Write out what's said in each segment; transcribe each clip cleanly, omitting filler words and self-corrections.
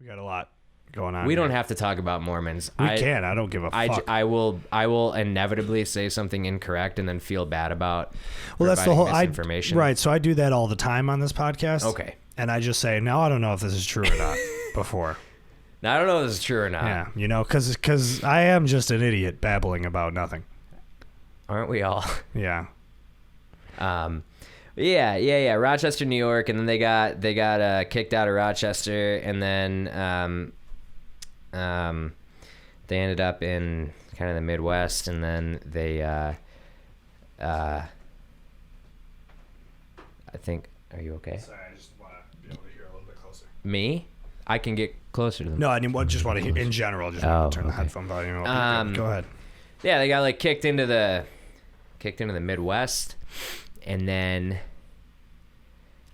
We got a lot going on. We don't here. have to talk about Mormons. We can. I don't give a fuck. I will inevitably say something incorrect and then feel bad about that's the whole misinformation. Right. So I do that all the time on this podcast. Okay. And I just say, no, I don't know if this is true or not before. Now, I don't know if this is true or not. Yeah. You know, because I am just an idiot babbling about nothing. Aren't we all? Yeah. Yeah. Rochester, New York, and then they got kicked out of Rochester, and then they ended up in kind of the Midwest, and then they I think. Are you okay? Sorry, I just want to be able to hear a little bit closer. Me? I can get closer to them. No, I just want to hear in general. Just want to turn the headphone volume up. Go ahead. Yeah, they got like kicked into the Midwest, and then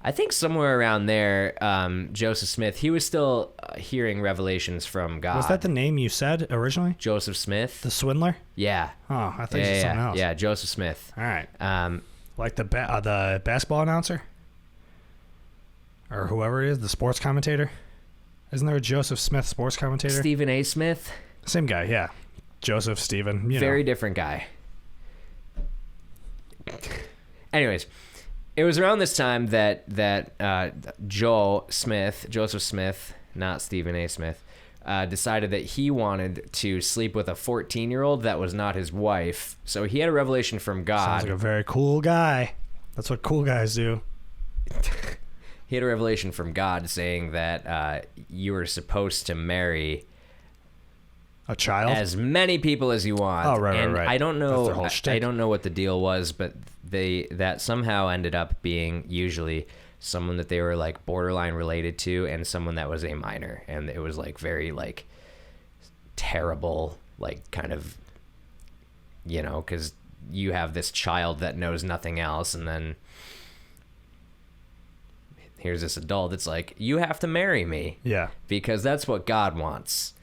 I think somewhere around there, Joseph Smith, he was still hearing revelations from God. Was that the name you said originally? Joseph Smith? The swindler? Yeah. Oh, I thought you said something else. Yeah, Joseph Smith. All right. Like the basketball announcer? Or whoever it is, the sports commentator? Isn't there a Joseph Smith sports commentator? Stephen A. Smith? Same guy, yeah. Joseph, Stephen, Very different guy. Anyways, it was around this time that Joseph Smith, not Stephen A. Smith, decided that he wanted to sleep with a 14-year-old that was not his wife. So he had a revelation from God. Sounds like a very cool guy. That's what cool guys do. He had a revelation from God saying that you were supposed to marry a child, as many people as you want. Oh, right, and right. I don't know. That's their whole shtick. I don't know what the deal was, but that somehow ended up being usually someone that they were like borderline related to, and someone that was a minor, and it was like very like terrible, like kind of, you know, because you have this child that knows nothing else, and then here's this adult that's like, you have to marry me. Yeah. Because that's what God wants.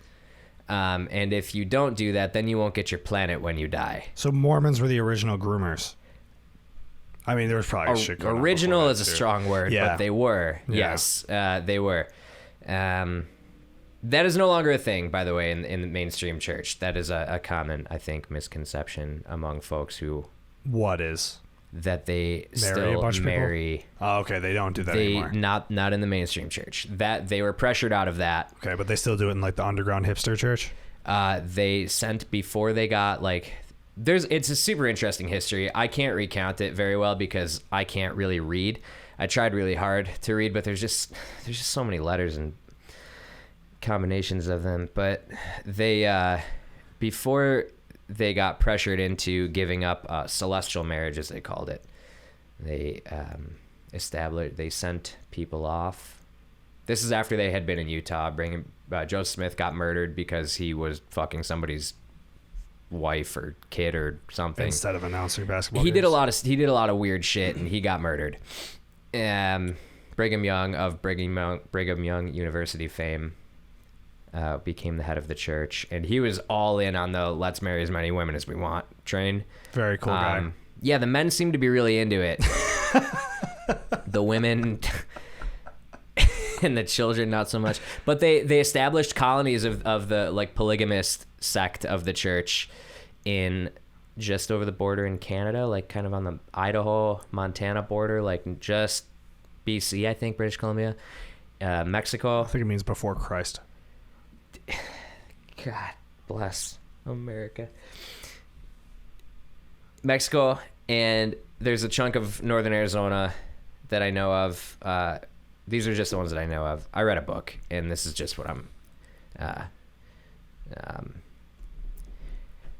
And if you don't do that, then you won't get your planet when you die. So Mormons were the original groomers. I mean, there was probably shit going on original is a too. strong word, Yeah. but they were. Yeah. Yes, they were. That is no longer a thing, by the way, in the mainstream church. That is a common, I think, misconception among folks who... What is? That they Marry a bunch of marry. People? Oh, okay. They don't do that anymore. Not in the mainstream church. That they were pressured out of that. Okay, but they still do it in like the underground hipster church. They sent before they got like. It's a super interesting history. I can't recount it very well because I can't really read. I tried really hard to read, but there's just so many letters and combinations of them. But they before they got pressured into giving up celestial marriage, as they called it. They they sent people off. This is after they had been in Utah. Joseph Smith got murdered because he was fucking somebody's wife or kid or something. Instead of announcing basketball he games. did a lot of weird shit, and he got murdered. Brigham Young of Brigham Young University fame became the head of the church, and he was all in on the let's marry as many women as we want train. Very cool guy. Yeah, the men seem to be really into it. The women and the children not so much, but they established colonies of the like polygamist sect of the church in just over the border in Canada, like kind of on the Idaho Montana border, like just BC, I think, British Columbia, Mexico. I think it means before Christ. God bless America. Mexico, and there's a chunk of northern Arizona that I know of. These are just the ones that I know of. I read a book, and this is just what I'm...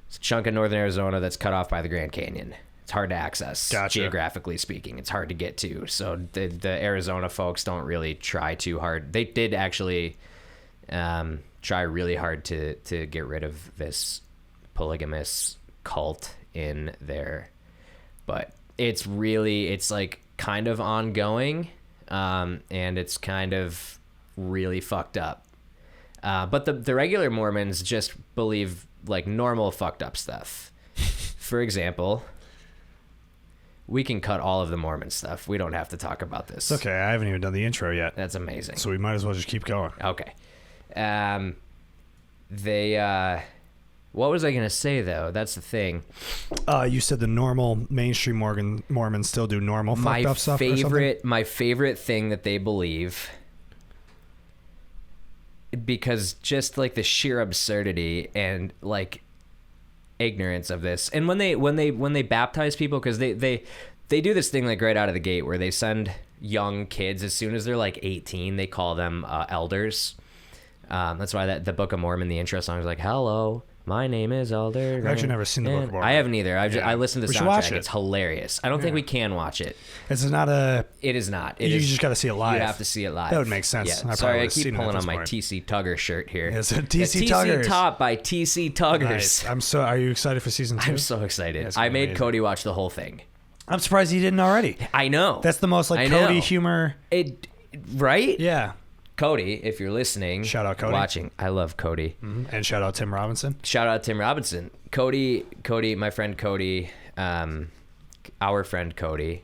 it's a chunk of northern Arizona that's cut off by the Grand Canyon. It's hard to access, geographically speaking. It's hard to get to. So the Arizona folks don't really try too hard. They did actually try really hard to get rid of this polygamous cult in there. But it's like kind of ongoing, and it's kind of really fucked up. But the regular Mormons just believe like normal fucked up stuff. For example, we can cut all of the Mormon stuff. We don't have to talk about this. It's okay. I haven't even done the intro yet. That's amazing. So we might as well just keep going. Okay. They what was I gonna say though? That's the thing. You said the normal mainstream Mormons still do normal fucked up stuff. My favorite thing that they believe, because just like the sheer absurdity and like ignorance of this, and when they baptize people, because they do this thing like right out of the gate where they send young kids as soon as they're like 18, they call them elders. That's why the Book of Mormon, the intro song is like, "Hello, my name is Elder." I've actually never seen the Book of Mormon. I haven't either. I listened to the soundtrack. soundtrack. It's hilarious. I don't think we can watch it. It's not a. It is not. You just got to see it live. You have to see it live. That would make sense. Yeah. Sorry, I keep pulling on my TC Tugger shirt here. It's a TC Tuggers. TC Top by TC Tuggers. Nice. Are you excited for season 2? I'm so excited. I made amazing. Cody watch the whole thing. I'm surprised he didn't already. I know. That's the most like Cody humor. Right? Yeah. Cody, if you're listening, shout out Cody. Watching. I love Cody. Mm-hmm. And shout out Tim Robinson. Shout out Tim Robinson. Cody, my friend Cody, our friend Cody,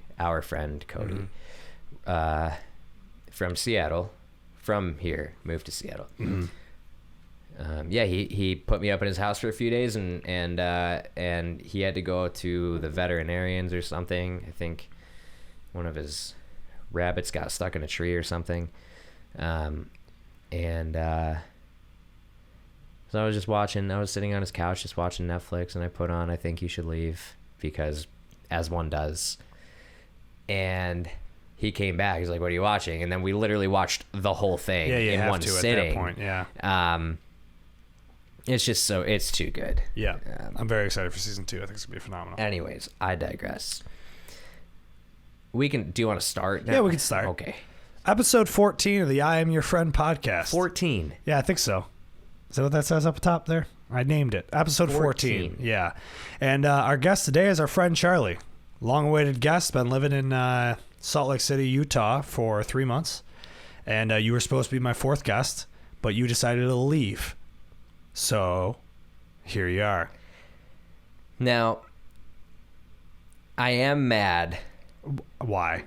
mm-hmm. From Seattle, from here, moved to Seattle. Mm-hmm. He put me up in his house for a few days, and he had to go to the veterinarians or something. I think one of his rabbits got stuck in a tree or something. So I was just watching, I was sitting on his couch just watching Netflix, and I put on I Think You Should Leave, because as one does. And he came back, he's like, "What are you watching?" And then we literally watched the whole thing in one sitting. At that point, yeah. It's just it's too good. Yeah. I'm very excited for season 2. I think it's gonna be phenomenal. Anyways, I digress. Do you want to start now? Yeah, we can start. Okay. Episode 14 of the I Am Your Friend podcast. 14. Yeah, I think so. Is that what that says up top there? I named it. Episode 14. Yeah. And our guest today is our friend Charlie. Long-awaited guest. Been living in Salt Lake City, Utah for 3 months. And you were supposed to be my 4th guest, but you decided to leave. So, here you are. Now, I am mad. Why?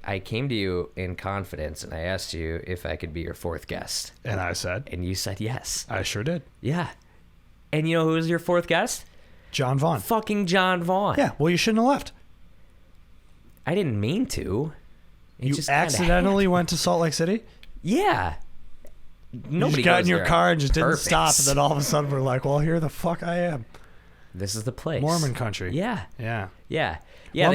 I came to you in confidence, and I asked you if I could be your 4th guest. And I said? And you said yes. I sure did. Yeah. And you know who was your 4th guest? John Vaughn. Fucking John Vaughn. Yeah, well, you shouldn't have left. I didn't mean to. You just accidentally went to Salt Lake City? Yeah. Nobody you just got in your car and just didn't stop, and then all of a sudden we're like, well, here the fuck I am. This is the place. Mormon country. Yeah. Yeah. Yeah. Yeah,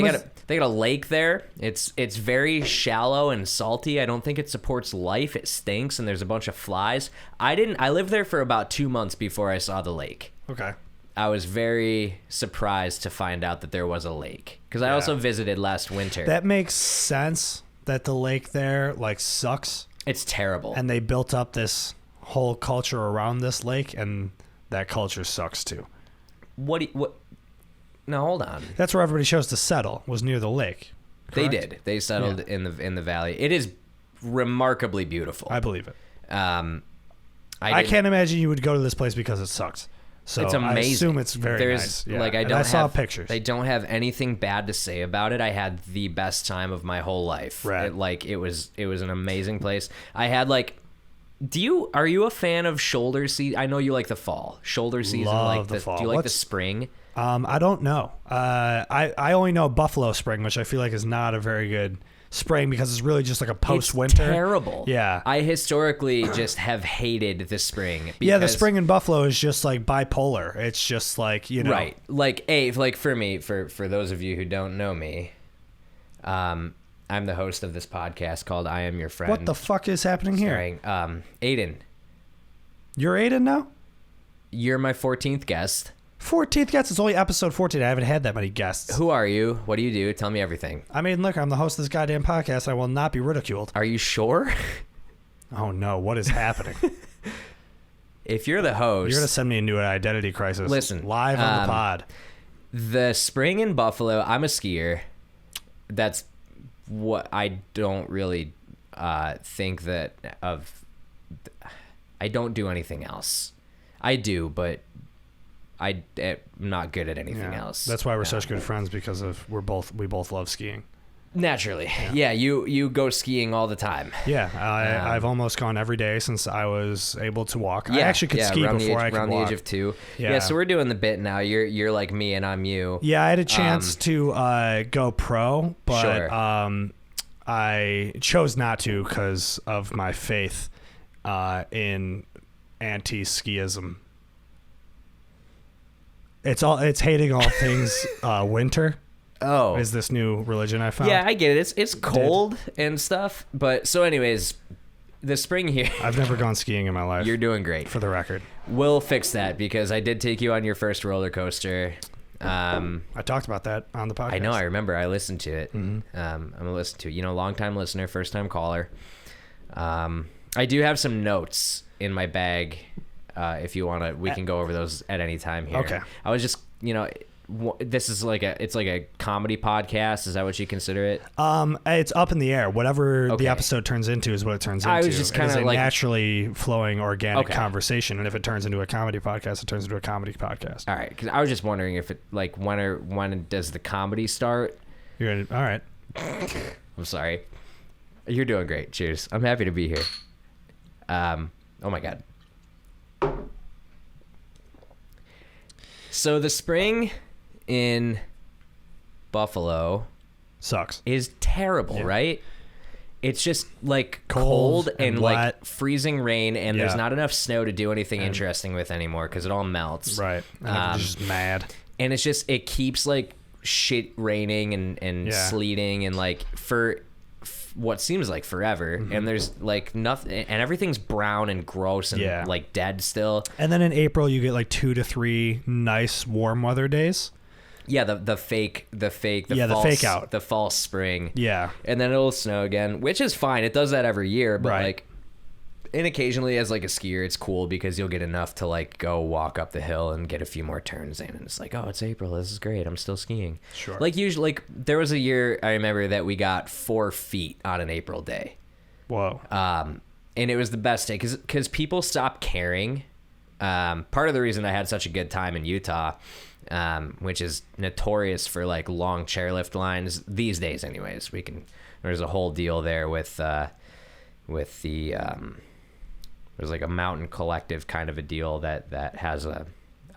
they got a lake there. It's very shallow and salty. I don't think it supports life. It stinks, and there's a bunch of flies. I lived there for about 2 months before I saw the lake. Okay. I was very surprised to find out that there was a lake, because I also visited last winter. That makes sense that the lake there like sucks. It's terrible. And they built up this whole culture around this lake, and that culture sucks too. What? No, hold on. That's where everybody chose to settle, was near the lake. Correct? They did. They settled in the valley. It is remarkably beautiful. I believe it. I can't imagine you would go to this place because it sucks. So it's amazing. I assume it's very nice. Yeah. Like I saw pictures. I don't have anything bad to say about it. I had the best time of my whole life. Right. It was an amazing place. I had like. Are you a fan of shoulder season? I know you like the fall. Shoulder season, Love the fall. Do you like the spring? I don't know. I only know Buffalo spring, which I feel like is not a very good spring because it's really just like a post-winter. It's terrible. Yeah. I historically just have hated the spring. Yeah, the spring in Buffalo is just like bipolar. It's just like, you know. Right. Like for me, for those of you who don't know me, I'm the host of this podcast called I Am Your Friend. What the fuck is happening here? Starring Aiden. You're Aiden now? You're my 14th guest. 14th guest? It's only episode 14. I haven't had that many guests. Who are you? What do you do? Tell me everything. I mean, look, I'm the host of this goddamn podcast. I will not be ridiculed. Are you sure? Oh, no. What is happening? If you're the host... You're going to send me into an identity crisis. Listen. Live on the pod. The spring in Buffalo, I'm a skier. That's what I don't really think that of... I don't do anything else. I do, but... I'm not good at anything else. That's why we're such good friends, because we both love skiing. Naturally. Yeah, you go skiing all the time. Yeah, I've almost gone every day since I was able to walk. I actually could ski before I could walk. Around the age of 2. Yeah, so we're doing the bit now. You're like me and I'm you. Yeah, I had a chance to go pro, but I chose not to because of my faith in anti-skiism. It's hating all things winter. Oh, is this new religion I found? Yeah, I get it. It's cold and stuff, but so anyways, the spring here. I've never gone skiing in my life. You're doing great. For the record. We'll fix that because I did take you on your first roller coaster. I talked about that on the podcast. I know. I remember. I listened to it. I'm gonna listen to it. Long time listener, first time caller. I do have some notes in my bag. If you want to, we can go over those at any time here. Okay. I was just, this is it's like a comedy podcast. Is that what you consider it? It's up in the air. Whatever the episode turns into is what it turns into. I was just kind of like naturally flowing organic conversation, and if it turns into a comedy podcast, it turns into a comedy podcast. All right, because I was just wondering if it when does the comedy start? All right. I'm sorry. You're doing great. Cheers. I'm happy to be here. Oh my God. So the spring in Buffalo sucks. Is terrible, right? It's just like cold and like freezing rain, and there's not enough snow to do anything interesting with anymore because it all melts. Right. And I'm just mad. And it's just, it keeps like shit raining and sleeting and like for what seems like forever, and there's like nothing, and everything's brown and gross and like dead still. And then in April you get like 2 to 3 nice warm weather days. Yeah, the fake out, the false spring. Yeah, and then it'll snow again, which is fine. It does that every year, but like, and occasionally as like a skier, it's cool because you'll get enough to like go walk up the hill and get a few more turns in, and it's like, oh, it's April. This is great. I'm still skiing. Sure. Like usually, like there was a year I remember that we got 4 feet on an April day. Whoa. And it was the best day because people stopped caring. Part of the reason I had such a good time in Utah, which is notorious for like long chairlift lines these days, anyways. There's a whole deal there with the. There's like a mountain collective kind of a deal that has a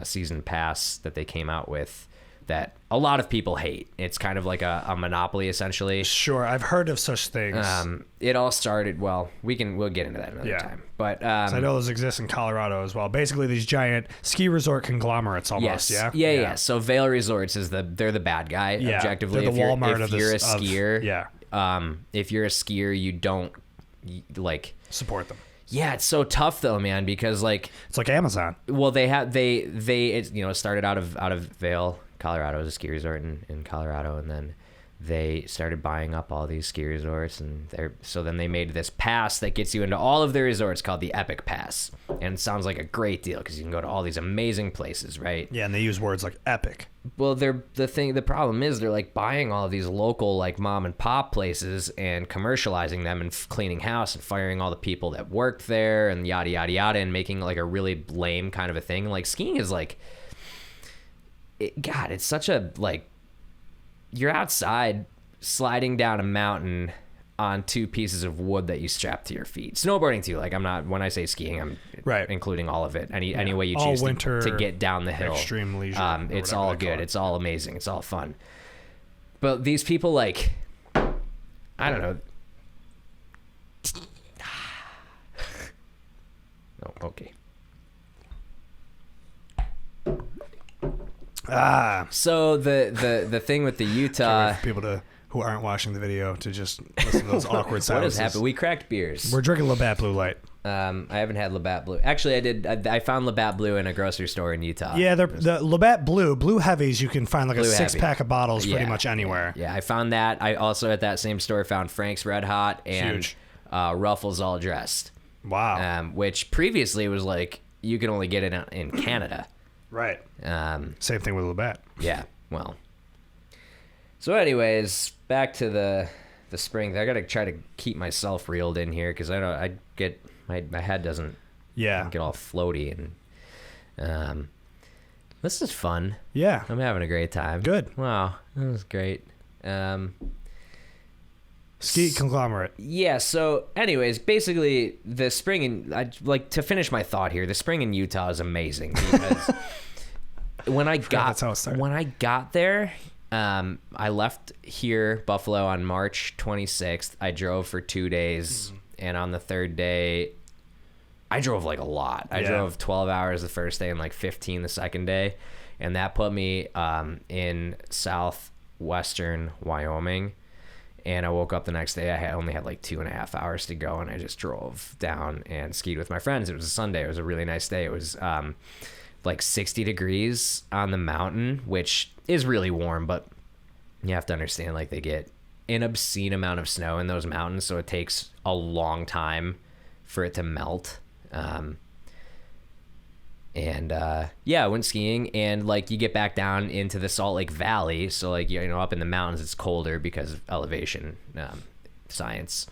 season pass that they came out with that a lot of people hate. It's kind of like a monopoly, essentially. Sure, I've heard of such things. It all started, we'll get into that another time. But so I know those exist in Colorado as well. Basically, these giant ski resort conglomerates almost, yeah. So Vail Resorts they're the bad guy, objectively. They're the Walmart if you're a skier. If you're a skier, you don't like support them. Yeah, it's so tough though, man, because like it's like Amazon. Well, they it started out of Vail, Colorado, as a ski resort in Colorado, and then they started buying up all these ski resorts, and then they made this pass that gets you into all of their resorts called the Epic Pass, and it sounds like a great deal because you can go to all these amazing places, right? Yeah, and they use words like epic. Well, the problem is they're like buying all of these local like mom and pop places and commercializing them and cleaning house and firing all the people that worked there and yada yada yada and making like a really lame kind of a thing. Like skiing is like, it's such a like, you're outside sliding down a mountain on 2 pieces of wood that you strap to your feet. Snowboarding too. Like when I say skiing, I'm including all of it. Any way you choose to get down the hill. Extreme leisure. It's all good. It's all amazing. It's all fun. But these people like, I don't know. Oh, okay. So the thing with the Utah people who aren't watching the video to just listen to those awkward sounds. What has happened? We cracked beers. We're drinking Labatt Blue Light. I haven't had Labatt Blue. Actually, I did. I found Labatt Blue in a grocery store in Utah. Yeah, the Labatt Blue Heavies. You can find like a 6-pack of bottles pretty much anywhere. Yeah, I found that. I also at that same store found Frank's Red Hot and Ruffles All Dressed. Wow. Which previously was like you could only get it in Canada. Right. Same thing with Labatt. Yeah. Well. So, anyways, back to the spring. I gotta try to keep myself reeled in here because I get my head doesn't get all floaty and this is fun. Yeah, I'm having a great time. Good. Wow, that was great. Ski conglomerate. Yeah. So, anyways, basically, the spring to finish my thought here. The spring in Utah is amazing because when I got there, I left here Buffalo on March 26th. I drove for 2 days, and on the third day, I drove like a lot. I drove 12 hours the first day and like 15 the second day, and that put me in southwestern Wyoming. And I woke up the next day. I only had like 2.5 hours to go, and I just drove down and skied with my friends. It was a Sunday. It was a really nice day. It was like 60 degrees on the mountain, which is really warm, but you have to understand, like, they get an obscene amount of snow in those mountains, so it takes a long time for it to melt. I went skiing, and like you get back down into the Salt Lake Valley, so like, you know, up in the mountains it's colder because of elevation. Science.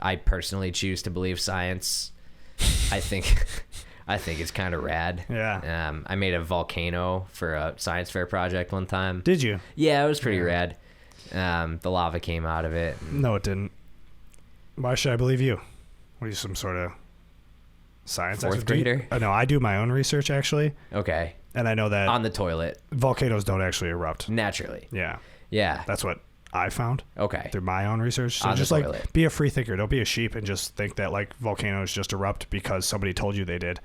I personally choose to believe science. I think it's kind of rad. Yeah. I made a volcano for a science fair project one time. Did you? Yeah, it was pretty rad. The lava came out of it. No, it didn't. Why should I believe you? What are you, some sort of science fourth grader? No, I do my own research, actually. Okay. And I know that on the toilet, volcanoes don't actually erupt naturally. Yeah. That's what I found. Okay. Through my own research. So just like, be a free thinker. Don't be a sheep and just think that like volcanoes just erupt because somebody told you they did.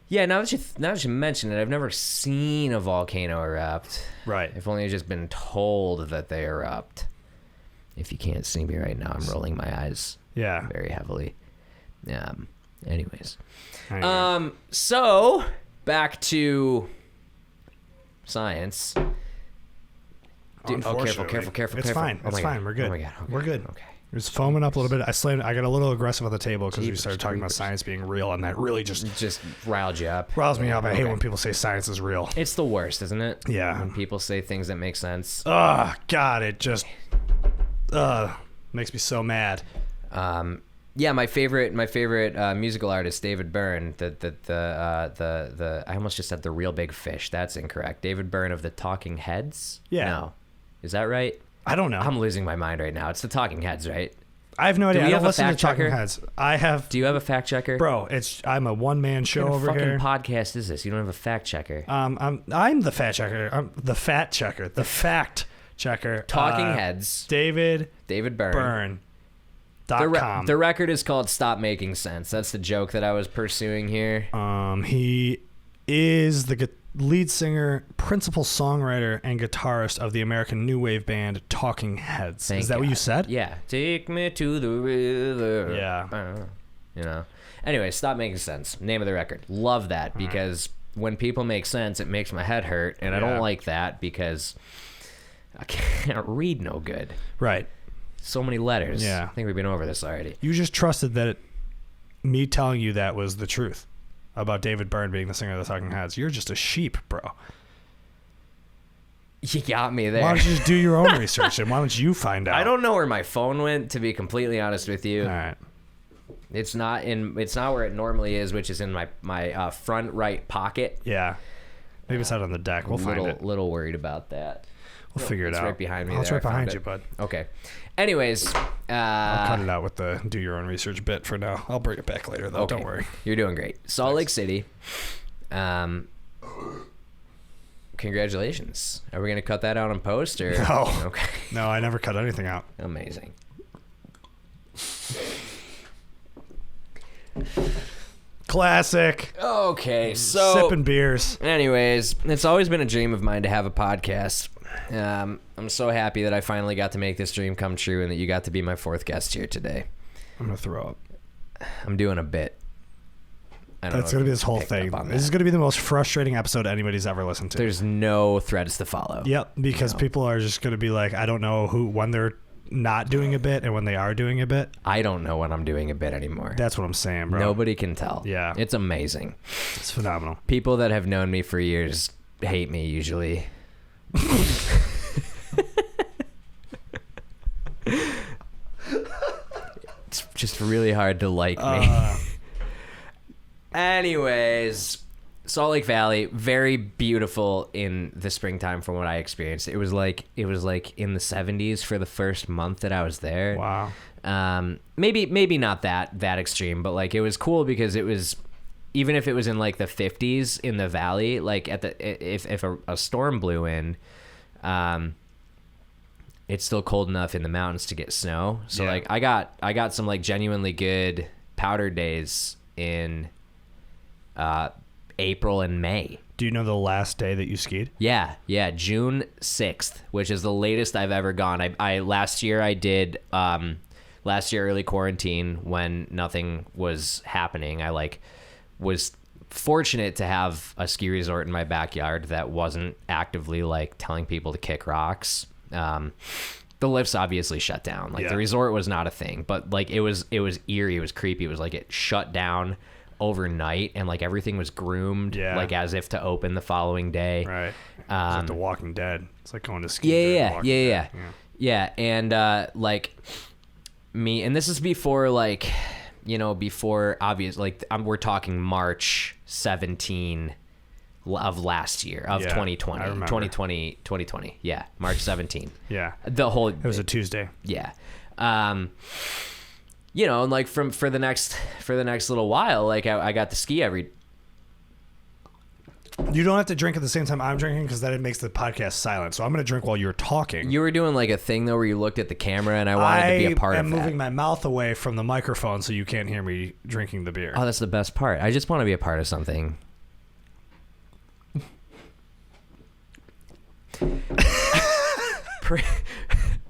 Yeah, now that you mention it, I've never seen a volcano erupt. Right. I've only just been told that they erupt. If you can't see me right now, I'm rolling my eyes. Yeah. Very heavily. Anyways. So back to science. Careful. It's fine. It's fine. We're good. Oh my God. Okay. We're good. Okay. It's foaming up a little bit. I got a little aggressive on the table because we started talking about science being real, and that really just riled you up. Riles me up. I hate when people say science is real. It's the worst, isn't it? Yeah. When people say things that make sense. Oh God, it just makes me so mad. Yeah, my favorite musical artist, David Byrne. I almost just said the Real Big Fish. That's incorrect. David Byrne of the Talking Heads. Yeah. No, is that right? I don't know. I'm losing my mind right now. It's the Talking Heads, right? I have no idea. Do we I have don't a listen fact to Talking checker? Heads. I have. Do you have a fact checker? Bro, I'm a one-man show over here. What kind of podcast is this? You don't have a fact checker. I'm the fact checker. I'm the fat checker. The fact checker. Talking Heads. David Byrne. .com. The record is called Stop Making Sense. That's the joke that I was pursuing here. He is the lead singer, principal songwriter, and guitarist of the American new wave band Talking Heads. Is that what you said? Yeah. Take me to the river. Yeah. You know. Anyway, Stop Making Sense. Name of the record. Love that because when people make sense, it makes my head hurt, and I don't like that because I can't read no good. Right. So many letters. Yeah. I think we've been over this already. You just trusted that me telling you that was the truth about David Byrne being the singer of the Talking Heads. You're just a sheep, bro. You got me there. Why don't you just do your own research and why don't you find out? I don't know where my phone went, to be completely honest with you. All right. It's not where it normally is, which is in my front right pocket. Yeah. Maybe it's out on the deck. We'll find it. Little worried about that. We'll figure it out. It's right behind me. It's right behind you, bud. Okay. Anyways, I'll cut it out with the do your own research bit for now. I'll bring it back later, though. Okay. Don't worry. You're doing great. Salt Lake City. Congratulations. Are we gonna cut that out on post or no? Okay. No, I never cut anything out. Amazing. Classic. Okay, so sipping beers. Anyways, it's always been a dream of mine to have a podcast. I'm so happy that I finally got to make this dream come true and that you got to be my fourth guest here today. I'm gonna throw up. I'm doing a bit. That's gonna be this whole thing. This is gonna be the most frustrating episode anybody's ever listened to. There's no threads to follow. Yep, because people are just gonna be like, I don't know when they're not doing a bit and when they are doing a bit. I don't know when I'm doing a bit anymore. That's what I'm saying, bro. Nobody can tell. Yeah. It's amazing. It's phenomenal. People that have known me for years hate me usually. It's just really hard to like me. Anyways, Salt Lake Valley, very beautiful in the springtime from what I experienced. It was like in the 70s for the first month that I was there. Wow. Maybe not that extreme, but like it was cool because it was, even if it was in like the 50s in the valley, like if a storm blew in, it's still cold enough in the mountains to get snow. So like I got some like genuinely good powder days in April and May. Do you know the last day that you skied? Yeah, June 6th, which is the latest I've ever gone. I last year early quarantine when nothing was happening, I like was fortunate to have a ski resort in my backyard that wasn't actively like telling people to kick rocks. The lifts obviously shut down. Like the resort was not a thing, but like it was eerie. It was creepy. It was like it shut down overnight and like everything was groomed like as if to open the following day. Right. It's like The Walking Dead. It's like going to ski. Yeah. And like me, and this is before like, you know, before obvious, like we're talking March 17 of last year of 2020. Yeah. March 17. Yeah. It was a Tuesday. Yeah. You know, and like for the next little while, like I got to ski every. You don't have to drink at the same time I'm drinking because then it makes the podcast silent. So I'm going to drink while you're talking. You were doing like a thing though where you looked at the camera and I wanted to be a part of that. I am moving my mouth away from the microphone so you can't hear me drinking the beer. Oh, that's the best part. I just want to be a part of something.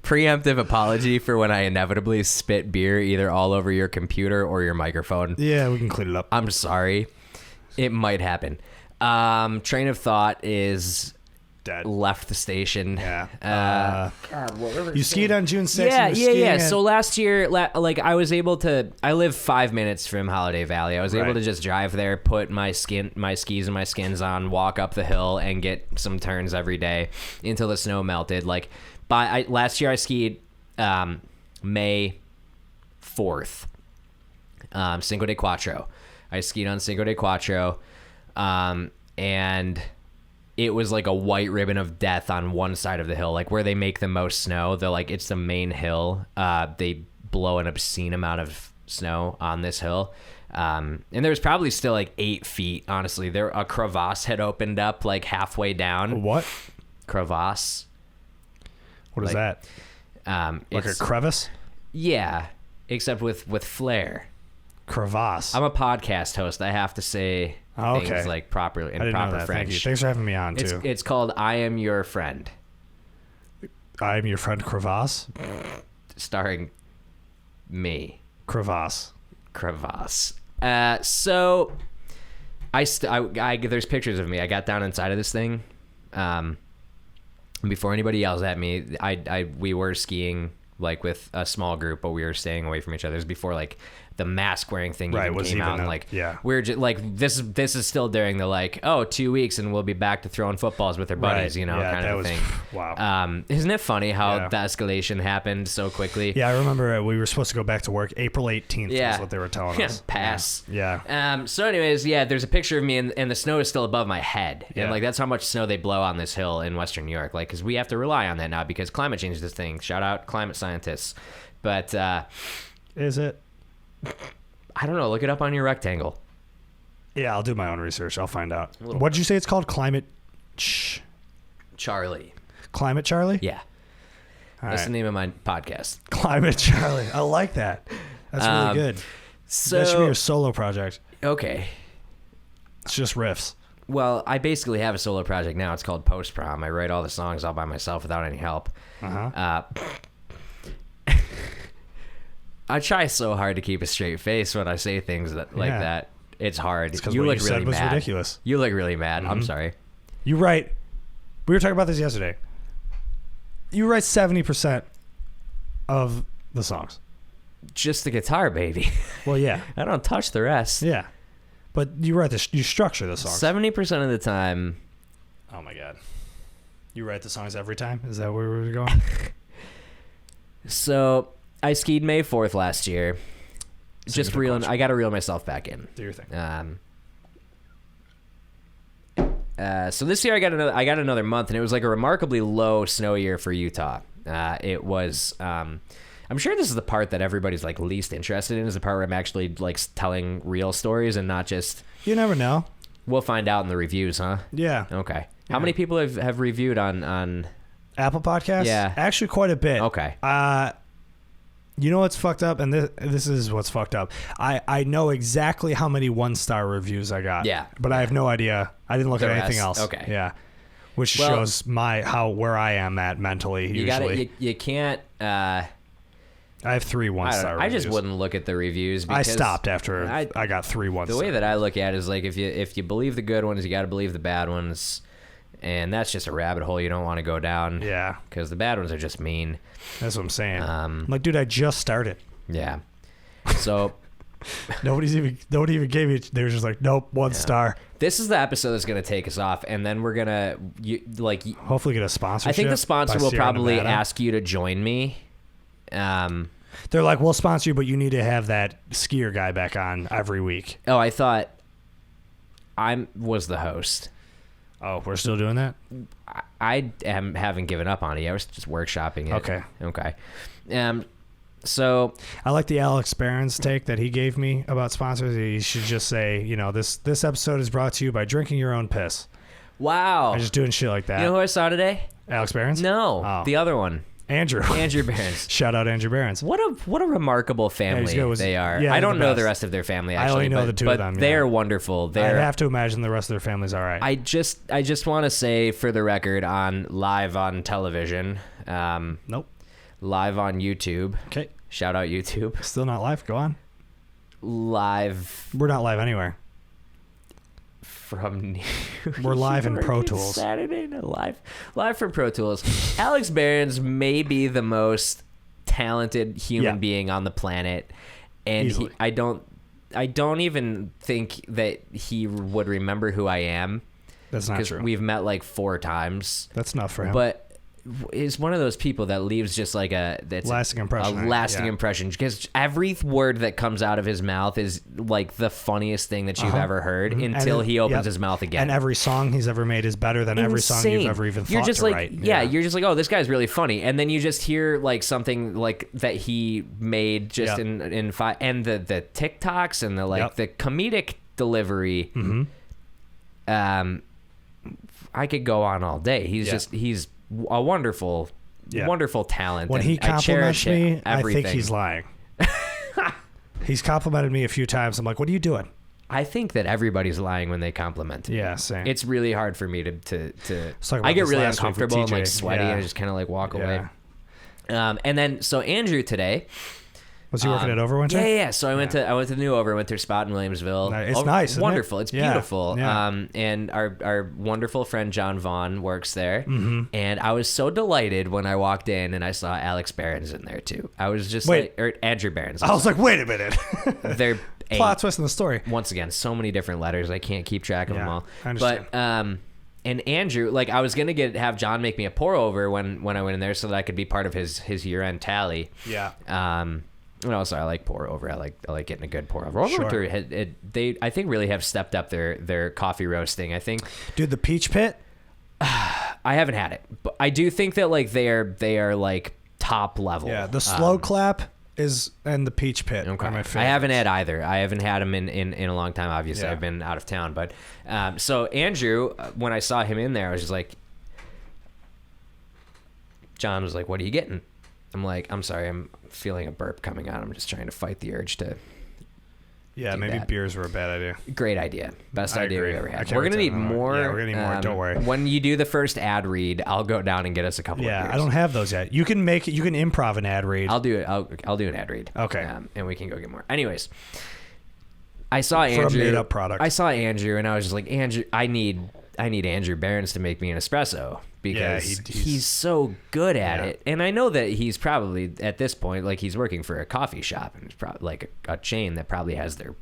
Preemptive apology for when I inevitably spit beer either all over your computer or your microphone. Yeah, we can clean it up. I'm sorry. It might happen. Train of thought is dead. Left the station. Yeah. You skied on June 6th. Yeah. So last year, like I was able to. I live 5 minutes from Holiday Valley. I was able to just drive there, put my skis and my skins on, walk up the hill, and get some turns every day until the snow melted. Like last year, I skied May 4th, Cinco de Cuatro. I skied on Cinco de Cuatro, and it was like a white ribbon of death on one side of the hill, like where they make the most snow. They're like, it's the main hill. They blow an obscene amount of snow on this hill. And there was probably still like 8 feet, honestly. A crevasse had opened up like halfway down. What? Crevasse. What is that? Like a crevice? Yeah, except with flair. Crevasse. I'm a podcast host. I have to say things like properly in proper French. Thank you. Thanks for having me on too. It's called I Am Your Friend. I Am Your Friend Crevasse? Starring me. Crevasse. So there's pictures of me. I got down inside of this thing. Before anybody yells at me, we were skiing like with a small group, but we were staying away from each other. It was before like the mask wearing thing came out, and like we're just like this is still during the like 2 weeks and we'll be back to throwing footballs with our buddies, you know, kind of thing. Wow. Isn't it funny how the escalation happened so quickly? Yeah, I remember we were supposed to go back to work April 18th. Is what they were telling us. Pass. Yeah. So anyways, there's a picture of me and the snow is still above my head, and like that's how much snow they blow on this hill in Western New York, like because we have to rely on that now because climate change is this thing. Shout out climate scientists. But is it? I don't know. Look it up on your rectangle. Yeah, I'll do my own research. I'll find out. What did you say it's called? Climate Charlie. Climate Charlie? Yeah. That's the name of my podcast. Climate Charlie. I like that. That's really good. So that should be your solo project. Okay. It's just riffs. Well, I basically have a solo project now. It's called Post Prom. I write all the songs all by myself without any help. I try so hard to keep a straight face when I say things like that. It's hard. You look really mad. Ridiculous. You look really mad. I'm sorry. You write. We were talking about this yesterday. You write 70% of the songs. Just the guitar, baby. Well, yeah. I don't touch the rest. Yeah, but you write you structure the songs. 70% of the time. Oh my god. You write the songs every time? Is that where we're going? So I skied May 4th last year. I got to reel myself back in. Do your thing. So this year I got another month, and it was like a remarkably low snow year for Utah. It was. I'm sure this is the part that everybody's like least interested in, is the part where I'm actually like telling real stories and not just. You never know. We'll find out in the reviews, huh? Yeah. Okay. How many people have reviewed on Apple Podcasts? Yeah. Actually, quite a bit. Okay. You know what's fucked up? And this is what's fucked up. I know exactly how many 1-star reviews I got. Yeah. But I have no idea. I didn't look at anything else. Okay. Yeah. Which shows where I am at mentally, usually. You can't... I have 3 1-star reviews. I just wouldn't look at the reviews because I stopped after I got 3 1-star. The way that I look at it is like if you believe the good ones, you got to believe the bad ones, and that's just a rabbit hole you don't want to go down. Yeah, because the bad ones are just mean. That's what I'm saying. I'm like, dude, I just started. Yeah. So nobody even gave me. They were just like, nope, 1 star. This is the episode that's gonna take us off, and then we're gonna hopefully get a sponsorship. I think the sponsor will probably ask you to join me. They're like, we'll sponsor you, but you need to have that skier guy back on every week. Oh, I thought I was the host. Oh, we're still doing that? I haven't given up on it. I was just workshopping it. Okay. So I like the Alex Barron's take that he gave me about sponsors. He should just say, this episode is brought to you by drinking your own piss. Wow. I'm just doing shit like that. You know who I saw today? Alex Barron's? No, the other one. Andrew Barron's. Shout out Andrew Barron's. What a remarkable family they are. Yeah, I don't know the rest of their family actually. I only know the two of them. They are wonderful. I have to imagine the rest of their family's all right. I just want to say for the record live on television. Nope. Live on YouTube. Okay. Shout out YouTube. Still not live. Go on. Live. We're not live anywhere. We're live in Pro Tools. Saturday night live from Pro Tools. Alex Barron's may be the most talented human being on the planet, and I don't even think that he would remember who I am. That's not true. We've met like 4 times. That's enough for him. But is one of those people that leaves just like lasting impression. A lasting impression, because every word that comes out of his mouth is like the funniest thing that you've ever heard until he opens his mouth again. And every song he's ever made is better than every song you've ever even thought to write. Yeah, you're just like, oh, this guy's really funny, and then you just hear like something like that he made just in and the TikToks and the the comedic delivery. I could go on all day. He's a wonderful talent. When he compliments me, I think he's lying. He's complimented me a few times. I'm like, what are you doing? I think that everybody's lying when they compliment me. Yeah, same. It's really hard for me to I get really uncomfortable and like sweaty and I just kind of like walk away. And then so Andrew today. Was he working at Overwinter? Yeah. So I went to the new Overwinter spot in Williamsville. It's nice. Wonderful. Isn't it? It's beautiful. Yeah. And our wonderful friend John Vaughn works there. And I was so delighted when I walked in and I saw Alex Barron's in there too. I was just or Andrew Barron's. I was like, wait a minute. They're plot twist in the story. Once again, so many different letters. I can't keep track of them all. I understand. But and Andrew, like I was gonna have John make me a pour over when I went in there so that I could be part of his year-end tally. Yeah. And also, I like pour over. I like getting a good pour over. They I think really have stepped up their coffee roasting. I think, dude, the Peach Pit. I haven't had it, but I do think that like they are like top level. Yeah, the Slow Clap and the Peach Pit are my favorites. I haven't had either. I haven't had them in a long time. Obviously, I've been out of town. But so Andrew, when I saw him in there, I was just like, John was like, "What are you getting?" I'm like, I'm sorry, I'm feeling a burp coming on. I'm just trying to fight the urge to. Yeah, maybe beers were a bad idea. Great idea. Best idea we've ever had. We're going to need more. Yeah, we're going to need more. Don't worry. When you do the first ad read, I'll go down and get us a couple of beers. Yeah, I don't have those yet. You can make it. You can improv an ad read. I'll do it. I'll do an ad read. Okay. And we can go get more. Anyways, I saw Andrew. For a made-up product. I saw Andrew, and I was just like, Andrew, I need Andrew Barron's to make me an espresso. Because he's so good at it. And I know that he's probably, at this point, like he's working for a coffee shop. And it's probably like a chain that probably has their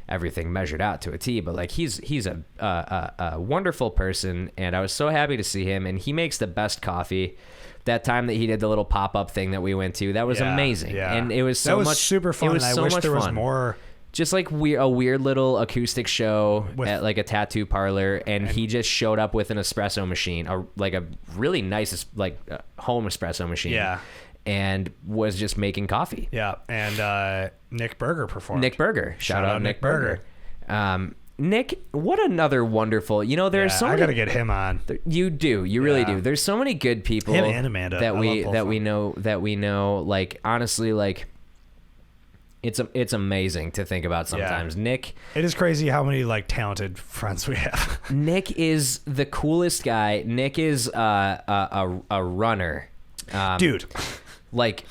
everything measured out to a T. But like he's a wonderful person. And I was so happy to see him. And he makes the best coffee. That time that he did the little pop-up thing that we went to, that was amazing. Yeah. And it was super fun. I wish there was more just like a weird little acoustic show at like a tattoo parlor, and he just showed up with an espresso machine, like a really nice like home espresso machine. Yeah. And was just making coffee. Yeah. And Nick Berger performed. Nick Berger. Shout out Nick Berger. Nick, what another wonderful, there's so many. I got to get him on. You do. You really do. There's so many good people. Him and Amanda. That we know, like, honestly, like, it's amazing to think about sometimes. Yeah. Nick. It is crazy how many, like, talented friends we have. Nick is the coolest guy. Nick is a runner. Dude. Like,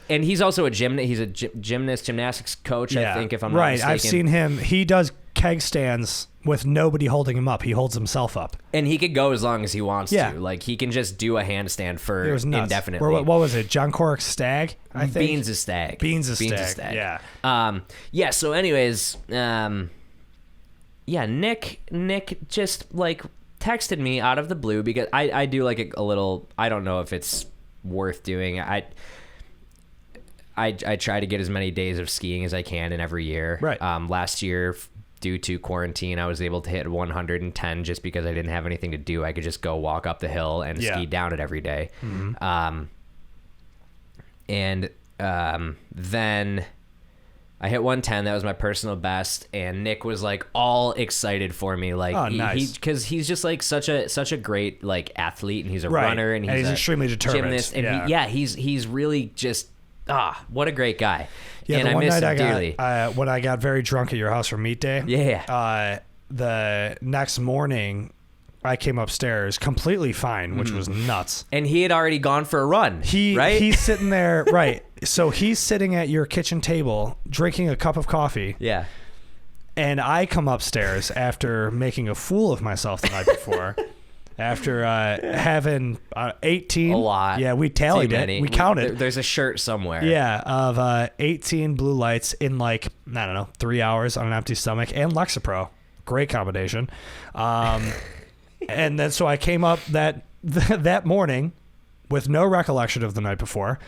and he's also a gymnastics coach, I think, if I'm not mistaken. Right, I've seen him. He does keg stands with nobody holding him up. He holds himself up. And he could go as long as he wants to. Like, he can just do a handstand for indefinitely. What was it? John Corrick's Stag, I think? Beans' is Stag. Beans' is Stag. Yeah. So anyways, Nick just, like, texted me out of the blue because I do, like, a little, I don't know if it's worth doing. I try to get as many days of skiing as I can in every year. Right. Last year, due to quarantine, I was able to hit 110 just because I didn't have anything to do. I could just go walk up the hill and ski down it every day. Mm-hmm. Then I hit 110. That was my personal best. And Nick was like all excited for me. Like, nice. Because he's just like such a great like athlete, and he's a runner, and he's extremely determined. Gymnast, and he's really just what a great guy. Yeah, and the one I miss night him dearly. When I got very drunk at your house for meet day. Yeah. The next morning, I came upstairs completely fine, which was nuts. And he had already gone for a run. Right? He's sitting there, right? So he's sitting at your kitchen table drinking a cup of coffee. Yeah. And I come upstairs after making a fool of myself the night before. After having 18. A lot. Yeah, we tallied it. We counted. There's a shirt somewhere. Yeah, of 18 blue lights in, like, I don't know, 3 hours on an empty stomach, and Lexapro. Great combination. And then so I came up that morning with no recollection of the night before,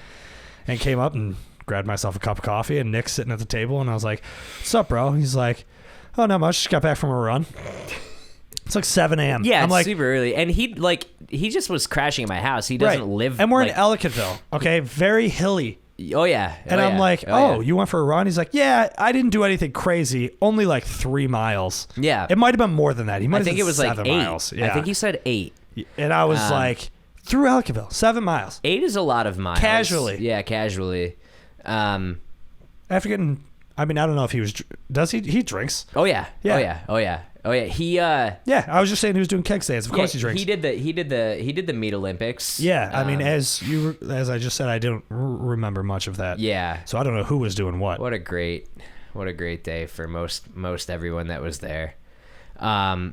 and came up and grabbed myself a cup of coffee, and Nick's sitting at the table, and I was like, "What's up, bro?" He's like, "Oh, not much. Just got back from a run." It's like 7 a.m. Yeah, I'm it's like, super early. And he just was crashing at my house. He doesn't live... And we're in Ellicottville, okay? Very hilly. Oh, yeah. And I'm like, you went for a run? He's like, yeah, I didn't do anything crazy. Only like 3 miles. Yeah. It might have been more than that. He might have think it was 7 like 8 miles. Yeah. I think he said 8. And I was like, through Ellicottville, 7 miles. 8 is a lot of miles. Casually. Yeah, casually. After getting... I mean, I don't know if he was... Does he? He drinks. Oh, yeah. Yeah. Oh, yeah. He... Yeah, I was just saying he was doing keg stands. Of course he drinks. He did the meat Olympics. Yeah, I mean, as I just said, I don't remember much of that. Yeah. So I don't know who was doing what. What a great day for most everyone that was there. I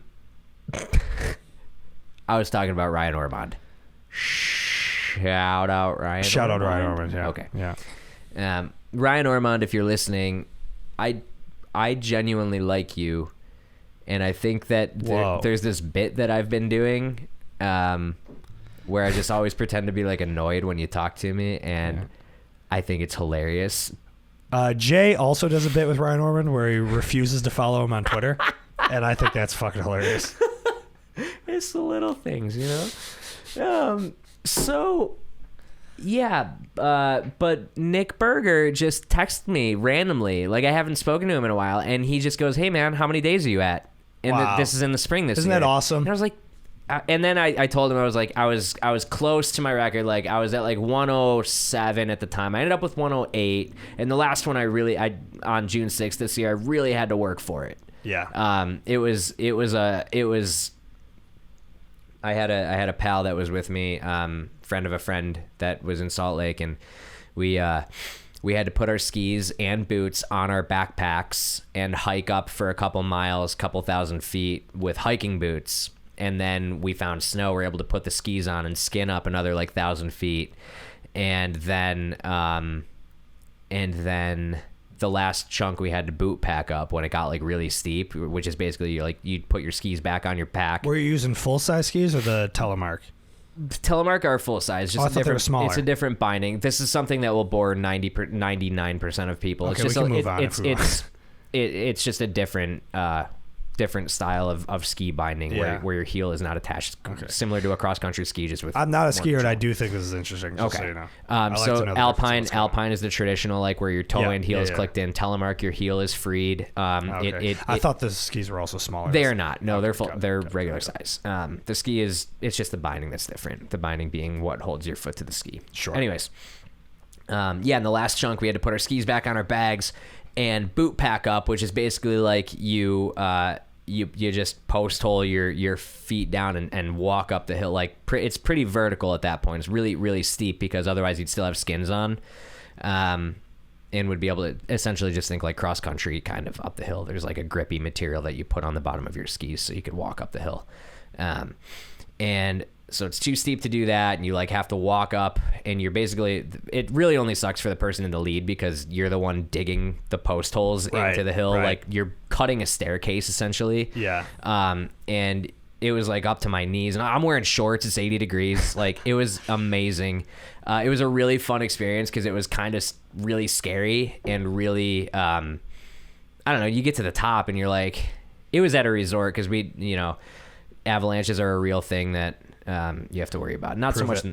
was talking about Ryan Ormond. Shout out Ryan Ormond. Yeah. Okay. Yeah. Ryan Ormond, if you're listening, I genuinely like you, and I think that there's this bit that I've been doing, where I just always pretend to be like annoyed when you talk to me, and I think it's hilarious. Jay also does a bit with Ryan Ormond where he refuses to follow him on Twitter, and I think that's fucking hilarious. It's the little things, you know. So. Yeah, but Nick Berger just texted me randomly. Like, I haven't spoken to him in a while, and he just goes, "Hey, man, how many days are you at?" And this is in the spring this year. Isn't that awesome? And I was like, and then I told him, I was like, I was close to my record. Like, I was at like 107 at the time. I ended up with 108, and the last one I on June 6th this year, I really had to work for it. Yeah. It was. I had a pal that was with me, friend of a friend that was in Salt Lake, and we had to put our skis and boots on our backpacks and hike up for a couple miles, couple thousand feet with hiking boots. And then we found snow. We were able to put the skis on and skin up another like 1,000 feet. And then the last chunk we had to boot pack up when it got like really steep, which is basically like you'd put your skis back on your pack. Were you using full size skis or the Telemark? Telemark are full size, just I thought they were smaller. It's a different binding. This is something that will bore 99% of people. Okay, It's just we can move on. it's just a different style of ski binding where your heel is not attached, similar to a cross country ski. Just with I'm not a skier, and I do think this is interesting. Just so you know. So alpine is the traditional, like where your toe and heel is clicked in. Telemark, your heel is freed. I thought the skis were also smaller. They are not. No, they're full. They're regular size. The ski it's just the binding that's different. The binding being what holds your foot to the ski. Sure. Anyways, in the last chunk, we had to put our skis back on our bags and boot pack up, which is basically like you just post hole your feet down and walk up the hill. Like it's pretty vertical at that point. It's really, really steep because otherwise you'd still have skins on, and would be able to essentially just think like cross country kind of up the hill. There's like a grippy material that you put on the bottom of your skis so you could walk up the hill. And so it's too steep to do that, and you like have to walk up, and you're basically, it really only sucks for the person in the lead because you're the one digging the post holes into the hill. Like you're cutting a staircase essentially. Yeah. And it was like up to my knees, and I'm wearing shorts. It's 80 degrees. Like it was amazing. It was a really fun experience because it was kind of really scary and really, I don't know, you get to the top and you're like, it was at a resort because avalanches are a real thing that, you have to worry about. Not so much.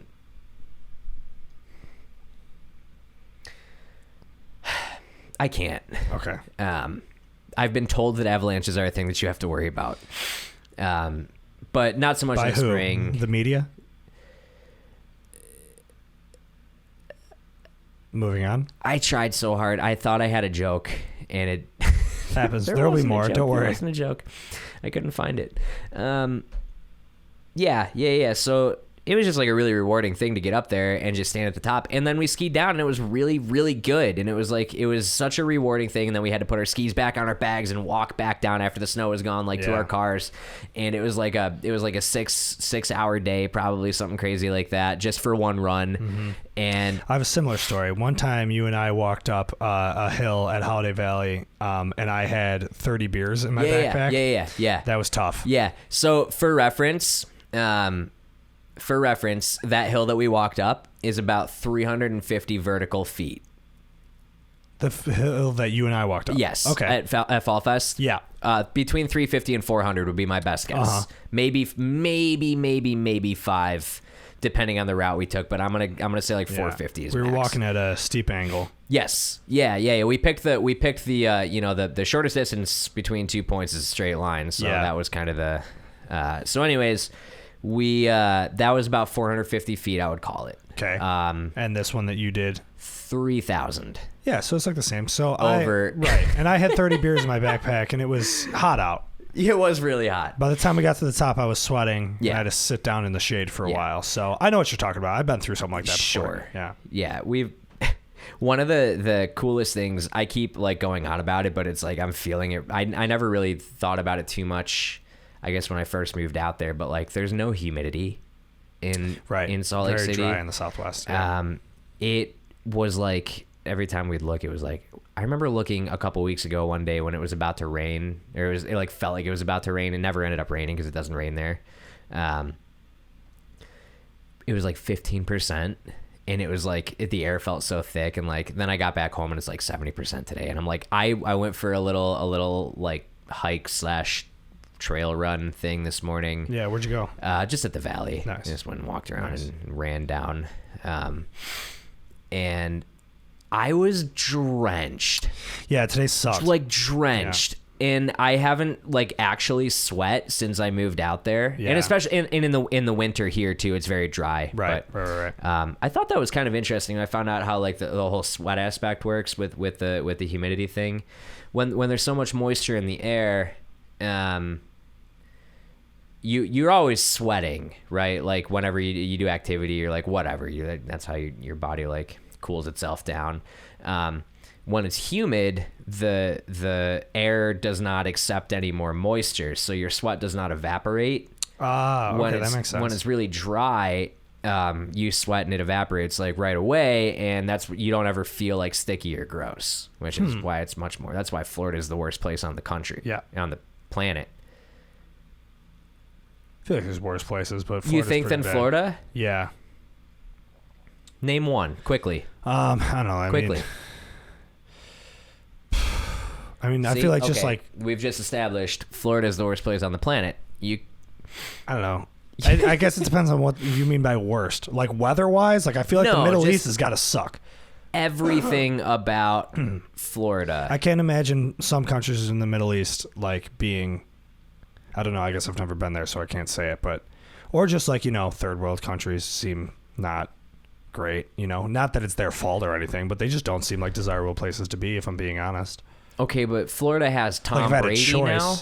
I can't. Okay. I've been told that avalanches are a thing that you have to worry about. But not so much in the spring. The media? Moving on. I tried so hard. I thought I had a joke, and it happens. There'll be more. Don't worry. There wasn't a joke. I couldn't find it. Yeah. So it was just like a really rewarding thing to get up there and just stand at the top. And then we skied down, and it was really, really good. And it was such a rewarding thing. And then we had to put our skis back on our bags and walk back down after the snow was gone, to our cars. And it was like a 6 hour day, probably something crazy like that, just for one run. Mm-hmm. And I have a similar story. One time you and I walked up a hill at Holiday Valley, and I had 30 beers in my backpack. Yeah. That was tough. Yeah. So for reference, that hill that we walked up is about 350 vertical feet. The hill that you and I walked up? Yes. Okay. At Fall Fest? Yeah. Between 350 and 400 would be my best guess. Uh-huh. Maybe 5, depending on the route we took, but I'm gonna say like 450 is We were max. walking at a steep angle. Yes. Yeah. We picked the the shortest distance between 2 points is a straight line, so that was kind of the so anyways, we that was about 450 feet, I would call it. Okay. And this one that you did 3,000. Yeah, so it's like the same. So right, and I had 30 beers in my backpack, and it was hot out. It was really hot. By the time we got to the top, I was sweating. Yeah. I had to sit down in the shade for a while. So I know what you're talking about. I've been through something like that before. Sure. Yeah. We've one of the coolest things, I keep like going on about it, but it's like I'm feeling it. I never really thought about it too much, I guess, when I first moved out there, but like there's no humidity in Salt Lake City. Very dry in the Southwest. Yeah. It was like every time we'd look, it was like, I remember looking a couple weeks ago one day when it was about to rain, or it like felt like it was about to rain. It never ended up raining because it doesn't rain there. It was like 15%, and it was like the air felt so thick, and like then I got back home and it's like 70% today, and I'm like I went for a little like hike / trail run thing this morning. Yeah, where'd you go? Just at the valley. Nice. Just went and walked around and ran down, and I was drenched. Yeah, today sucked. Like drenched. Yeah. And I haven't like actually sweat since I moved out there. Yeah. And especially in the winter here too, it's very dry. Right. I thought that was kind of interesting. I found out how like the whole sweat aspect works with the humidity thing. When there's so much moisture in the air, you're always sweating, right? Like whenever you do activity, you're like whatever. That's how your body like cools itself down. When it's humid, the air does not accept any more moisture, so your sweat does not evaporate. Okay, that makes sense. When it's really dry, you sweat and it evaporates like right away, and that's you don't ever feel like sticky or gross, which is why it's much more. That's why Florida is the worst place on the country, on the planet. I feel like there's worse places, but Florida's you think than bad. Florida? Yeah. Name one quickly. I don't know. Quickly. I mean, I feel like just like we've just established Florida is the worst place on the planet. I don't know. I guess it depends on what you mean by worst. Like weather-wise, like I feel like the Middle East has got to suck. Everything about Florida. I can't imagine some countries in the Middle East like being, I don't know, I guess I've never been there, so I can't say it, but, or just like, third world countries seem not great, not that it's their fault or anything, but they just don't seem like desirable places to be, if I'm being honest. Okay, but Florida has Tom Brady now.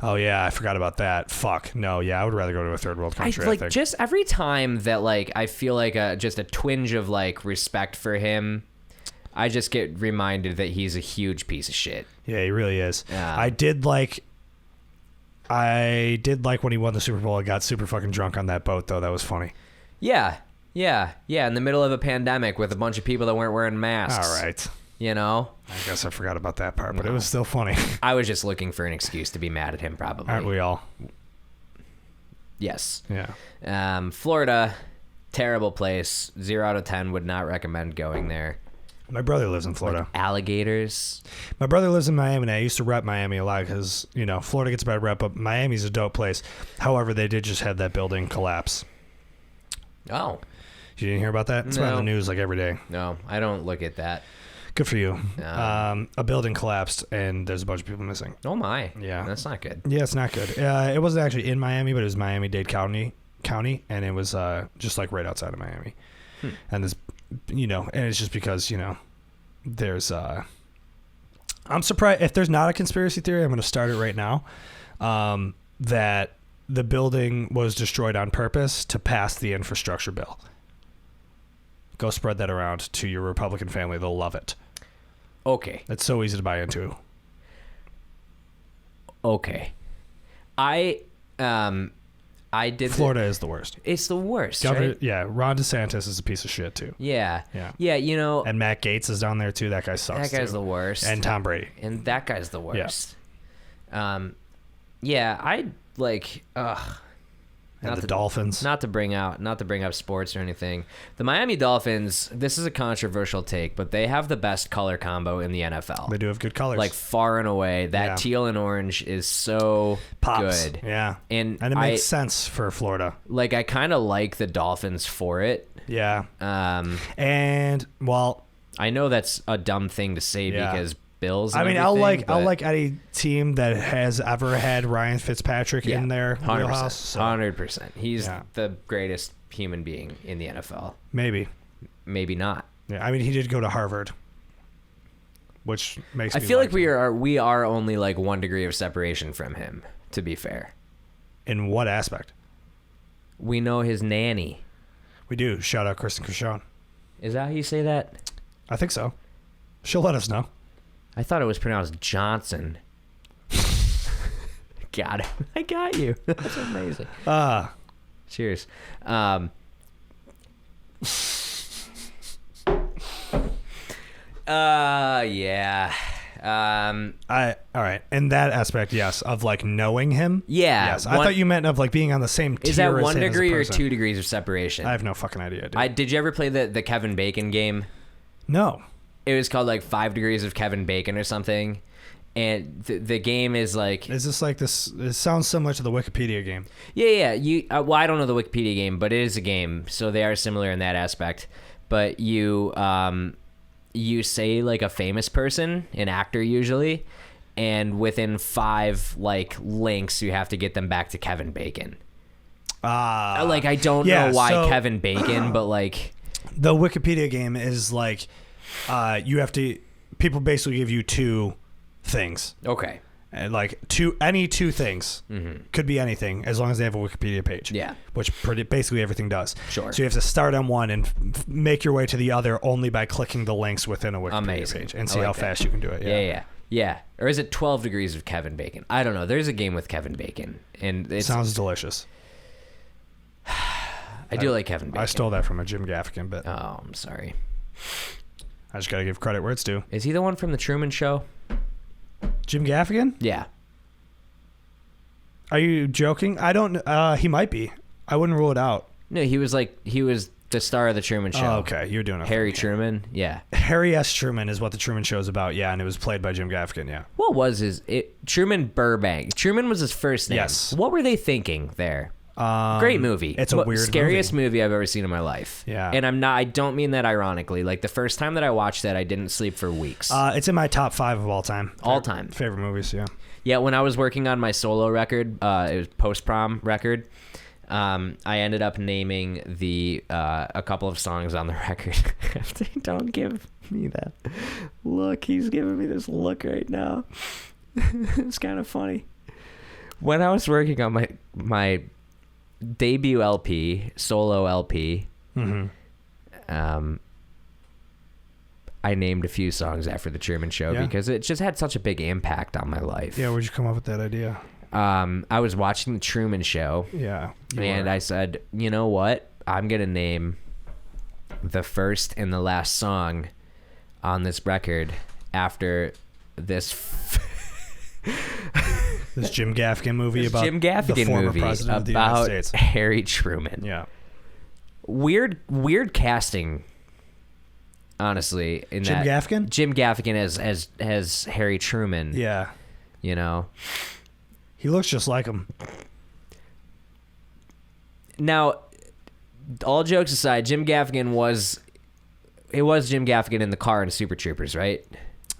Oh yeah, I forgot about that. Fuck. No, yeah, I would rather go to a third world country. I think. Just every time that I feel like just a twinge of respect for him, I just get reminded that he's a huge piece of shit. Yeah, he really is. I did like when he won the Super Bowl and got super fucking drunk on that boat though. That was funny. Yeah. In the middle of a pandemic with a bunch of people that weren't wearing masks. All right. I guess I forgot about that part, but it was still funny. I was just looking for an excuse to be mad at him, probably. Aren't we all? Yes. Yeah. Florida, terrible place. 0 out of 10 would not recommend going there. My brother lives in Florida. Alligators. My brother lives in Miami, and I used to rep Miami a lot because, Florida gets a bad rep, but Miami's a dope place. However, they did just have that building collapse. Oh. You didn't hear about that? It's on the news every day. No, I don't look at that. Good for you. A building collapsed, and there's a bunch of people missing. Oh, my. Yeah. That's not good. Yeah, it's not good. It wasn't actually in Miami, but it was Miami-Dade County, and it was just right outside of Miami. And this, and it's just because, there's... I'm surprised. If there's not a conspiracy theory, I'm going to start it right now, that the building was destroyed on purpose to pass the infrastructure bill. Go spread that around to your Republican family. They'll love it. Okay. It's so easy to buy into. Okay. I did. Florida is the worst. It's the worst, Governor, right? Yeah, Ron DeSantis is a piece of shit too. Yeah. Yeah. And Matt Gaetz is down there too. That guy sucks. That guy's the worst. And Tom Brady. And that guy's the worst. And the Dolphins. Not to bring up sports or anything. The Miami Dolphins, this is a controversial take, but they have the best color combo in the NFL. They do have good colors. Far and away. That teal and orange is so good. Yeah. And it makes sense for Florida. I kind of like the Dolphins for it. Yeah. I know that's a dumb thing to say because Bills. I mean, I'll like any team that has ever had Ryan Fitzpatrick in their wheelhouse. 100%. He's the greatest human being in the NFL. Maybe not. Yeah, I mean, he did go to Harvard, which makes. I feel like we are only 1 degree of separation from him. To be fair. In what aspect? We know his nanny. We do. Shout out Kristen Krishon. Is that how you say that? I think so. She'll let us know. I thought it was pronounced Johnson. Got it. I got you. That's amazing. Cheers. Yeah. All right. In that aspect, yes. Of knowing him. Yeah. Yes. I thought you meant of being on the same tier. Is that as 1 him degree as or 2 degrees of separation? I have no fucking idea, dude. Did you ever play the Kevin Bacon game? No. It was called 5 degrees of Kevin Bacon or something. And the game is Is this this? It sounds similar to the Wikipedia game. Yeah. You I don't know the Wikipedia game, but it is a game, so they are similar in that aspect. But you say a famous person, an actor usually, and within 5 links you have to get them back to Kevin Bacon. I don't know why Kevin Bacon, but the Wikipedia game is you have to. People basically give you 2 things. Okay. And any 2 things. Could be anything as long as they have a Wikipedia page. Yeah. Which basically everything does. Sure. So you have to start on one and make your way to the other only by clicking the links within a Wikipedia page and see how fast you can do it. Yeah. Or is it 12 degrees of Kevin Bacon? I don't know. There's a game with Kevin Bacon, and it sounds delicious. I do like Kevin Bacon. I stole that from a Jim Gaffigan bit. Oh, I'm sorry. I just gotta give credit where it's due. Is he the one from the Truman Show? Jim Gaffigan? Yeah. Are you joking? I don't. He might be. I wouldn't rule it out. No, he was The star of the Truman Show. Oh, okay. You're doing it. Harry Truman. Yeah. Harry S. Truman is what the Truman Show is about. Yeah, and it was played by Jim Gaffigan. Yeah. What was Truman Burbank? Truman was his first name. Yes. What were they thinking there? Great movie. It's a weird scariest movie I've ever seen in my life. Yeah. And I don't mean that ironically. Like the first time that I watched that, I didn't sleep for weeks. It's in my top 5 of all time. Favorite movies, yeah. Yeah, when I was working on my solo record, it was Post Prom record. I ended up naming a couple of songs on the record. Don't give me that look. He's giving me this look right now. It's kind of funny. When I was working on my debut LP, solo LP, I named a few songs after the Truman Show because it just had such a big impact on my life. Yeah, where'd you come up with that idea? I was watching the Truman Show. Yeah. And I said, you know what? I'm going to name the first and the last song on this record after this this Jim Gaffigan movie about the former president of the United States. Harry Truman. Yeah. Weird casting, honestly. Jim Gaffigan? Jim Gaffigan as Harry Truman. Yeah. You know? He looks just like him. Now, all jokes aside, Jim Gaffigan was Jim Gaffigan in the car in Super Troopers, right?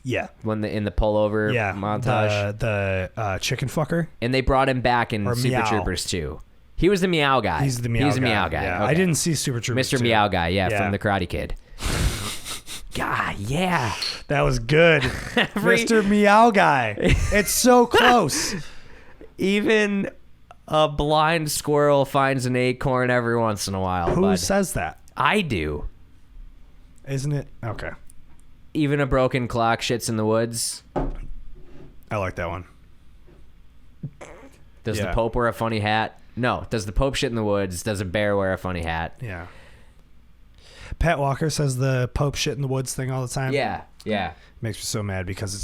Yeah. In the pullover montage. The chicken fucker. And they brought him back in Super Troopers too. He was the meow guy. He's the meow guy. Yeah. Okay. I didn't see Super Troopers Mr. Meow Guy, from the Karate Kid. God, yeah. That was good. Mr. Meow Guy. It's so close. Even a blind squirrel finds an acorn every once in a while. Who says that? I do. Isn't it? Okay. Even a broken clock shits in the woods. I like that one. Does the Pope wear a funny hat? No. Does the Pope shit in the woods? Does a bear wear a funny hat? Yeah. Pat Walker says the Pope shit in the woods thing all the time. Yeah, yeah. Makes me so mad because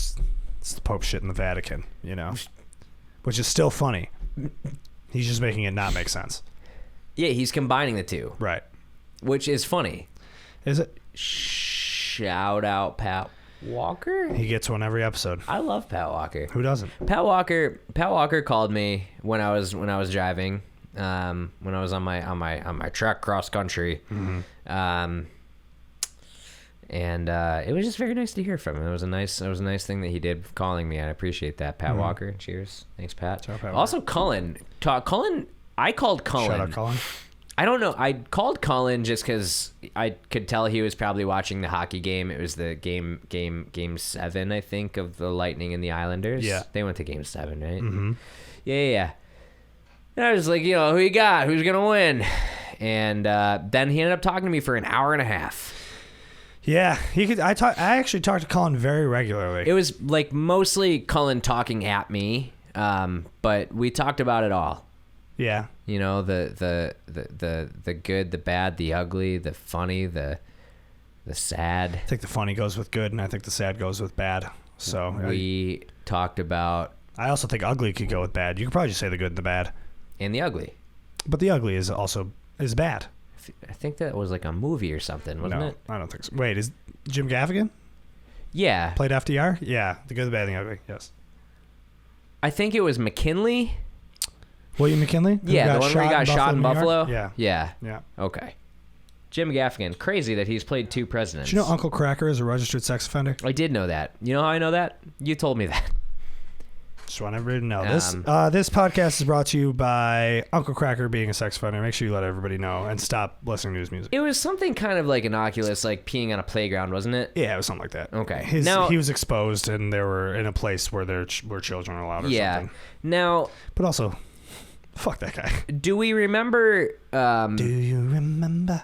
it's the Pope shit in the Vatican, you know? Which is still funny. He's just making it not make sense. Yeah, he's combining the two. Right. Which is funny. Is it? Shout out Pat Walker. He gets one every episode. I love Pat Walker. Who doesn't? Pat Walker called me when I was driving. When I was on my track cross country. Mm-hmm. And it was just very nice to hear from him. It was a nice thing that he did calling me. I appreciate that, Pat Walker. Cheers, thanks, Pat. Also, Cullen. I called Cullen. Shout out Cullen. I don't know. I called Cullen just because I could tell he was probably watching the hockey game. It was the game 7, I think, of the Lightning and the Islanders. Yeah, they went to game 7, right? Mm-hmm. Yeah. And I was like, who you got? Who's gonna win? And then he ended up talking to me for an hour and a half. Yeah, he could. I actually talked to Cullen very regularly. It was like mostly Cullen talking at me, but we talked about it all. Yeah, the good, the bad, the ugly, the funny, the sad. I think the funny goes with good, and I think the sad goes with bad. So we talked about. I also think ugly could go with bad. You could probably just say the good and the bad, and the ugly. But the ugly is bad. I think that was like a movie or something, wasn't it? I don't think so. Wait, is Jim Gaffigan? Yeah. Played FDR? Yeah. The good, the bad, and the ugly. Yes. I think it was McKinley. William McKinley? Yeah, the one where he got shot in Buffalo? Yeah. Yeah. Okay. Jim Gaffigan. Crazy that he's played 2 presidents. Did you know Uncle Cracker is a registered sex offender? I did know that. You know how I know that? You told me that. Just want everybody to know. This podcast is brought to you by Uncle Cracker being a sex offender. Make sure you let everybody know and stop listening to his music. It was something kind of like innocuous, like peeing on a playground, wasn't it? Yeah, it was something like that. Okay. He was exposed, and they were in a place where where children are allowed or something. Now... But also, fuck that guy. Do we remember... Do you remember?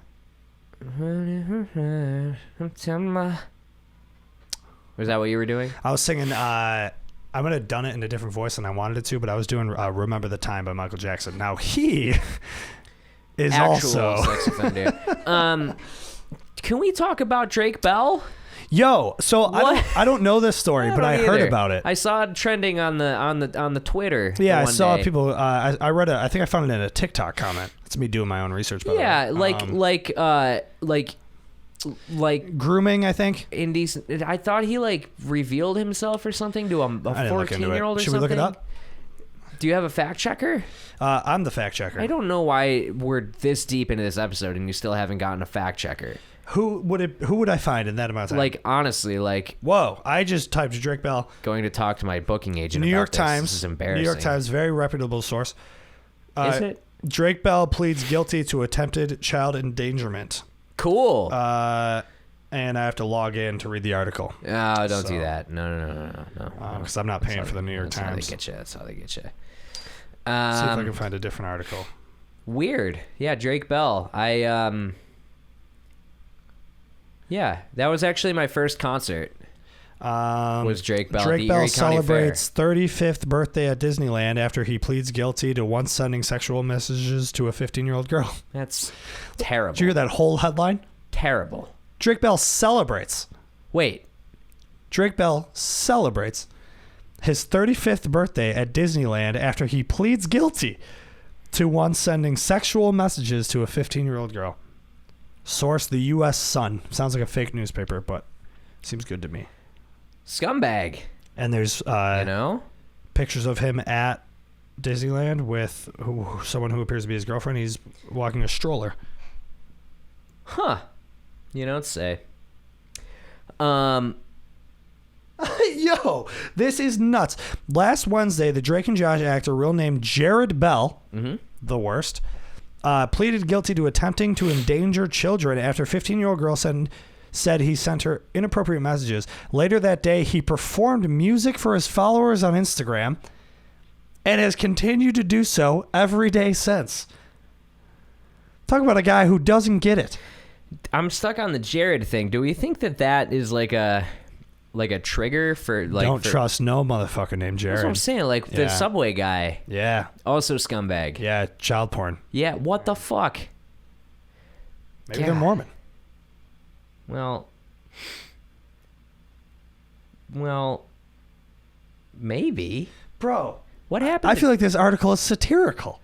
Was that what you were doing? I was singing... I would have done it in a different voice than I wanted it to, but I was doing Remember the Time by Michael Jackson. Now he is actual also... sex offender. Can we talk about Drake Bell? Yo, so I don't know this story, but I heard about it. I saw it trending on the Twitter. Yeah, I saw people. I read it. I think I found it in a TikTok comment. That's me doing my own research. By the way. Like grooming, I think. Indecent. I thought he like revealed himself or something to a 14-year-old or something. Should we look it up? Do you have a fact checker? I'm the fact checker. I don't know why we're this deep into this episode and you still haven't gotten a fact checker. Who would I find in that amount of time? Like, honestly, like... Whoa, I just typed Drake Bell. Going to talk to my booking agent New York about this. Times. This is embarrassing. New York Times, very reputable source. Is it? Drake Bell pleads guilty to attempted child endangerment. Cool. And I have to log in to read the article. Oh, don't do that. No. Because I'm not paying for the New York Times. That's how they get you. See if I can find a different article. Weird. Yeah, Drake Bell. Yeah, that was actually my first concert. Was Drake Bell. Drake Bell celebrates 35th birthday at Disneyland after he pleads guilty to once sending sexual messages to a 15-year-old girl. That's terrible. Did you hear that whole headline? Terrible. Drake Bell celebrates. Wait. Drake Bell celebrates his 35th birthday at Disneyland after he pleads guilty to once sending sexual messages to a 15-year-old girl. Source, the U.S. Sun. Sounds like a fake newspaper, but seems good to me. Scumbag. And there's pictures of him at Disneyland with someone who appears to be his girlfriend. He's walking a stroller. Huh. You don't say. Yo, this is nuts. Last Wednesday, the Drake and Josh actor, real name Jared Bell, the worst, pleaded guilty to attempting to endanger children after a 15-year-old girl said he sent her inappropriate messages. Later that day, he performed music for his followers on Instagram and has continued to do so every day since. Talk about a guy who doesn't get it. I'm stuck on the Jared thing. Do we think that is like a trigger for like... Don't trust no motherfucker named Jared. That's what I'm saying. Like the Subway guy. Yeah. Also scumbag. Yeah, child porn. Yeah, what the fuck? Maybe they're Mormon. Well, maybe. Bro. What happened? I feel like this article is satirical.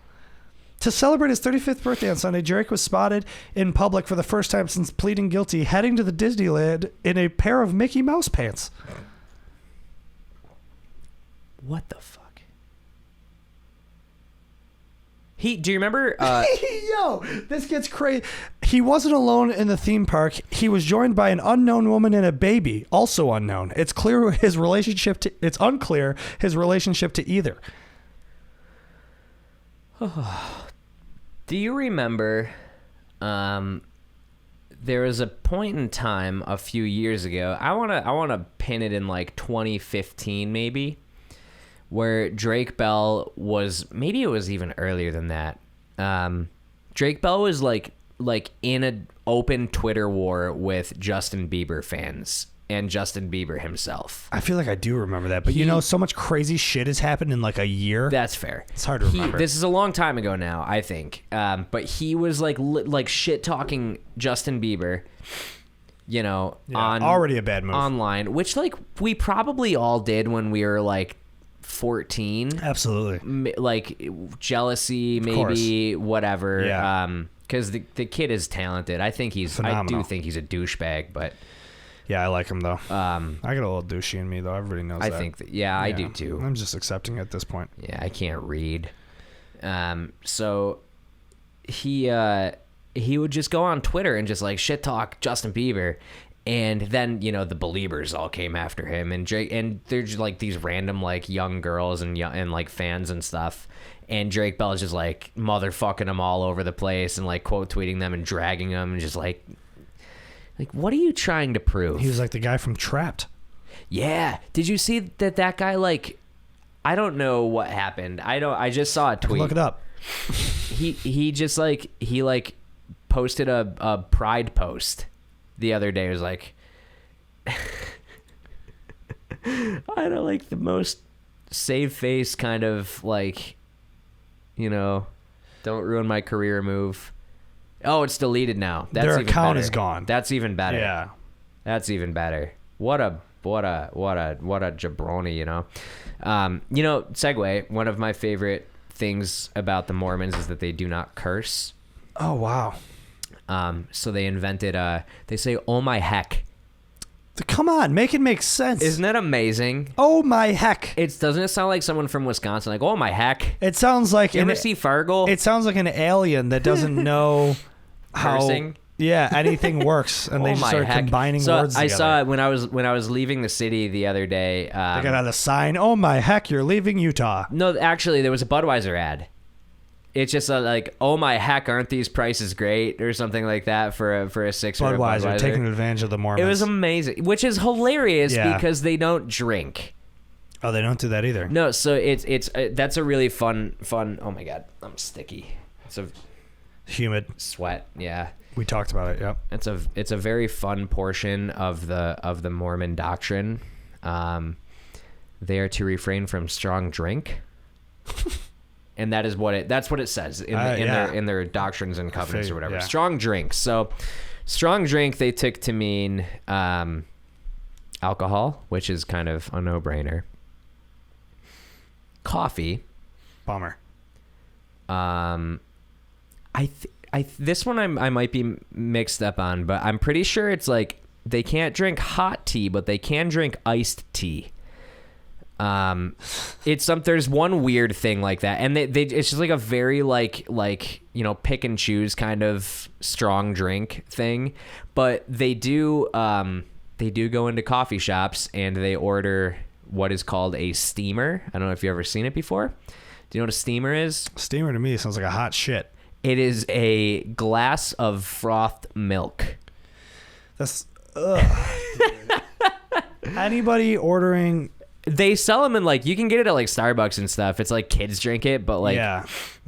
To celebrate his 35th birthday on Sunday, Drake was spotted in public for the first time since pleading guilty, heading to the Disneyland in a pair of Mickey Mouse pants. What the fuck? Do you remember? Yo, this gets crazy. He wasn't alone in the theme park. He was joined by an unknown woman and a baby, also unknown. It's unclear his relationship to either. Do you remember? There was a point in time a few years ago. I wanna pin it in like 2015 maybe, where Drake Bell was, maybe it was even earlier than that. Drake Bell was like in an open Twitter war with Justin Bieber fans and Justin Bieber himself. I feel like I do remember that, but so much crazy shit has happened in like a year. That's fair. It's hard to remember. This is a long time ago now, I think. But he was like shit talking Justin Bieber, on already a bad move online, which like we probably all did when we were like 14. Absolutely. Like jealousy, maybe, whatever. Yeah. Because the kid is talented. I think phenomenal. I do think he's a douchebag, but. Yeah, I like him though. I got a little douchey in me though. Everybody knows that. I think that. Yeah, I do too. I'm just accepting it at this point. Yeah, I can't read. So he would just go on Twitter and just like shit talk Justin Bieber, and then the Beliebers all came after him, and Drake, and they're just like these random like young girls and like fans and stuff. And Drake Bell is just like motherfucking them all over the place and like quote tweeting them and dragging them and just like what are you trying to prove? He was like the guy from Trapped. Yeah. Did you see that guy like? I don't know what happened. I just saw a tweet. Look it up. He just like posted a pride post the other day. It was like I don't like the most save face kind of like don't ruin my career move. Oh, it's deleted now. That's Their even account better. is gone. That's even better. Yeah. That's even better. What a jabroni, you know? Segue, one of my favorite things about the Mormons is that they do not curse. Oh, wow. So they invented, they say, oh my heck. Come on, make it make sense. Isn't that amazing? Oh my heck. Doesn't it sound like someone from Wisconsin? Like, oh my heck. It sounds like... You ever see Fargo? It sounds like an alien that doesn't know how... Cursing? Yeah, anything works, and they just start combining words together. I saw it when I was leaving the city the other day. They got out a sign, oh my heck, you're leaving Utah. No, actually, there was a Budweiser ad. It's just like, oh my heck, aren't these prices great, or something like that for a six or a Budweiser. Taking advantage of the Mormons. It was amazing, which is hilarious because they don't drink. Oh, they don't do that either. No, so it's that's a really fun. Oh my god, I'm sticky. It's a humid sweat. Yeah, we talked about it. Yep. It's a very fun portion of the Mormon doctrine. They are to refrain from strong drink. And that's what it says in their doctrines and covenants or whatever. Yeah. Strong drink. So strong drink they took to mean alcohol, which is kind of a no-brainer. Coffee. Bummer. This one I might be mixed up on, but I'm pretty sure it's like they can't drink hot tea, but they can drink iced tea. There's one weird thing like that, and it's just like a very like pick and choose kind of strong drink thing, but they do go into coffee shops and they order what is called a steamer. I don't know if you've ever seen it before. Do you know what a steamer is? Steamer to me sounds like a hot shit. It is a glass of frothed milk. That's anybody ordering. They sell them in you can get it at Starbucks and stuff. It's like kids drink it, but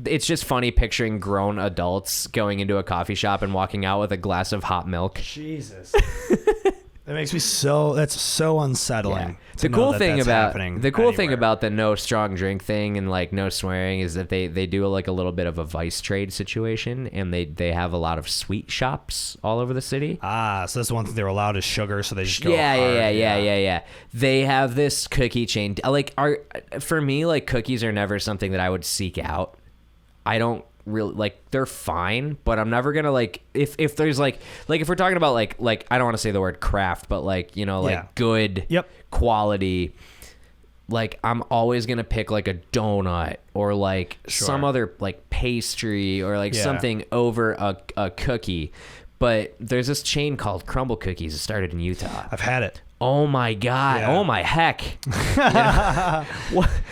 it's just funny picturing grown adults going into a coffee shop and walking out with a glass of hot milk. Jesus. That makes me that's so unsettling. Yeah. The cool thing about the no strong drink thing and no swearing is that they do a little bit of a vice trade situation, and they have a lot of sweet shops all over the city. So that's the one thing they're allowed is sugar, so they just go hard. Yeah. They have this cookie chain. For me, cookies are never something that I would seek out. I don't really they're fine, but I'm never gonna if there's if we're talking about I don't want to say the word craft, but good quality, I'm always gonna pick a donut or some other pastry or something over a cookie. But there's this chain called Crumble Cookies. It started in Utah. I've had it. Oh my god! Yeah. Oh my heck!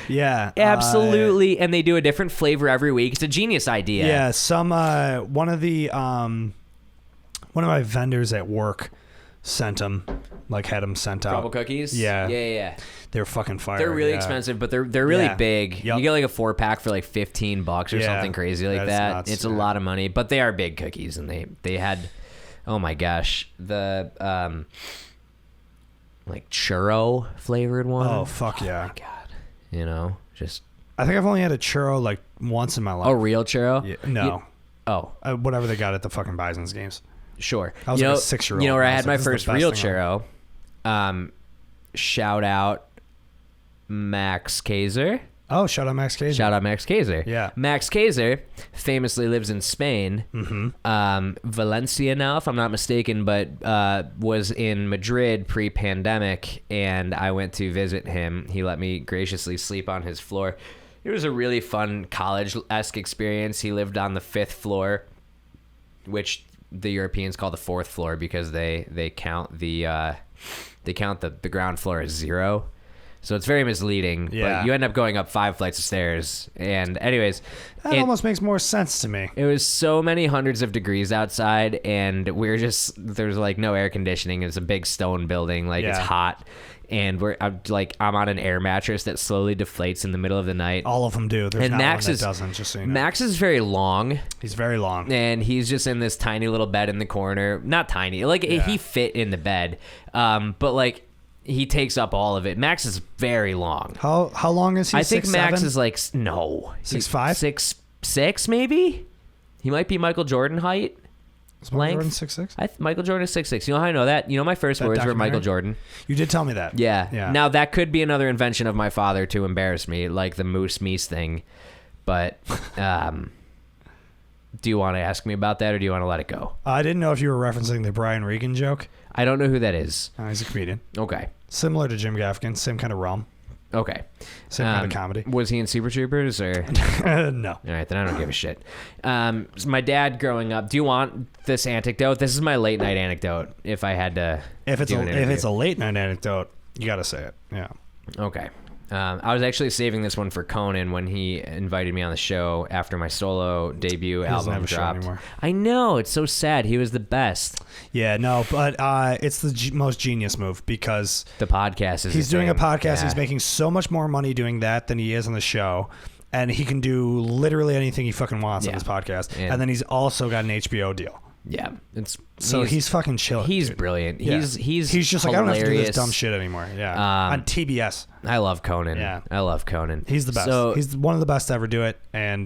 Yeah, absolutely. And they do a different flavor every week. It's a genius idea. Yeah, one of my vendors at work sent them, had them sent out. Crumble cookies. Yeah. They're fucking fire. They're really expensive, but they're really big. Yep. You get a 4-pack for $15 or something crazy like that. Nuts, it's a lot of money, but they are big cookies, and they had, oh my gosh, the churro flavored one. Oh fuck yeah! Oh my god! Just. I think I've only had a churro once in my life. Oh, real churro? Yeah, no. Whatever they got at the fucking Bison's games. Sure. I was a 6-year-old. Where I had my first real churro. Shout out Max Kaiser. Oh, shout out Max Kaiser. Shout out Max Kaiser. Yeah. Max Kaiser famously lives in Spain. Mm-hmm. Valencia now, if I'm not mistaken, but was in Madrid pre-pandemic, and I went to visit him. He let me graciously sleep on his floor. It was a really fun college-esque experience. He lived on the 5th floor, which the Europeans call the 4th floor because they count the ground floor as 0. So it's very misleading, but you end up going up 5 flights of stairs. And anyways, that almost makes more sense to me. It was so many hundreds of degrees outside, and there's no air conditioning. It's a big stone building. It's hot. And I'm on an air mattress that slowly deflates in the middle of the night. All of them do. There's Max one that doesn't, just so you know. Max is very long. He's very long. And he's just in this tiny little bed in the corner. Not tiny. He fit in the bed. But he takes up all of it. Max is very long. How long is he? I think 6'7"? Max is 6'5", 6'6", maybe. He might be Michael Jordan height. Is Michael Jordan 6'6"? Michael Jordan is 6'6". You know how I know that? You know my first words were Michael Jordan. You did tell me that. Yeah. Now, that could be another invention of my father to embarrass me, like the Moose Meese thing. But do you want to ask me about that, or do you want to let it go? I didn't know if you were referencing the Brian Regan joke. I don't know who that is. He's a comedian. Okay. Similar to Jim Gaffigan, same kind of realm. Okay. Same kind of comedy. Was he in Super Troopers or? No. All right, then I don't give a shit. So my dad growing up. Do you want this anecdote? This is my late night anecdote. If I had to. If it's a late night anecdote, you got to say it. Yeah. Okay. I was actually saving this one for Conan when he invited me on the show after my solo debut album dropped. I know, it's so sad. He was the best. Yeah, no, but it's the most genius move because the podcast is. He's doing a podcast. Yeah. He's making so much more money doing that than he is on the show. And he can do literally anything he fucking wants on his podcast. And then he's also got an HBO deal. Yeah, he's fucking chilling. He's dude. brilliant. Yeah. He's just hilarious. Like, I don't have to do this dumb shit anymore. Yeah, on TBS. I love Conan. Yeah, I love Conan. He's the best. So, he's one of the best to ever do it, and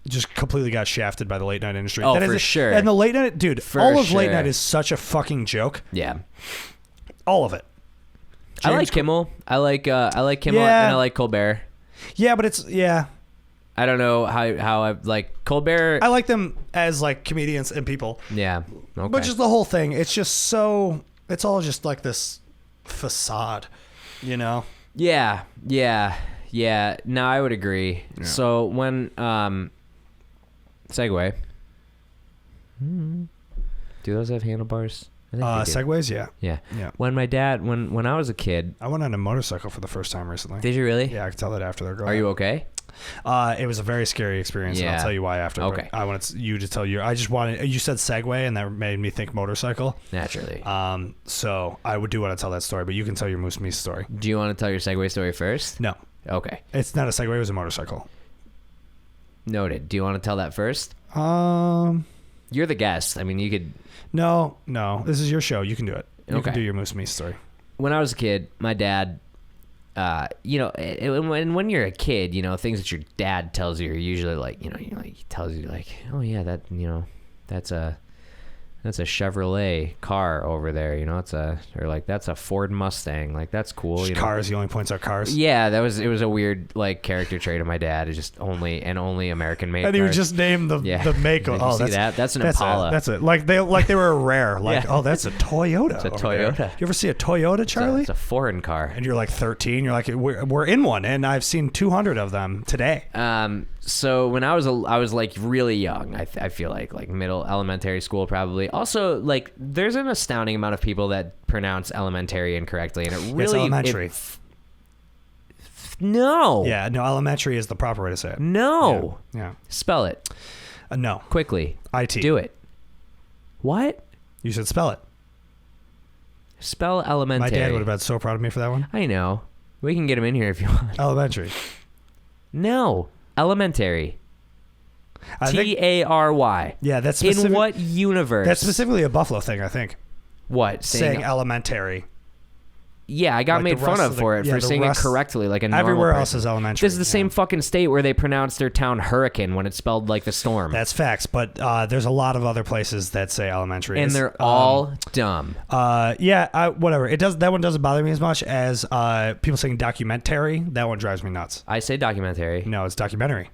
just completely got shafted by the late night industry. Oh, for sure. And the late night, dude, all of late night is such a fucking joke. Yeah, all of it. I like Kimmel. I like Kimmel, and I like Colbert. Yeah, but I don't know how I like Colbert. I like them as like comedians and people. Yeah. Okay. But just the whole thing, it's just it's all just like this facade, you know? Yeah. No, I would agree. Yeah. So when Segway, do those have handlebars? Segways, yeah. When my dad, when I was a kid, I went on a motorcycle for the first time recently. Did you really? Yeah, I could tell that after. Are you okay? It was a very scary experience, and I'll tell you why after. Okay. I wanted you to tell you. I just wanted. You said Segway, and that made me think motorcycle. Naturally. So I would do want to tell that story, but you can tell your Moose Meese story. Do you want to tell your Segway story first? No. Okay. It's not a Segway. It was a motorcycle. Noted. Do you want to tell that first? You're the guest. I mean, you could. No. This is your show. You can do it. You can do your Moose Meese story. When I was a kid, my dad. When you're a kid, things that your dad tells you are usually like, he tells you like, oh yeah, that, that's a Chevrolet car over there, that's a Ford Mustang, like that's cool. Cars, he only points out cars. Yeah, it was a weird like character trait of my dad. It's just only American made. And he would just name the make. That's an Impala. That's it. Like they were rare. Like that's a Toyota. It's a Toyota. There. You ever see a Toyota, Charlie? It's a foreign car. And you're like 13. You're like, we're in one, and I've seen 200 of them today. So when I was like really young, I feel like middle elementary school probably. Also, like there's an astounding amount of people that pronounce elementary incorrectly, and it really it's elementary. No. Yeah, no. Elementary is the proper way to say it. No. Yeah. Spell it. No. Quickly. IT. Do it. What? You should spell it. Spell elementary. My dad would have been so proud of me for that one. I know. We can get him in here if you want. Elementary. No. Elementary. T-A-R-Y. Yeah, that's specific. In what universe? That's specifically a Buffalo thing, I think. What? Saying elementary. Yeah, I got made fun of for it, for saying it correctly like a normal everywhere person. Else is elementary. This is the same fucking state where they pronounce their town Hurricane when it's spelled like the storm. That's facts, but there's a lot of other places that say elementary. And they're all dumb. Whatever. That one doesn't bother me as much as people saying documentary. That one drives me nuts. I say documentary. No, it's documentary.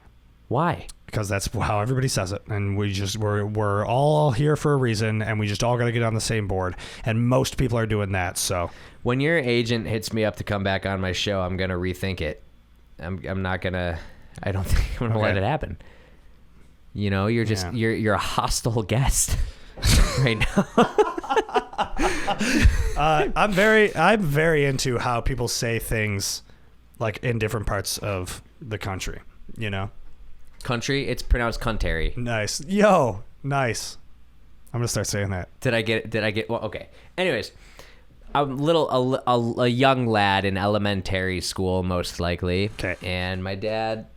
Why? Because that's how everybody says it, and we're all here for a reason, and we just all got to get on the same board, and most people are doing that. So when your agent hits me up to come back on my show, I'm gonna rethink it. I'm not gonna. I don't think I'm gonna let it happen. You're just you're a hostile guest right now. I'm very into how people say things like in different parts of the country. Country, it's pronounced country. Nice. Nice. I'm gonna start saying that. Did I get well, okay. Anyways, a young lad in elementary school, most likely. Okay. And my dad,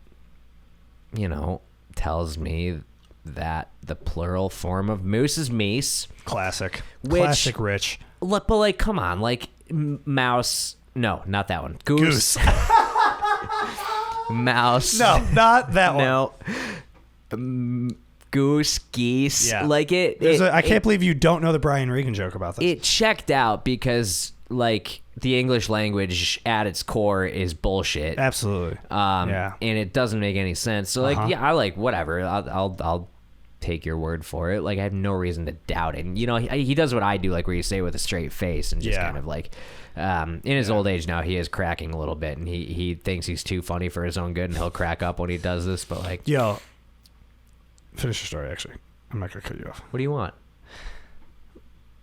tells me that the plural form of moose is meese. Classic Rich. Look, but like, come on, like mouse. No, not that one. Goose. Mouse. No, not that one. No. goose, geese. Yeah. Like I can't believe you don't know the Brian Regan joke about this. It checked out because like the English language at its core is bullshit. Absolutely. And it doesn't make any sense. So like, yeah, I like whatever. I'll take your word for it. Like I have no reason to doubt it. And, you know, he does what I do, like where you say with a straight face and just kind of like, in his old age now, he is cracking a little bit, and he thinks he's too funny for his own good, and he'll crack up when he does this. But like, yo, finish your story. Actually, I'm not gonna cut you off. What do you want?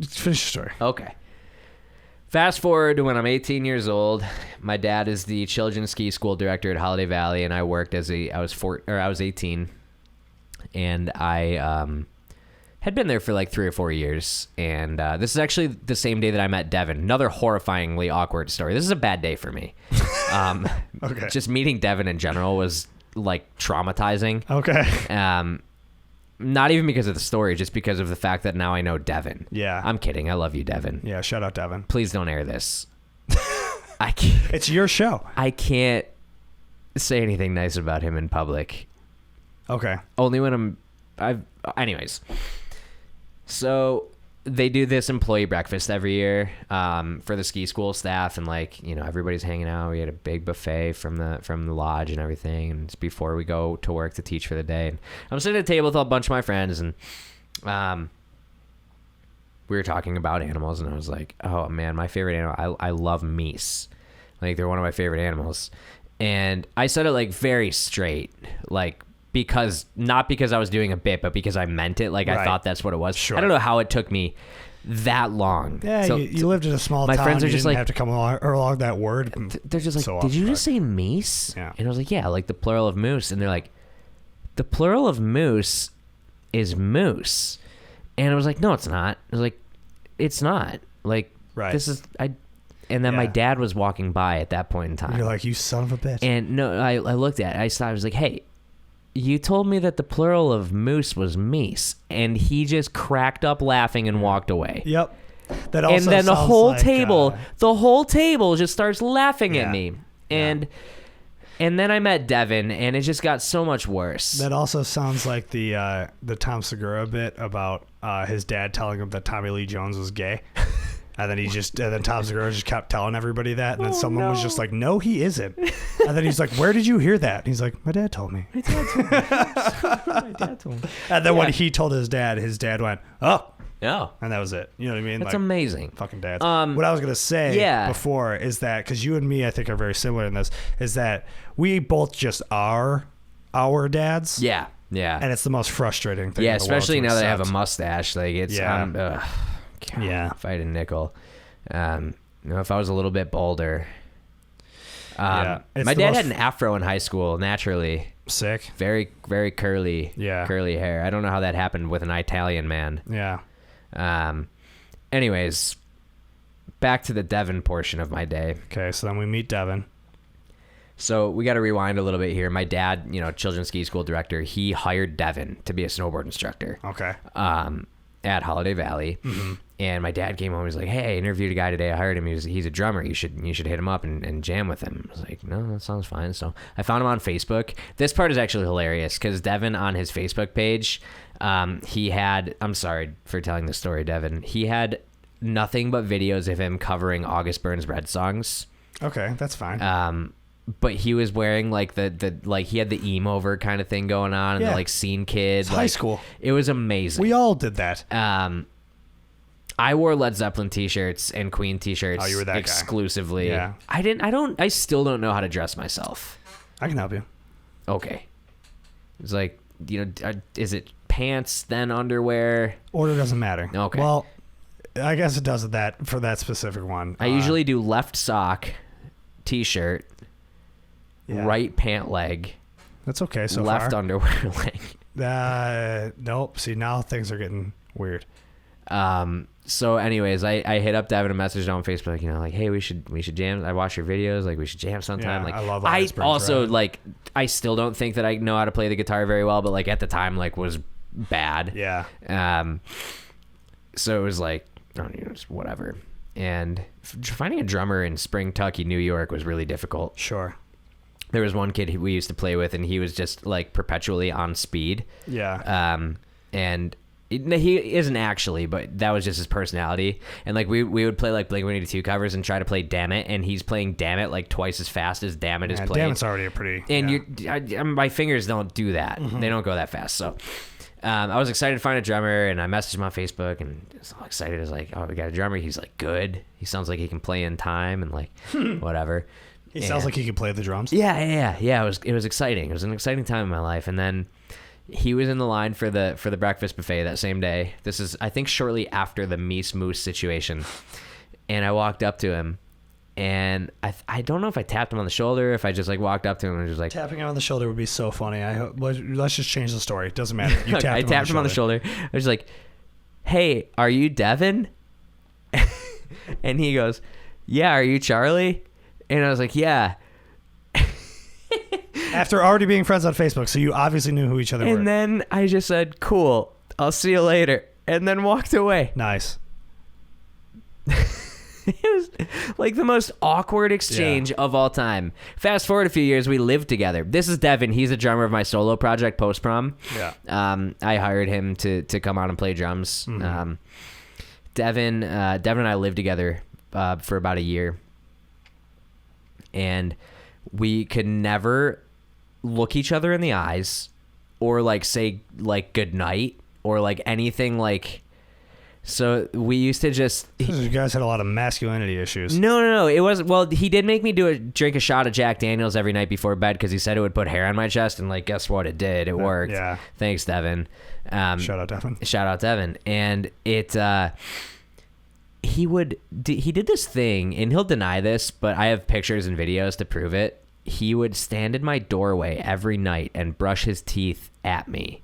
Finish your story. Okay. Fast forward to when I'm 18 years old. My dad is the children's ski school director at Holiday Valley, and I worked I was 18, and I had been there for like 3 or 4 years. And this is actually the same day that I met Devin. Another horrifyingly awkward story. This is a bad day for me. Okay. Just meeting Devin in general was like traumatizing. Okay. Not even because of the story, just because of the fact that now I know Devin. Yeah. I'm kidding. I love you, Devin. Yeah, shout out Devin. Please don't air this. I can't. It's your show. I can't say anything nice about him in public. Okay. Only when anyways. So they do this employee breakfast every year for the ski school staff, and like, you know, everybody's hanging out. We had a big buffet from the lodge and everything, and it's before we go to work to teach for the day. And I'm sitting at a table with a bunch of my friends, and we were talking about animals, and I was like, oh man, my favorite animal, I love meese. Like, they're one of my favorite animals. And I said it like very straight, like, not because I was doing a bit, but because I meant it. Like, right. I thought that's what it was. Sure. I don't know how it took me that long. Yeah, so, you lived in a small town. My friends are just like, have to come along that word. They're just like, so did you just say meese? Yeah. And I was like, yeah, like the plural of moose. And they're like, the plural of moose is moose. And I was like, no, it's not. I was like, it's not. Like, right. This is And then my dad was walking by at that point in time. You're like, you son of a bitch. And no, I looked at it. I was like, hey, you told me that the plural of moose was meese, and he just cracked up laughing and walked away. Yep. That also and then the whole like, table just starts laughing at me. And then I met Devin, and it just got so much worse. That also sounds like the Tom Segura bit about his dad telling him that Tommy Lee Jones was gay. And then Tom Segura just kept telling everybody that. And then someone was just like, no, he isn't. And then he's like, where did you hear that? And he's like, my dad told me. My dad told me. And then when he told his dad went, oh. Yeah. And that was it. You know what I mean? That's amazing. Fucking dads. What I was going to say before is that, because you and me, I think, are very similar in this, is that we both just are our dads. Yeah. Yeah. And it's the most frustrating thing. Yeah, especially now that I have a mustache. Like, it's... Yeah. God, if I had a nickel, if I was a little bit bolder. My dad had an afro in high school, naturally. Sick. Very, very curly hair. I don't know how that happened with an Italian man. Yeah. Anyways, back to the Devin portion of my day. Okay, so then we meet Devin. So we got to rewind a little bit here. My dad, children's ski school director, he hired Devin to be a snowboard instructor. Okay. At Holiday Valley. Mm-hmm. And my dad came home and was like, hey, I interviewed a guy today. I hired him. He's a drummer. You should hit him up and jam with him. I was like, no, that sounds fine. So I found him on Facebook. This part is actually hilarious because Devin, on his Facebook page, he had, I'm sorry for telling this story, Devin, he had nothing but videos of him covering August Burns Red songs. Okay, that's fine. But he was wearing like the like he had the emo-over kind of thing going on, and the like scene kid. It's high school. It was amazing. We all did that. I wore Led Zeppelin t-shirts and Queen t-shirts. Oh, you were that exclusively. Guy. Yeah. I still don't know how to dress myself. I can help you. Okay. It's like, is it pants, then underwear? Order doesn't matter. Okay. Well, I guess it does for that specific one. I usually do left sock, t-shirt, right pant leg. That's okay so left far. Underwear leg. Nope. See, now things are getting weird. So anyways, I hit up Devin and messaged on Facebook, like, hey, we should jam. I watch your videos. Like, we should jam sometime. Yeah, like, I love I also like, I still don't think that I know how to play the guitar very well, but like at the time, like, was bad. Yeah. So it was like, just whatever. And finding a drummer in Spring Tucky, New York was really difficult. Sure. there was one kid we used to play with, and he was just like perpetually on speed. Yeah. And he isn't actually, but that was just his personality. And like we would play like Blink-182 covers and try to play Damn It, and he's playing Damn It like twice as fast as Damn It is played. Damn It's already a pretty. And my fingers don't do that. Mm-hmm. They don't go that fast. So I was excited to find a drummer, and I messaged him on Facebook, and I was all excited. I was like, "Oh, we got a drummer." He's like, "Good. He sounds like he can play in time and like whatever." He sounds like he can play the drums. Yeah. It was exciting. It was an exciting time in my life, and then he was in the line for the breakfast buffet that same day. This is, I think, shortly after the Mies Moose situation. And I walked up to him, and I don't know if I tapped him on the shoulder, if I just like walked up to him and was like, tapping him on the shoulder would be so funny. Let's just change the story. It doesn't matter. You tapped I tapped him on the shoulder. I was like, "Hey, are you Devin?" And he goes, "Yeah, are you Charlie?" And I was like, "Yeah." After already being friends on Facebook, so you obviously knew who each other were. And then I just said, "Cool, I'll see you later," and then walked away. Nice. It was like the most awkward exchange of all time. Fast forward a few years, we lived together. This is Devin. He's a drummer of my solo project, Post Prom. Yeah. I hired him to come out and play drums. Mm-hmm. Devin and I lived together for about a year, and we could never look each other in the eyes or like say like good night or like anything like. So we used to just. You guys had a lot of masculinity issues. No. It wasn't. Well, he did make me drink a shot of Jack Daniels every night before bed because he said it would put hair on my chest, and like, guess what? It did. It worked. Yeah. Thanks, Devin. Shout out Devin. And it. He did this thing, and he'll deny this, but I have pictures and videos to prove it. He would stand in my doorway every night and brush his teeth at me.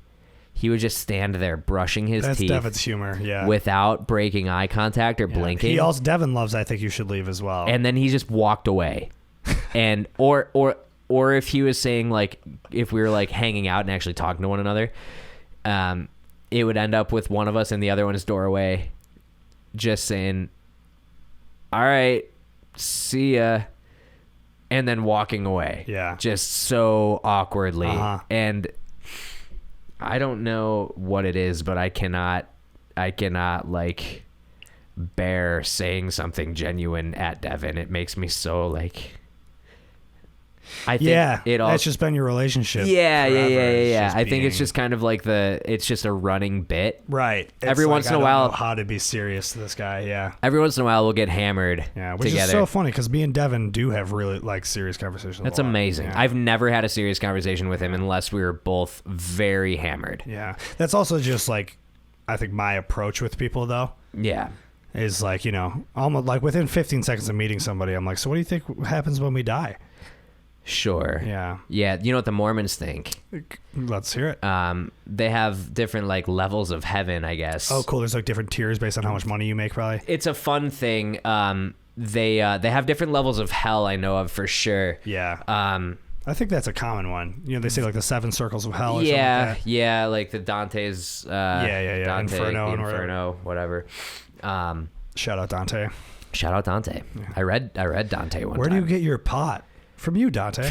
He would just stand there brushing his teeth. That's Devin's humor, yeah. Without breaking eye contact or blinking. Devin loves I Think You Should Leave as well. And then he just walked away. And or if he was saying like, if we were like hanging out and actually talking to one another, it would end up with one of us in the other one's doorway just saying, "All right, see ya," and then walking away. Yeah. Just so awkwardly. And I don't know what it is, but I cannot like bear saying something genuine at Devin. It makes me so like. I think it's just been your relationship. Yeah. I think it's just kind of like it's just a running bit. Right. Every once in a while, I don't know how to be serious to this guy. Yeah. Every once in a while, we'll get hammered. Yeah, which together. Is so funny because me and Devin do have really like serious conversations. That's amazing. Yeah. I've never had a serious conversation with him unless we were both very hammered. Yeah, that's also just like, I think my approach with people though. Yeah. Is like, almost like within 15 seconds of meeting somebody, I'm like, so what do you think happens when we die? Sure. Yeah. Yeah. You know what the Mormons think? Let's hear it. They have different like levels of heaven, I guess. Oh, cool. There's like different tiers based on how much money you make, probably. It's a fun thing. They have different levels of hell. I know of for sure. Yeah. I think that's a common one. They say like the 7 circles of hell. Or something like that. Yeah. Like the Dante's. Yeah. Dante, Inferno, whatever. Shout out Dante. Yeah. I read Dante one time. Where do you get your pot? From you, Dante.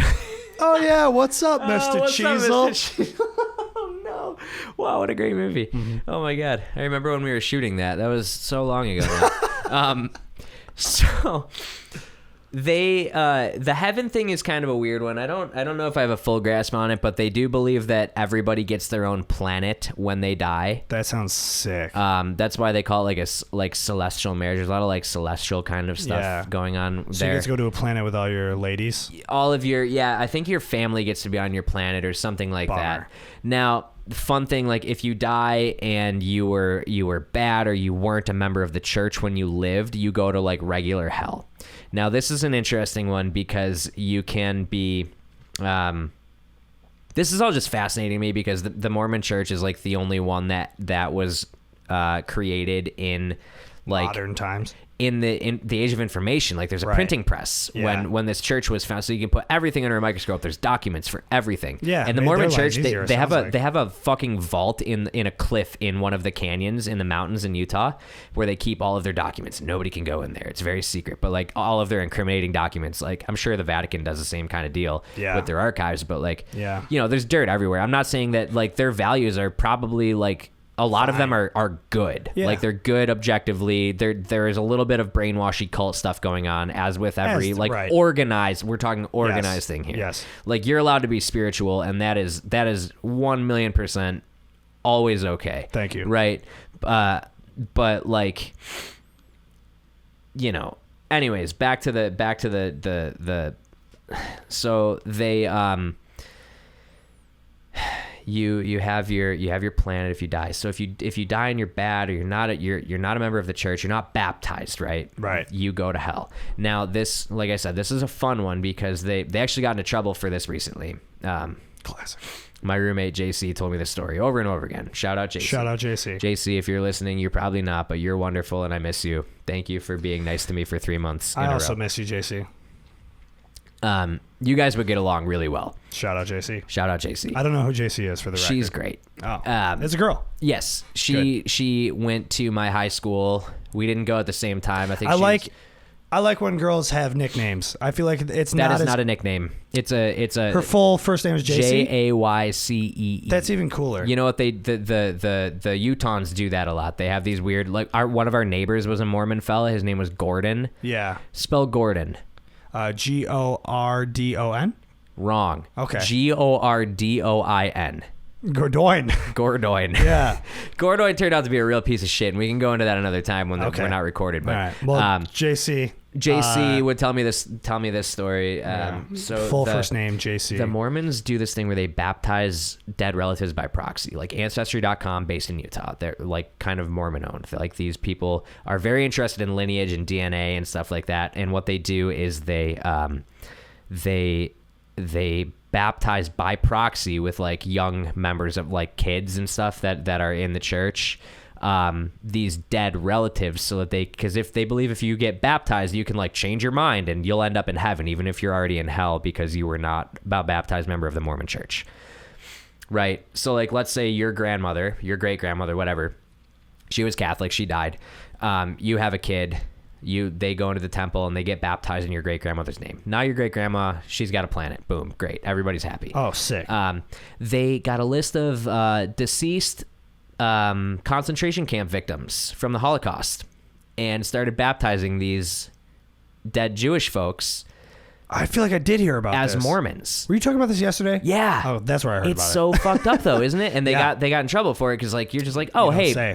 Oh, yeah. What's up, Mr. Cheezel? Oh, no. Wow, what a great movie. Mm-hmm. Oh, my God. I remember when we were shooting that. That was so long ago now. So the heaven thing is kind of a weird one. I don't know if I have a full grasp on it, but they do believe that everybody gets their own planet when they die. That sounds sick. That's why they call it like celestial marriage. There's a lot of like celestial kind of stuff going on so there. You get to go to a planet with all your ladies? All of I think your family gets to be on your planet or something like that. Now, the fun thing, like if you die and you were bad or you weren't a member of the church when you lived, you go to like regular hell. Now, this is an interesting one because you can be. This is all just fascinating to me because the Mormon Church is like the only one that was created in like modern times. in the age of information, like there's a printing press when this church was found, so you can put everything under a microscope. There's documents for everything. Yeah, and the Mormon church, they have a fucking vault in a cliff in one of the canyons in the mountains in Utah where they keep all of their documents. Nobody can go in there. It's very secret, but like all of their incriminating documents, like I'm sure the Vatican does the same kind of deal with their archives, but like you know, there's dirt everywhere. I'm not saying that like their values are probably like a lot of them are good. Like they're good objectively. There is a little bit of brainwashy cult stuff going on, as with every organized. We're talking organized thing here. Yes. Like you're allowed to be spiritual, and that is 1,000,000% always okay. Thank you. Right. But like, you know. Anyways, back to the. So they You have your planet if you die. So if you die and you're bad, or you're not a member of the church, you're not baptized, right? Right. You go to hell. Now this, like I said, this is a fun one because they actually got into trouble for this recently. Classic. My roommate JC told me this story over and over again. Shout out JC. Shout out JC. JC, if you're listening, you're probably not, but you're wonderful and I miss you. Thank you for being nice to me for 3 months. I also miss you, JC. You guys would get along really well. Shout out JC. Shout out JC. I don't know who JC is for the record. She's great. Oh, it's a girl. Yes, she went to my high school. We didn't go at the same time. I think I like when girls have nicknames. I feel like it's not a nickname. It's a her full first name is JC. Jaycee. That's even cooler. You know what the Utahns do that a lot. They have these weird, like one of our neighbors was a Mormon fella. His name was Gordon. Yeah. Spell Gordon. Gordon. Wrong. Okay. Gordon. Gordoin. Yeah. Gordoin turned out to be a real piece of shit, and we can go into that another time when we're not recorded. But all right. Well, JC would tell me this story. So full first name JC. The Mormons do this thing where they baptize dead relatives by proxy, like Ancestry.com, based in Utah. They're like kind of Mormon owned. Like these people are very interested in lineage and DNA and stuff like that. And what they do is they baptize by proxy with like young members of like kids and stuff that are in the church, these dead relatives, so that because if they believe if you get baptized, you can like change your mind and you'll end up in heaven, even if you're already in hell because you were not a baptized member of the Mormon church. Right. So like, let's say your grandmother, your great grandmother, whatever, she was Catholic, she died. You have a kid. They go into the temple and they get baptized in your great grandmother's name. Now your great grandma, she's got a planet. Boom, great, everybody's happy. Oh, sick. They got a list of deceased concentration camp victims from the Holocaust and started baptizing these dead Jewish folks. I feel like I did hear about as this. Mormons. Were you talking about this yesterday? Yeah. Oh, that's where I heard about it. It's so fucked up though, isn't it? And they got in trouble for it because like you're just like, oh hey,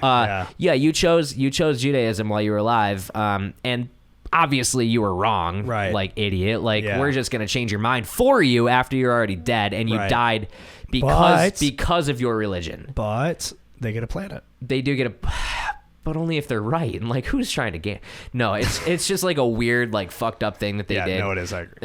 you chose Judaism while you were alive, and obviously you were wrong, right? Like idiot. Like we're just gonna change your mind for you after you're already dead and you died because of your religion. But they get a planet. They do get a. But only if they're right. And like, who's trying to get? No, it's just like a weird, like fucked up thing that they did. Yeah, no, it is. I agree.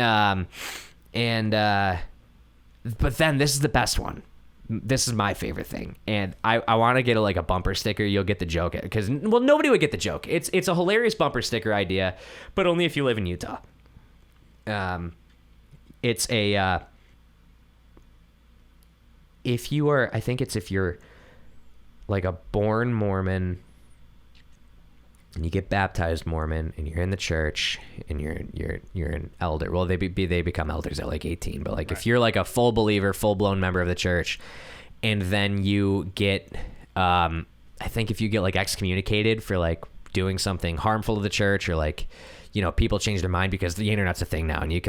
But then this is the best one. This is my favorite thing, and I want to get a bumper sticker. You'll get the joke because nobody would get the joke. It's a hilarious bumper sticker idea, but only if you live in Utah. It's a if you're like a born Mormon. And you get baptized Mormon, and you're in the church, and you're an elder. Well, they become elders at like 18, but like if you're like a full believer, full blown member of the church, and then you get, I think if you get like excommunicated for like doing something harmful to the church, or like, you know, people change their mind because the internet's a thing now, and you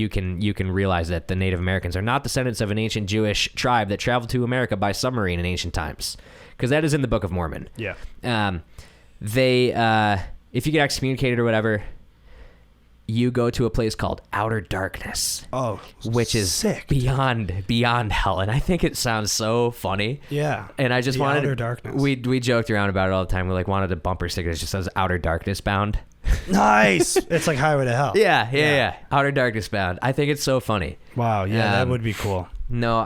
can realize that the Native Americans are not descendants of an ancient Jewish tribe that traveled to America by submarine in ancient times, because that is in the Book of Mormon. Yeah. If you get excommunicated or whatever, you go to a place called Outer Darkness. Oh, which is sick. beyond hell, and I think it sounds so funny. Yeah. And I just wanted Outer Darkness. We joked around about it all the time. We like wanted a bumper sticker that just says Outer Darkness bound. Nice. It's like Highway to Hell. Yeah. Outer Darkness bound. I think it's so funny. Wow. Yeah, that would be cool. No,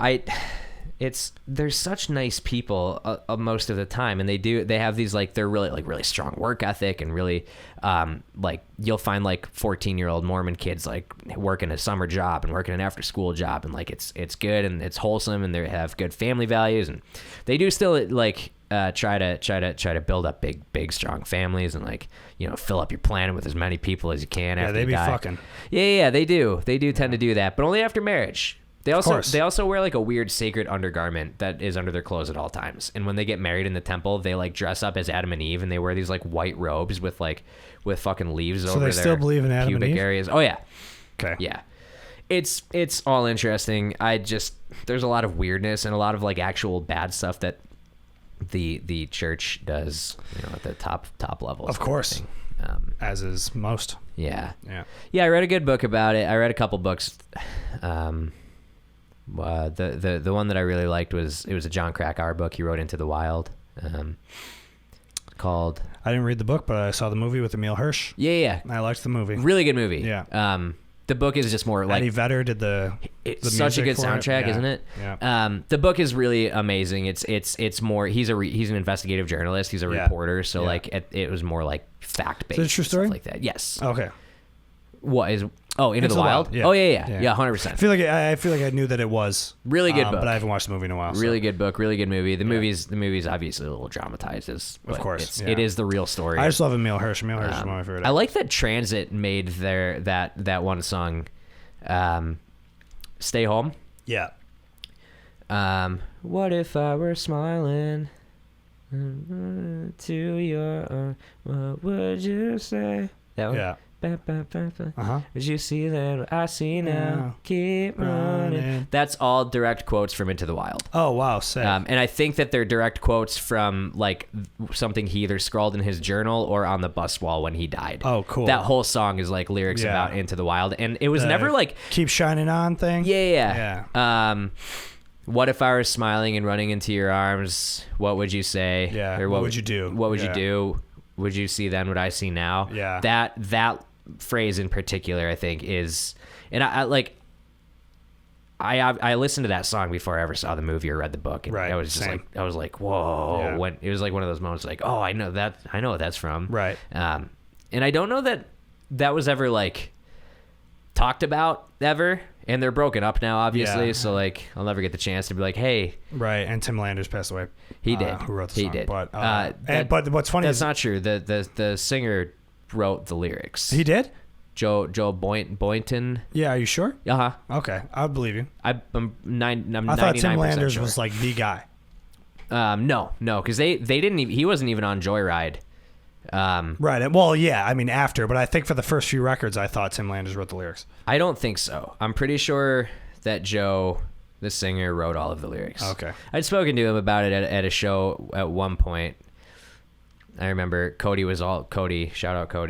they're such nice people most of the time, and they have these like they're really strong work ethic, and really like you'll find like 14-year-old Mormon kids like working a summer job and working an after school job, and like it's good and it's wholesome, and they have good family values, and they do still like try to build up big strong families, and like fill up your planet with as many people as you can after they you be die. fucking they do tend to do that, but only after marriage. They also wear like a weird sacred undergarment that is under their clothes at all times. And when they get married in the temple, they like dress up as Adam and Eve, and they wear these like white robes with fucking leaves over their still believe in Adam and Eve? areas. Oh yeah. Okay. Yeah. It's all interesting. There's a lot of weirdness and a lot of like actual bad stuff that the church does, at the top levels. Of course. As is most. Yeah. Yeah. Yeah, I read a good book about it. I read a couple books. The one that I really liked was a John Krakauer book he wrote, Into the Wild, called. I didn't read the book, but I saw the movie with Emil Hirsch. Yeah. I liked the movie. Really good movie. Yeah. The book is just more like Eddie Vedder did it's such a good soundtrack, isn't it? Yeah. The book is really amazing. It's more he's an investigative journalist. He's a reporter, so like it was more like fact based. Is it a true story? Like that. Yes. Okay. What is? Oh, Into the Wild? Yeah. Oh, yeah, 100%. I feel like I knew that it was really good book, but I haven't watched the movie in a while. So. Really good book, really good movie. The movie's obviously a little dramatized, of course. It is the real story. I just love Emil Hirsch. Emil Hirsch is one of my favorite. I like that Transit made that one song, "Stay Home." Yeah. What if I were smiling to your? What would you say? That one. Yeah. Uh-huh. Did you see that? I see now. Keep running. That's all direct quotes from Into the Wild. Oh wow, sick. And I think that they're direct quotes from like something he either scrawled in his journal or on the bus wall when he died. Oh, cool. That whole song is like lyrics about Into the Wild, and it was never like keep shining on thing. Yeah. What if I were smiling and running into your arms? What would you say? Yeah. Or what would you do? What would you do? Would you see then what I see now? Yeah. That phrase in particular, I think, is, and I listened to that song before I ever saw the movie or read the book, and I was just I was like, whoa. Yeah. When it was like one of those moments, like, oh, I know what that's from. Right. And I don't know that was ever like talked about ever, and they're broken up now, obviously. Yeah. So like, I'll never get the chance to be like, hey. Right. And Tim Landers passed away. He did. Who wrote the song? He did. But what's funny that's not true. The singer wrote the lyrics. He did? Joe Boynton. Yeah, are you sure? Uh-huh. Okay, I believe you. I'm I thought Tim Landers was like the guy. No, because they didn't even, he wasn't even on Joyride. Right. Well, yeah, I mean after, but I think for the first few records I thought Tim Landers wrote the lyrics. I don't think so. I'm pretty sure that Joe, the singer, wrote all of the lyrics. Okay. I'd spoken to him about it at a show at one point. I remember shout out Cody.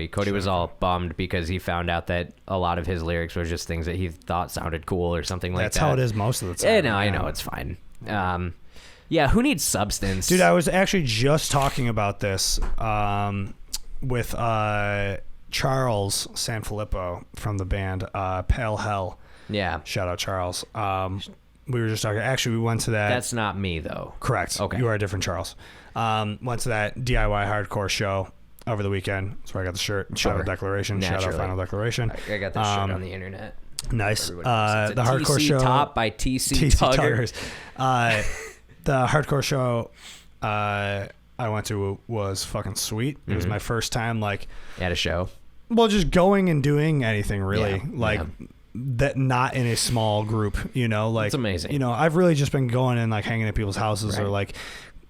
Cody was all bummed because he found out that a lot of his lyrics were just things that he thought sounded cool or something like that. That's how it is most of the time. Yeah, no, I know, it's fine. Yeah, who needs substance? Dude, I was actually just talking about this with Charles Sanfilippo from the band Pale Hell. Yeah. Shout out Charles. We were just talking. Actually, we went to that. That's not me, though. Correct. Okay. You are a different Charles. Went to that DIY hardcore show over the weekend. That's where I got the shirt. Sure. Final Declaration. Naturally. Shout out Final Declaration. I got that shirt on the internet. Nice. The hardcore TC show. Top by TC Tuggers. The hardcore show I went to was fucking sweet. It was my first time like at a show. Well, just going and doing anything really that not in a small group, like it's amazing. I've really just been going and like hanging at people's houses or like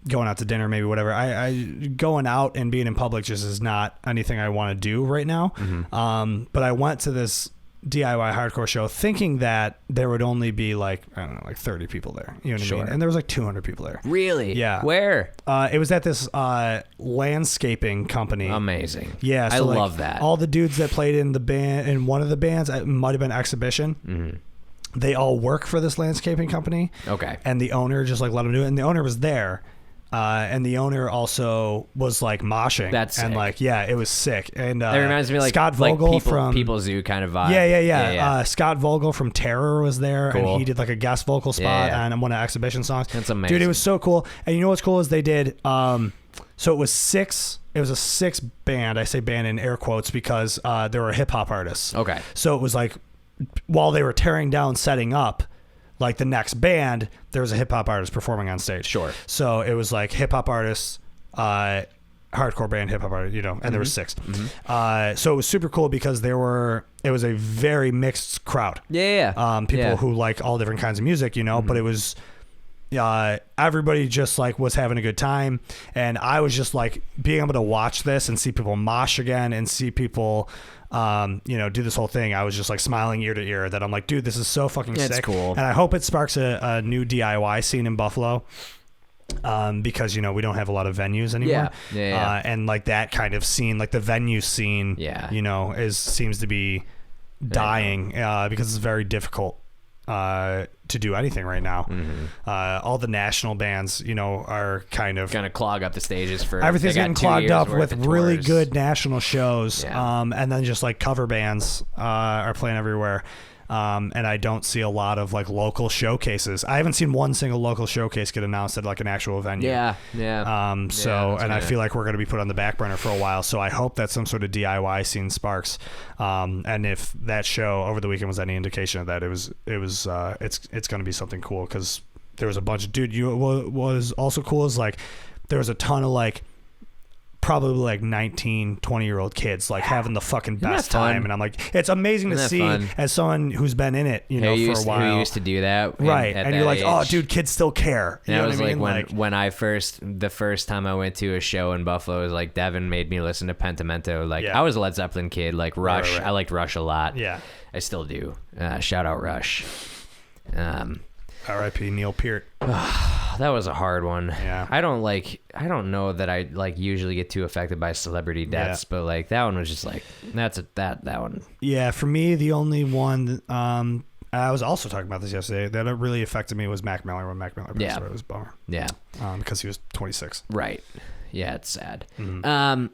going out to dinner, maybe whatever. I going out and being in public just is not anything I want to do right now. But I went to this DIY hardcore show thinking that there would only be like, I don't know, like 30 people there. You know what I mean? And there was like 200 people there. Really? Yeah. Where? It was at this landscaping company. Amazing. Yeah. So I love that. All the dudes that played in the band, in one of the bands, it might have been Exhibition. They all work for this landscaping company. Okay. And the owner just like let them do it. And the owner was there. And the owner also was like moshing. That's and sick. like, yeah, it was sick. And That reminds me of, like Scott Vogel from People Zoo kind of vibe. Yeah. Scott Vogel from Terror was there, Cool. and he did like a guest vocal spot on one of the exhibition songs. That's amazing. Dude, it was so cool. And you know what's cool is they did. So it was a 6 band. I say band in air quotes because there were hip hop artists. Okay. So it was like while they were tearing down, setting up. Like the next band, there was a hip hop artist performing on stage. Sure. So it was like hip hop artists, hardcore band, hip hop artist, and there were 6. So it was super cool because it was a very mixed crowd. Yeah. People who like all different kinds of music, but it was, everybody just like was having a good time. And I was just like being able to watch this and see people mosh again and see people, do this whole thing. I was just like smiling ear to ear that I'm like, dude, this is so fucking sick. It's cool. And I hope it sparks a new DIY scene in Buffalo. Because we don't have a lot of venues anymore. Yeah. And like that kind of scene, like the venue scene, seems to be dying because it's very difficult to do anything right now. All the national bands, are kind of clog up the stages for everything's getting clogged up with really tours. good national shows. Yeah. And then just like cover bands are playing everywhere. And I don't see a lot of like local showcases. I haven't seen one single local showcase get announced at like an actual venue. Yeah. I feel like we're going to be put on the back burner for a while. So I hope that some sort of DIY scene sparks. And if that show over the weekend was any indication of that, it's going to be something cool because there was a bunch of what was also cool is like there was a ton of like probably like 19, 20-year-old kids like having the fucking best time. And I'm like, it's amazing to see as someone who's been in it, for a while. Who used to do that. Right. And you're like, oh, dude, kids still care. And that was like when the first time I went to a show in Buffalo, it was like Devin made me listen to Pentimento. Like I was a Led Zeppelin kid, like Rush. Right. I liked Rush a lot. Yeah. I still do. Shout out Rush. R.I.P. Neil Peart. That was a hard one. Yeah. I don't know that I like usually get too affected by celebrity deaths, but like that one was just like that one. Yeah, for me the only one I was also talking about this yesterday that it really affected me was Mac Miller when Mac Miller passed away. It was a bummer. Yeah. Because he was 26. Right. Yeah, it's sad. Mm-hmm.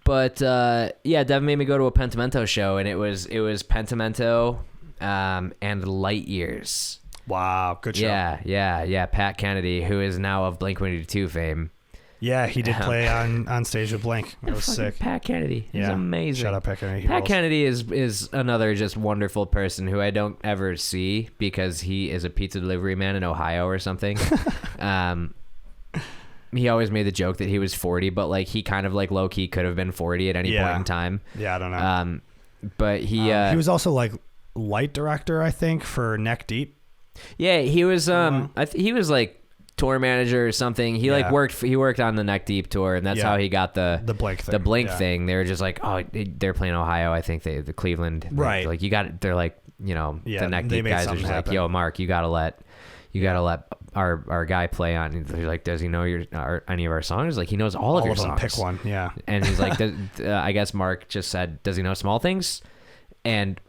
But Devin made me go to a Pentimento show and it was Pentimento and Light Years. Wow, good show. Yeah. Pat Kennedy, who is now of Blink-182 fame. Yeah, he did play on stage with Blink. It was sick. Pat Kennedy. He's amazing. Shout out Pat Kennedy. Pat Kennedy is another just wonderful person who I don't ever see because he is a pizza delivery man in Ohio or something. He always made the joke that he was 40, but like he kind of like low-key could have been 40 at any point in time. Yeah, I don't know. But he was also like light director, I think, for Neck Deep. Yeah, he was he was like tour manager or something. He worked on the Neck Deep tour, and that's how he got the Blink thing. The Blink thing. They were just like, oh, they're playing Ohio. I think the Cleveland. Right. Like you got. They're like, the Neck Deep guys are just like, yo, Mark, you gotta let our guy play on. He's like, does he know any of our songs? Like he knows all of your songs. Pick one. Yeah. And he's like, I guess Mark just said, does he know Small Things? And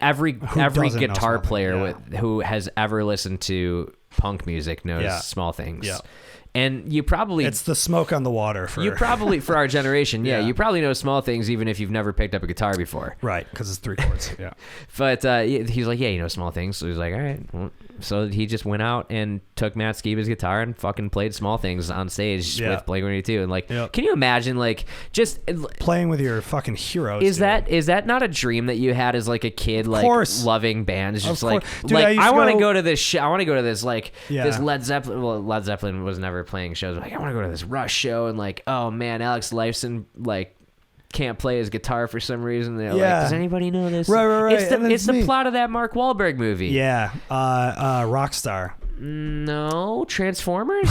every guitar player who has ever listened to punk music knows Small Things. Yeah. And you probably... It's the smoke on the water. For our generation, you probably know Small Things even if you've never picked up a guitar before. Right, because it's 3 chords, yeah. But he's like, you know Small Things. So he's like, all right. Well, so he just went out and took Matt Skiba's guitar and fucking played Small Things on stage with Blink-182. And like, can you imagine like just... Playing with your fucking heroes. Is that not a dream that you had as like a kid, like loving bands? Just like, dude, like I want to go to this show. I want to go to this like this Led Zeppelin. Well, Led Zeppelin was never playing shows. Like I want to go to this Rush show and like, oh man, Alex Lifeson like can't play his guitar for some reason. They're like, does anybody know this? Right. It's the plot of that Mark Wahlberg movie. Yeah. Rockstar. No, Transformers.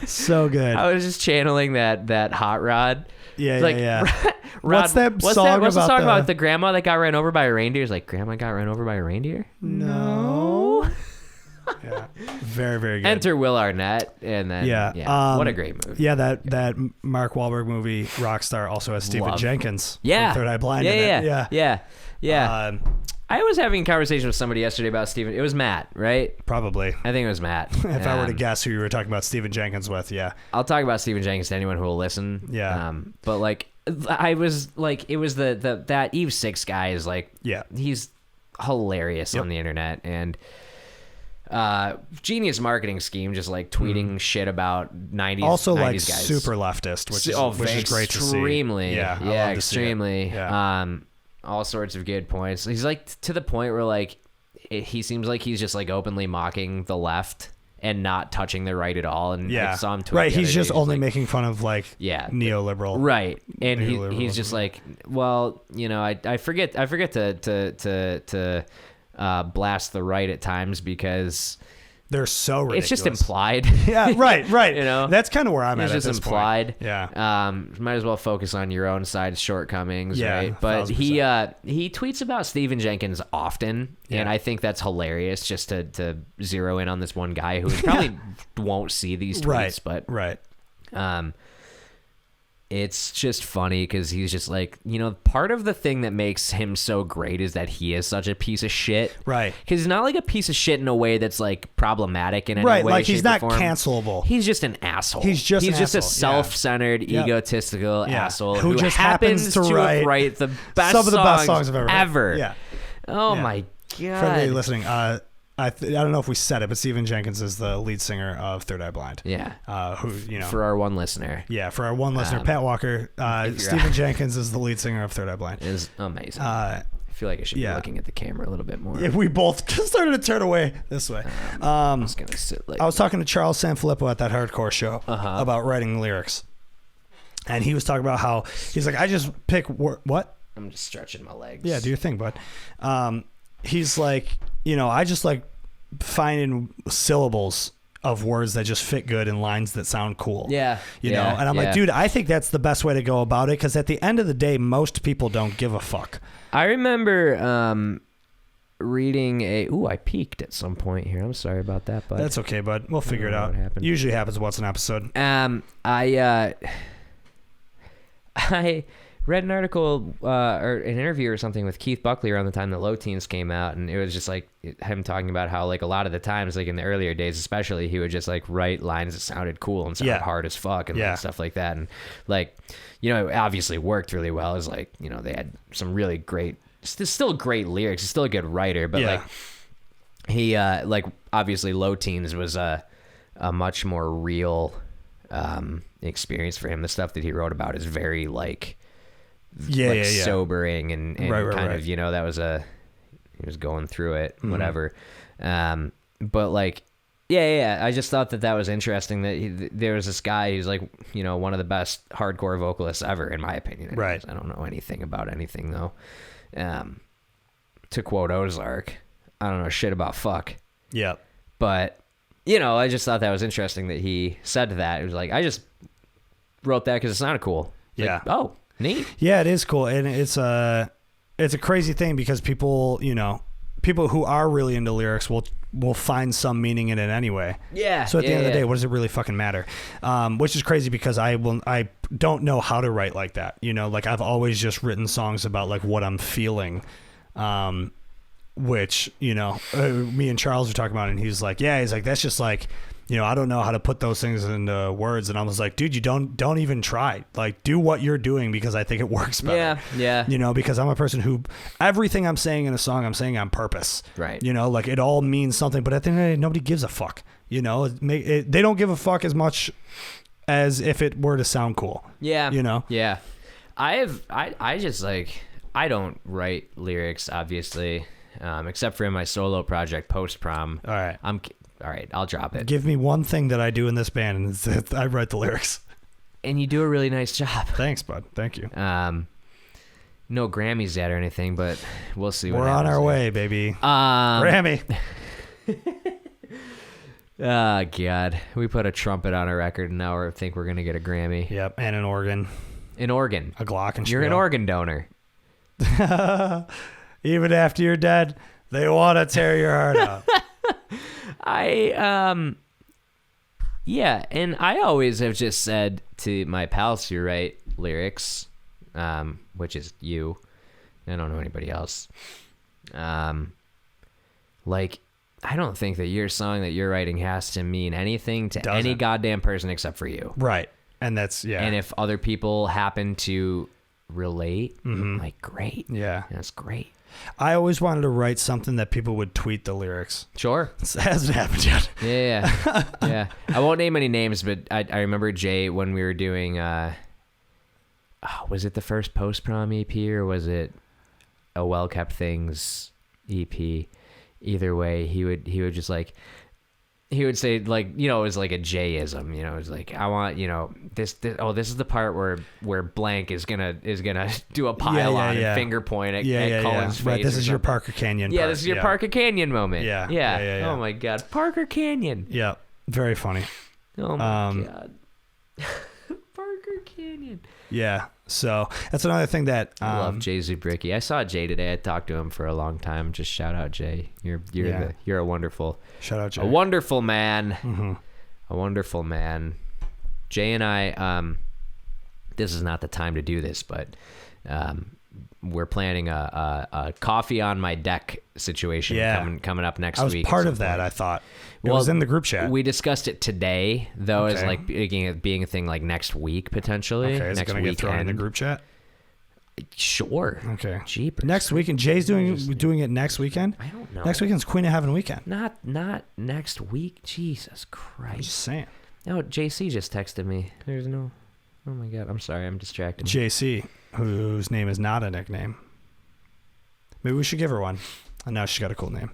So good. I was just channeling that Hot Rod. Yeah, like, yeah. What's the song about the grandma that got ran over by a reindeer? It's like, grandma got ran over by a reindeer? No. Yeah, very, very good. Enter Will Arnett, and then what a great movie. Yeah, that Mark Wahlberg movie, Rockstar, also has Stephen Jenkins. Yeah, from Third Eye Blind. Yeah. I was having a conversation with somebody yesterday about Stephen. It was Matt, right? Probably. I think it was Matt. If I were to guess who you were talking about Stephen Jenkins with, yeah. I'll talk about Stephen Jenkins to anyone who will listen. Yeah. But like, I was like, it was that Eve 6 guy is like, yeah, he's hilarious on the internet, and genius marketing scheme, just like tweeting shit about 90s. Also 90s like guys. Super leftist, which is great to see. Extremely. Yeah, extremely. Yeah. All sorts of good points. He's like to the point where like he seems like he's just like openly mocking the left and not touching the right at all. And I saw him tweet right. He's just only making fun of like neoliberal. Right. And he's just like, well, you know, I forget to blast the right at times because they're so ridiculous. It's just implied. Yeah, right. You know, that's kind of where I'm at. It's just implied. Point. Yeah. Might as well focus on your own side's shortcomings, right? 1,000%. But he tweets about Stephen Jenkins often, and I think that's hilarious. Just to zero in on this one guy who probably won't see these tweets, but it's just funny because he's just like, you know, part of the thing that makes him so great is that he is such a piece of shit. Right. Because he's not like a piece of shit in a way that's like problematic in any way. Right, like he's not form. Cancelable. He's just an asshole. He's just a self-centered, egotistical asshole who just happens to write the best some of the best songs I've ever heard. Yeah. Oh my God. For anybody listening, I don't know if we said it, but Stephen Jenkins is the lead singer of Third Eye Blind. Yeah. Who, you know, for our one listener. Yeah, for our one listener, Pat Walker. Stephen Jenkins is the lead singer of Third Eye Blind. It is amazing. I feel like I should be looking at the camera a little bit more. If we both just started to turn away this way. I'm just gonna sit like. I was talking to Charles Sanfilippo at that hardcore show about writing lyrics, and he was talking about how he's like, I just pick what? I'm just stretching my legs. Yeah, do your thing, bud. He's like, you know, I just like finding syllables of words that just fit good and lines that sound cool. Yeah. You know, and I'm like, dude, I think that's the best way to go about it, because at the end of the day, most people don't give a fuck. I remember reading I peaked at some point here. I'm sorry about that, bud. That's okay, bud. We'll figure it out. Usually happens once an episode. I read an article or an interview or something with Keith Buckley around the time that Low Teens came out, and it was just like him talking about how like a lot of the times, like in the earlier days especially, he would just like write lines that sounded cool and sounded hard as fuck and like, stuff like that, and like, you know, it obviously worked really well. It was like, you know, they had some really great, still great lyrics. He's still a good writer, but like he like obviously Low Teens was a much more real experience for him. The stuff that he wrote about is very like sobering and kind of, you know, that was he was going through it, whatever. But like, I just thought that was interesting that there was this guy who's like, you know, one of the best hardcore vocalists ever, in my opinion. Right. I don't know anything about anything though. To quote Ozark, I don't know shit about fuck. Yeah. But, you know, I just thought that was interesting that he said that. It was like, I just wrote that because it sounded cool. Like, oh, neat. Yeah, it is cool, and it's a crazy thing because people, you know, people who are really into lyrics will find some meaning in it anyway. Yeah. So at the end of the day, what does it really fucking matter? Which is crazy because I don't know how to write like that. You know, like I've always just written songs about like what I'm feeling, which, you know, me and Charles were talking about it, and he's like, that's just like, you know, I don't know how to put those things into words. And I was like, dude, you don't even try. Like, do what you're doing because I think it works better. Yeah. You know, because I'm a person who everything I'm saying in a song, I'm saying on purpose. Right. You know, like it all means something, but at the end of the day, nobody gives a fuck. You know, they don't give a fuck as much as if it were to sound cool. Yeah. You know? Yeah. I just like, I don't write lyrics, obviously, except for in my solo project, Post Prom. All right, I'll drop it. Give me one thing that I do in this band, and it's that I write the lyrics. And you do a really nice job. Thanks, bud. Thank you. No Grammys yet or anything, but we'll see. We're on our way, baby. Grammy. Oh, God. We put a trumpet on a record, and now we think we're going to get a Grammy. Yep, and an organ. An organ. A glockenspiel. You're an organ donor. Even after you're dead, they want to tear your heart out. And I always have just said to my pals who write lyrics, which is you, I don't know anybody else, Like, I don't think that your song that you're writing has to mean anything to any goddamn person except for you. Right. And that's, yeah. And if other people happen to relate, like, great. Yeah. That's great. I always wanted to write something that people would tweet the lyrics. Sure. It hasn't happened yet. Yeah. Yeah. I won't name any names, but I remember Jay when we were doing, was it the first Post Prom EP or was it a Well Kept Things EP? Either way, he would just like, he would say, like, you know, it was like a Jay-ism, you know, it was like, I want, you know, this is the part where blank is gonna do a pile on and finger point at Colin's face. Right, this is your Parker Canyon part. This is your Parker Canyon moment. Yeah. Oh my God, Parker Canyon. Yeah, very funny. Oh my God. Parker Canyon. Yeah, so that's another thing that I love Jay Zubricki. I saw Jay today. I talked to him for a long time. Just shout out Jay. You're a wonderful shout out Jay. A wonderful man. A wonderful man. Jay and I. This is not the time to do this, but we're planning a coffee on my deck situation coming up next week. I was part of that. I thought it was in the group chat. We discussed it today, though, as like being a thing like next week potentially. Okay, is it going to get thrown in the group chat? Sure. Okay. Jeepers. Next weekend. Jay's doing it next weekend? I don't know. Next weekend's Queen of Heaven weekend. Not next week. Jesus Christ. I'm just saying. No, JC just texted me. There's no... Oh my God. I'm sorry. I'm distracted. JC, whose name is not a nickname. Maybe we should give her one. I know she's got a cool name.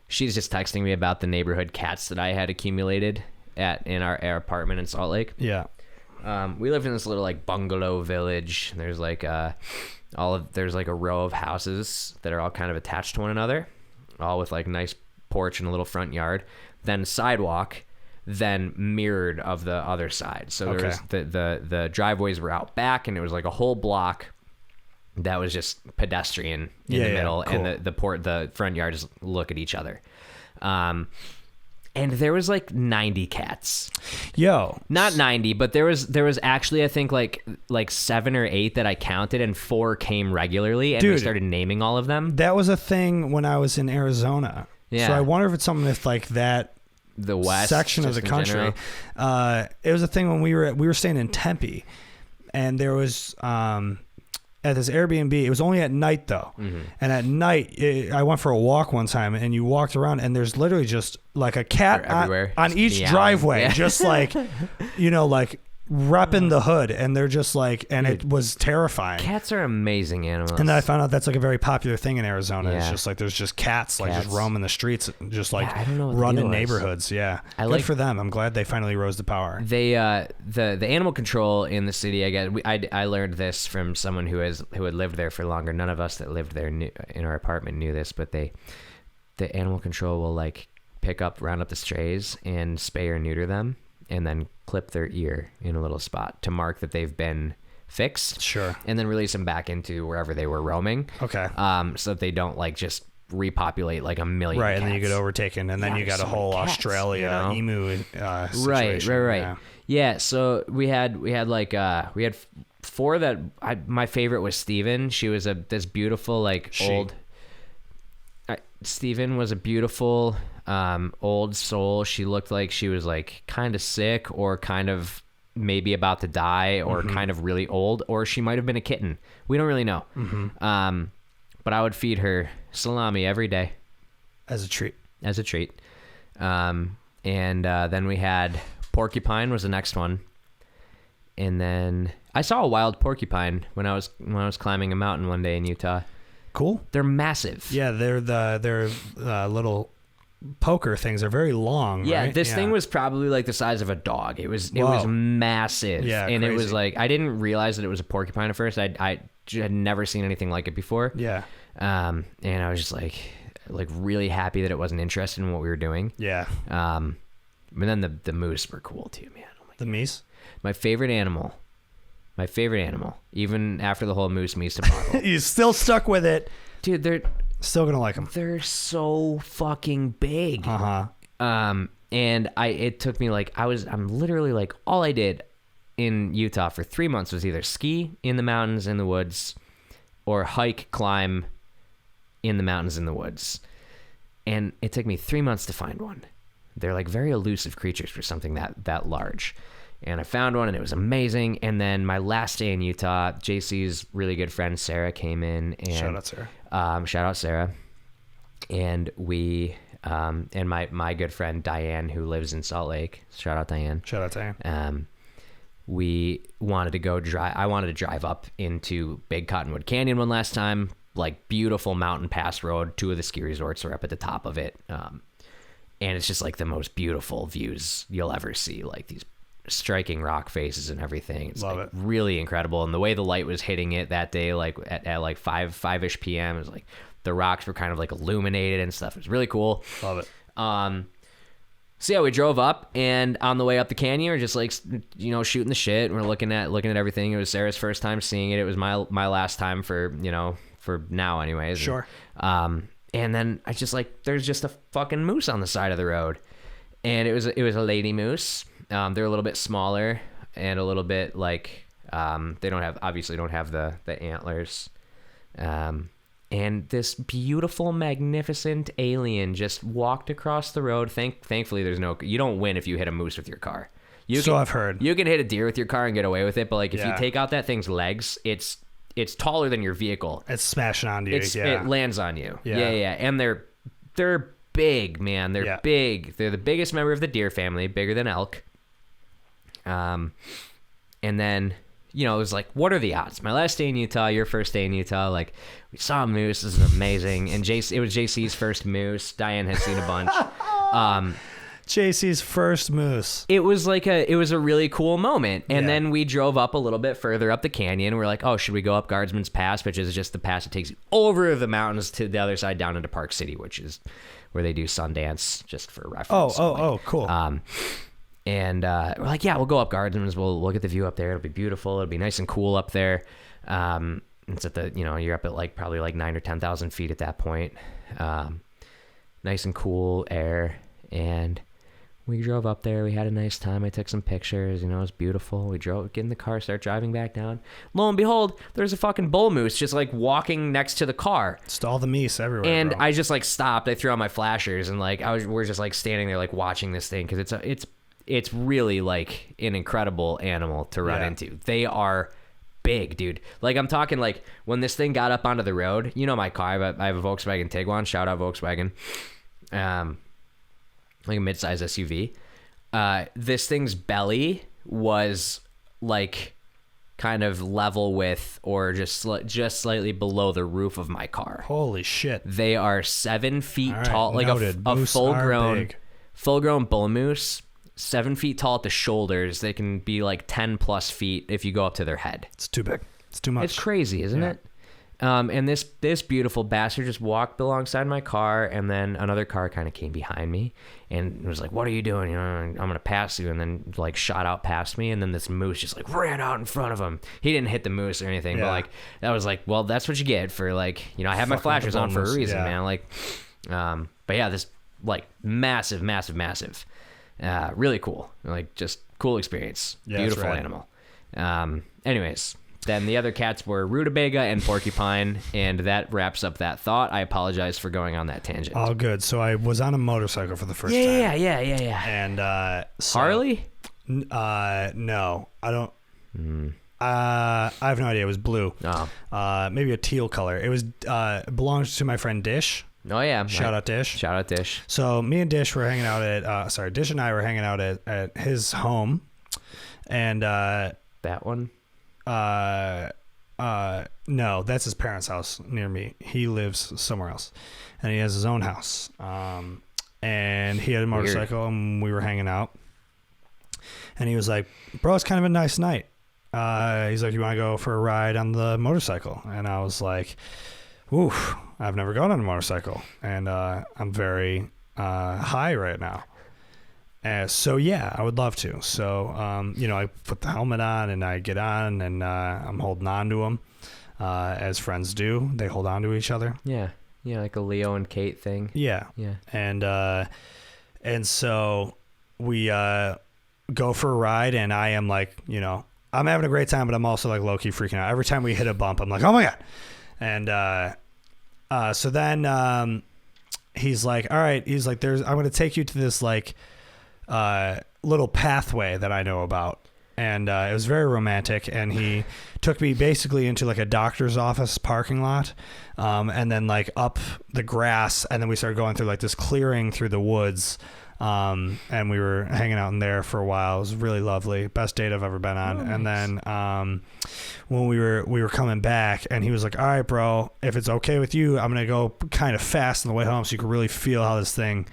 She's just texting me about the neighborhood cats that I had accumulated in our apartment in Salt Lake. Yeah. We lived in this little like bungalow village. There's like there's like a row of houses that are all kind of attached to one another, all with like nice porch and a little front yard, then sidewalk, then mirrored of the other side. So there was the driveways were out back, and it was like a whole block that was just pedestrian in the middle, cool. And the front yards look at each other. And there was like 90 cats. Not 90, but there was actually I think like 7 or 8 that I counted, and 4 came regularly, and we started naming all of them. That was a thing when I was in Arizona. Yeah. So I wonder if it's something with like that the west section of the country. It was a thing when we were staying in Tempe, and there was at this Airbnb. It was only at night though, and at night I went for a walk one time, and you walked around, and there's literally just like a cat on each driveway, just like like repping the hood, and they're just like, and it was terrifying. Cats are amazing animals. And then I found out that's like a very popular thing in Arizona. It's just like there's just cats like just roaming the streets, just like running neighborhoods. Yeah, good for them. I'm glad they finally rose to power. They the animal control in the city. I learned this from someone who had lived there for longer. None of us that lived there in our apartment knew this, but the animal control will like round up the strays and spay or neuter them, and then clip their ear in a little spot to mark that they've been fixed. Sure. And then release them back into wherever they were roaming. Okay. So that they don't like just repopulate like a million cats. and then you get overtaken, and then you got a whole cats, Australia emu situation. Right. Yeah. So we had 4 that my favorite was Steven. She was this beautiful old. Steven was a beautiful old soul. She looked like she was like kind of sick, or kind of maybe about to die, or kind of really old, or she might have been a kitten. We don't really know. But I would feed her salami every day as a treat. And then we had porcupine was the next one, and then I saw a wild porcupine when I was climbing a mountain one day in Utah. Cool. They're massive. Yeah, they're little poker things. Are very long. Yeah, right? This thing was probably like the size of a dog. It was massive. Yeah, and crazy. It was like I didn't realize that it was a porcupine at first. I had never seen anything like it before. Yeah. And I was just like really happy that it wasn't interested in what we were doing. Yeah. But then the moose were cool too, man. Oh my God. The meese? My favorite animal, even after the whole moose debacle. You still stuck with it. Dude, they're still gonna like them. They're so fucking big. And it took me I'm literally like, all I did in Utah for 3 months was either ski in the mountains, in the woods, or hike, climb in the mountains, in the woods. And it took me 3 months to find one. They're like very elusive creatures for something that large. And I found one and it was amazing. And then my last day in Utah, JC's really good friend Sarah came in, and shout out Sarah. Shout out Sarah. And we and my good friend Diane, who lives in Salt Lake. Shout out Diane. Shout out Diane. We wanted to go drive. I wanted to drive up into Big Cottonwood Canyon one last time. Like beautiful mountain pass road. 2 of the ski resorts are up at the top of it. And it's just like the most beautiful views you'll ever see. Like these striking rock faces and everything. It's Love like it. Really incredible. And the way the light was hitting it that day, like at like 5-ish PM, it was like the rocks were kind of like illuminated and stuff. It was really cool. Love it. So yeah, we drove up, and on the way up the canyon, we're just like, shooting the shit. And we're looking at everything. It was Sarah's first time seeing it. It was my last time for now anyways. Sure. And then I just like, there's just a fucking moose on the side of the road. And it was a lady moose. They're a little bit smaller and a little bit like, they obviously don't have the antlers. And this beautiful, magnificent alien just walked across the road. Thankfully, you don't win if you hit a moose with your car. I've heard. You can hit a deer with your car and get away with it, but like if you take out that thing's legs, it's taller than your vehicle. It's smashing onto you. It lands on you. Yeah. And they're big, man. They're big. They're the biggest member of the deer family, bigger than elk. And then, it was like, what are the odds? My last day in Utah, your first day in Utah, like we saw a moose. This is amazing. And it was JC's first moose. Diane has seen a bunch. JC's first moose. It was a really cool moment. And then we drove up a little bit further up the canyon. We're like, oh, should we go up Guardsman's Pass, which is just the pass that takes you over the mountains to the other side down into Park City, which is where they do Sundance, just for reference. Oh, cool. And we're like, yeah, we'll go up Guardsman's. We'll get the view up there. It'll be beautiful. It'll be nice and cool up there. It's at the, you're up at like probably like 9,000 or 10,000 feet at that point. Nice and cool air. And we drove up there. We had a nice time. I took some pictures. It was beautiful. We get in the car, start driving back down. Lo and behold, there's a fucking bull moose just like walking next to the car. Just all the meese everywhere. And bro. I just like stopped. I threw on my flashers and like we're just like standing there like watching this thing because it's really like an incredible animal to run into. They are big, dude. Like I'm talking like when this thing got up onto the road, my car, I have a Volkswagen Tiguan, shout out Volkswagen. Like a mid-size SUV. This thing's belly was like kind of level with or just slightly below the roof of my car. Holy shit. They are 7 feet tall, like noted. a full-grown bull moose. 7 feet tall at the shoulders. They can be like 10 plus feet if you go up to their head. It's too big. It's too much. It's crazy, isn't it? And this beautiful bastard just walked alongside my car, and then another car kind of came behind me and was like, what are you doing? I'm going to pass you. And then like shot out past me. And then this moose just like ran out in front of him. He didn't hit the moose or anything, but like, that was like, well, that's what you get for like, I have my flashers on for a reason, man. Like, but yeah, this like massive, really cool. Like just cool experience. Beautiful animal. Anyways, then the other cats were rutabaga and porcupine, and that wraps up that thought. I apologize for going on that tangent. All good. So I was on a motorcycle for the first time. Yeah. And Harley? No, I don't. I have no idea. It was blue. Oh. Maybe a teal color. It was belongs to my friend Dish. Oh yeah. Shout out Dish. So me and Dish were hanging out at Dish and I were hanging out at his home, and that one. No, that's his parents' house near me. He lives somewhere else, and he has his own house. And he had a motorcycle, and we were hanging out. And he was like, "Bro, it's kind of a nice night." He's like, "You want to go for a ride on the motorcycle?" And I was like, "Oof, I've never gone on a motorcycle, and I'm very high right now." So yeah, I would love to. So I put the helmet on and I get on and I'm holding on to him, as friends do. They hold on to each other. Yeah, like a Leo and Kate thing. Yeah. And so we go for a ride, and I am like, I'm having a great time, but I'm also like low key freaking out every time we hit a bump. I'm like, oh my god. And so then he's like, all right, he's like, I'm going to take you to this like little pathway that I know about. And it was very romantic. And he took me basically into like a doctor's office parking lot, and then like up the grass. And then we started going through like this clearing through the woods. And we were hanging out in there for a while. It was really lovely. Best date I've ever been on. Oh, nice. And then when we were coming back, and he was like, all right, bro, if it's okay with you, I'm going to go kind of fast on the way home so you can really feel how this thing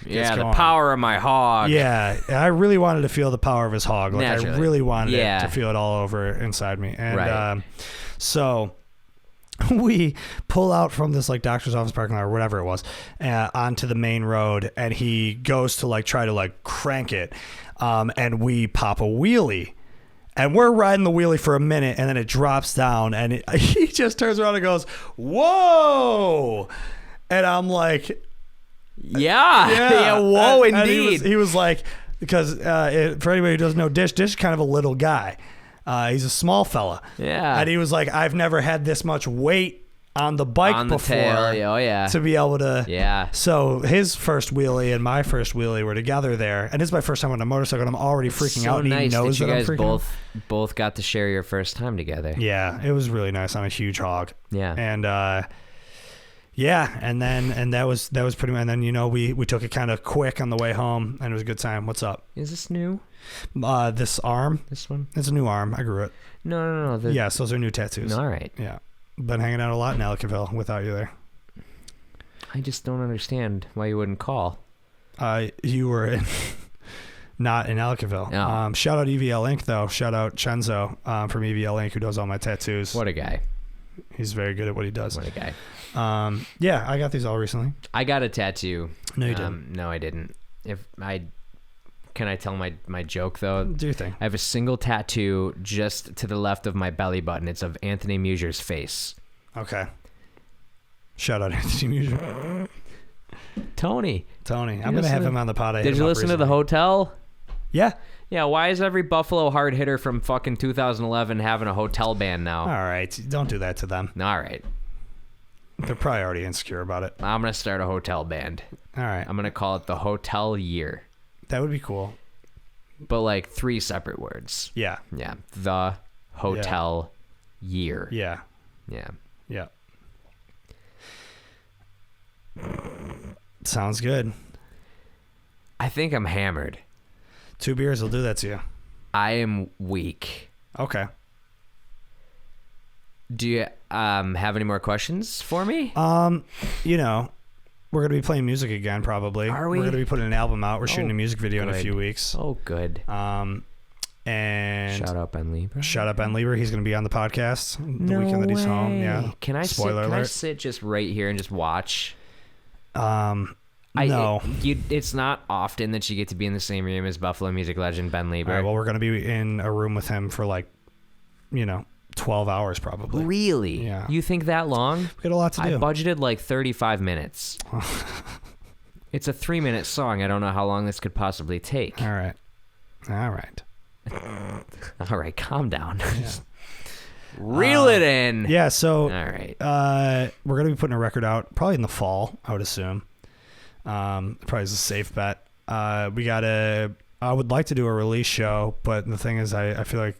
Yeah, the power of my hog. Yeah, I really wanted to feel the power of his hog. Like Naturally. I really wanted it to feel it all over inside me. And so we pull out from this like doctor's office parking lot or whatever it was onto the main road, and he goes to like try to like crank it, and we pop a wheelie. And we're riding the wheelie for a minute, and then it drops down, and he just turns around and goes, whoa! And I'm like... Yeah, whoa, indeed. And he was like, because for anybody who doesn't know, Dish is kind of a little guy. He's a small fella. Yeah. And he was like, I've never had this much weight on the bike on the before. Tail. Oh, yeah. To be able to. Yeah. So his first wheelie and my first wheelie were together there. And this is my first time on a motorcycle, and I'm already freaking out. And nice he knows that you that guys I'm freaking out. both got to share your first time together. Yeah, it was really nice. I'm a huge hog. Yeah. And yeah, and that was pretty much. And then we took it kind of quick on the way home, and it was a good time. What's up? Is this new? This arm. This one. It's a new arm. I grew it. No. Yes, those are new tattoos. All right. Yeah, been hanging out a lot in Ellicottville without you there. I just don't understand why you wouldn't call. You were not in Ellicottville. No. Shout out EVL Inc. though. Shout out Chenzo from EVL Inc. who does all my tattoos. What a guy. He's very good at what he does. What a guy. Yeah, I got these all recently. I got a tattoo. No, you didn't. No, I didn't. Can I tell my joke though? Do your thing. I have a single tattoo just to the left of my belly button. It's of Anthony Musier's face. Okay. Shout out Anthony Musier. Tony. I'm gonna have him on the pod. Did you listen to The Hotel? Yeah. Yeah, why is every Buffalo hard hitter from fucking 2011 having a hotel band now? All right, don't do that to them. All right. They're probably already insecure about it. I'm going to start a hotel band. All right. I'm going to call it The Hotel Year. That would be cool. But like 3 separate words. Yeah. Yeah. The Hotel Year. Yeah. Yeah. Yeah. Sounds good. I think I'm hammered. 2 beers will do that to you. I am weak. Okay. Do you have any more questions for me? We're gonna be playing music again probably. Are we? We're gonna be putting an album out. We're shooting a music video in a few weeks. Oh, good. And shout out Ben Lieber. Shout out Ben Lieber. He's gonna be on the podcast the weekend that he's home. Yeah. Can I sit just right here and just watch? No. It's not often that you get to be in the same room as Buffalo music legend Ben Lieber. All right, well, we're going to be in a room with him for 12 hours probably. Really? Yeah. You think that long? We got a lot to do. I budgeted like 35 minutes. It's a 3-minute song. I don't know how long this could possibly take. All right. All right, calm down. Yeah. Reel it in. Yeah, so all right. We're going to be putting a record out probably in the fall, I would assume. Probably is a safe bet. I would like to do a release show, but the thing is I feel like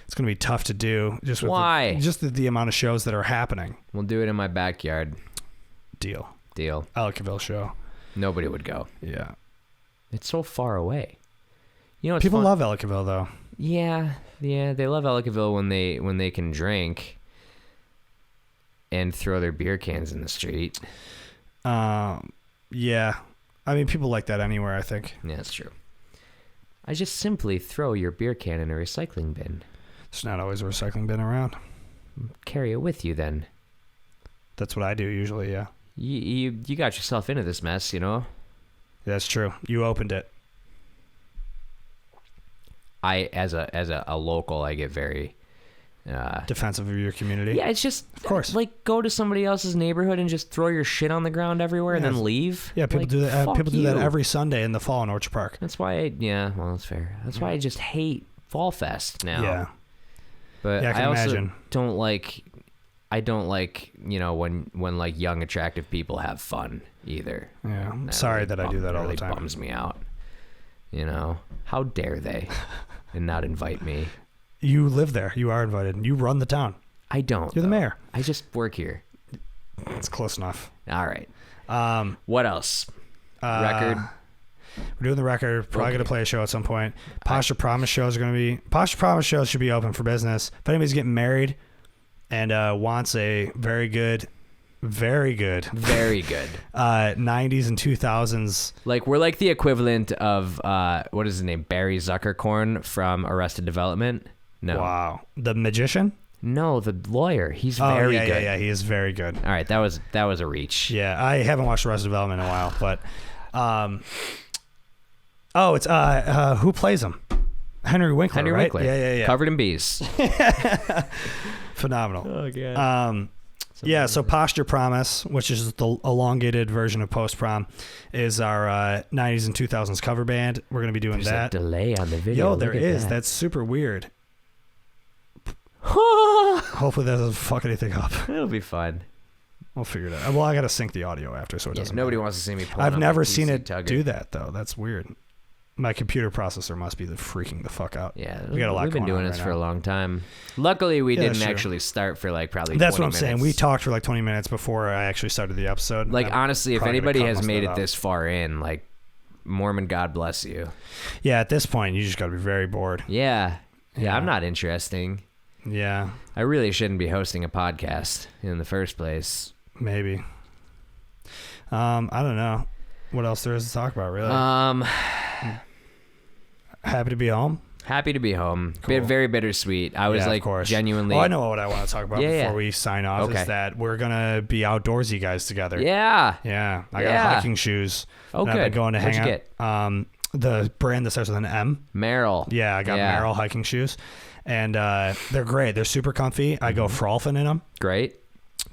it's going to be tough to do just with why? The amount of shows that are happening. We'll do it in my backyard. Deal. Ellicottville show. Nobody would go. Yeah. It's so far away. People love Ellicottville though. Yeah, they love Ellicottville when they can drink and throw their beer cans in the street. Yeah. I mean, people like that anywhere, I think. Yeah, that's true. I just simply throw your beer can in a recycling bin. There's not always a recycling bin around. Carry it with you then. That's what I do usually, yeah. You got yourself into this mess, That's true. You opened it. As a local, I get very defensive of your community. Yeah, it's just of course. Like go to somebody else's neighborhood and just throw your shit on the ground everywhere and then leave. Yeah, people do that. People do that every Sunday in the fall in Orchard Park. That's why. That's fair. That's why I just hate Fall Fest now. Yeah, but I also imagine. don't like. I don't like, when like young attractive people have fun either. Yeah, I'm sorry that I do that all the time. Bums me out. How dare they and not invite me? You live there. You are invited. You run the town. I don't. You're the mayor. I just work here. It's close enough. All right. What else? Record. We're doing the record. Probably going to play a show at some point. Posture Promise shows should be open for business. If anybody's getting married and wants a very good 90s and 2000s. Like, we're like the equivalent of, what is his name? Barry Zuckerkorn from Arrested Development. No. Wow. The magician? No, the lawyer. He's very good. Yeah, he is very good. All right, that was a reach. Yeah, I haven't watched Arrested Development in a while, but it's who plays him? Henry Winkler, right? Yeah. Covered in bees. Phenomenal. Oh god. Yeah, so Posture Promise, which is the elongated version of Post Prom, is our 90s and 2000s cover band. We're going to be doing that. There's a delay on the video. Yo, there is. That's super weird. Hopefully that doesn't fuck anything up. It'll be fun. We'll figure it out. Well, I got to sync the audio after, so it doesn't Nobody matter. wants to see me. I've never seen it do that, though. That's weird. My computer processor must be freaking the fuck out. Yeah, we got a lot. We've been doing this for a long time. Luckily, we didn't actually start for like probably. That's 20 what I'm saying. We talked for like 20 minutes before I actually started the episode. Like, honestly, if anybody has made it this far in, like, Mormon, God bless you. Yeah, at this point, you just got to be very bored. Yeah, I'm not interesting. Yeah, I really shouldn't be hosting a podcast in the first place. Maybe. I don't know what else there is to talk about, really. Happy to be home. Happy to be home. Cool. Very bittersweet. I was genuinely. Oh, I know what I want to talk about before we sign off. Okay. Is that we're gonna be outdoorsy guys together. Yeah. Yeah. I got hiking shoes. Oh, good. I've been going to What'd hang you out. get? The brand that starts with an M. Merrill. Yeah, I got Merrill hiking shoes, and they're great. They're super comfy. I go frolfing in them. Great.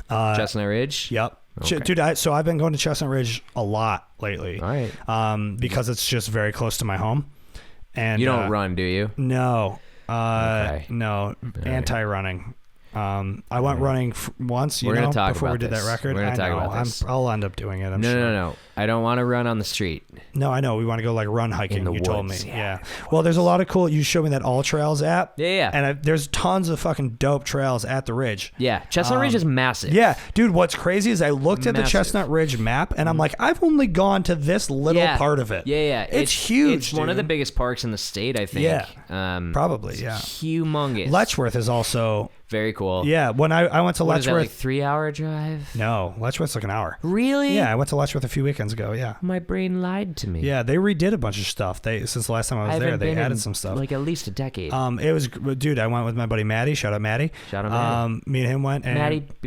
Chestnut Ridge. Yep. Okay. Dude, so I've been going to Chestnut Ridge a lot lately. All right. Because it's just very close to my home. And you don't run, do you? No. Okay. No. Anti-running. I went running once, We're gonna talk before about we did this. that record. We're gonna talk about this. I'll end up doing it. I'm sure. No. I don't want to run on the street. No, I know. We want to go like run hiking. In the you told me. woods, Yeah. Well, there's a lot of cool. You showed me that All Trails app. Yeah. And there's tons of fucking dope trails at the ridge. Yeah. Chestnut Ridge is massive. Yeah, dude. What's crazy is I looked at the Chestnut Ridge map and I'm like, I've only gone to this little part of it. Yeah. It's huge. It's one of the biggest parks in the state, I think. Yeah. Probably. Yeah. Humongous. Letchworth is also. Very cool. Yeah, when I went to what Letchworth, is that, like 3-hour drive? No, Letchworth's like an hour. Really? Yeah, I went to Letchworth a few weekends ago. Yeah. My brain lied to me. Yeah, they redid a bunch of stuff. Since the last time I was there, they added some stuff. Like at least a decade. It was, dude. I went with my buddy Maddie. Shout out Maddie. Me and him went. And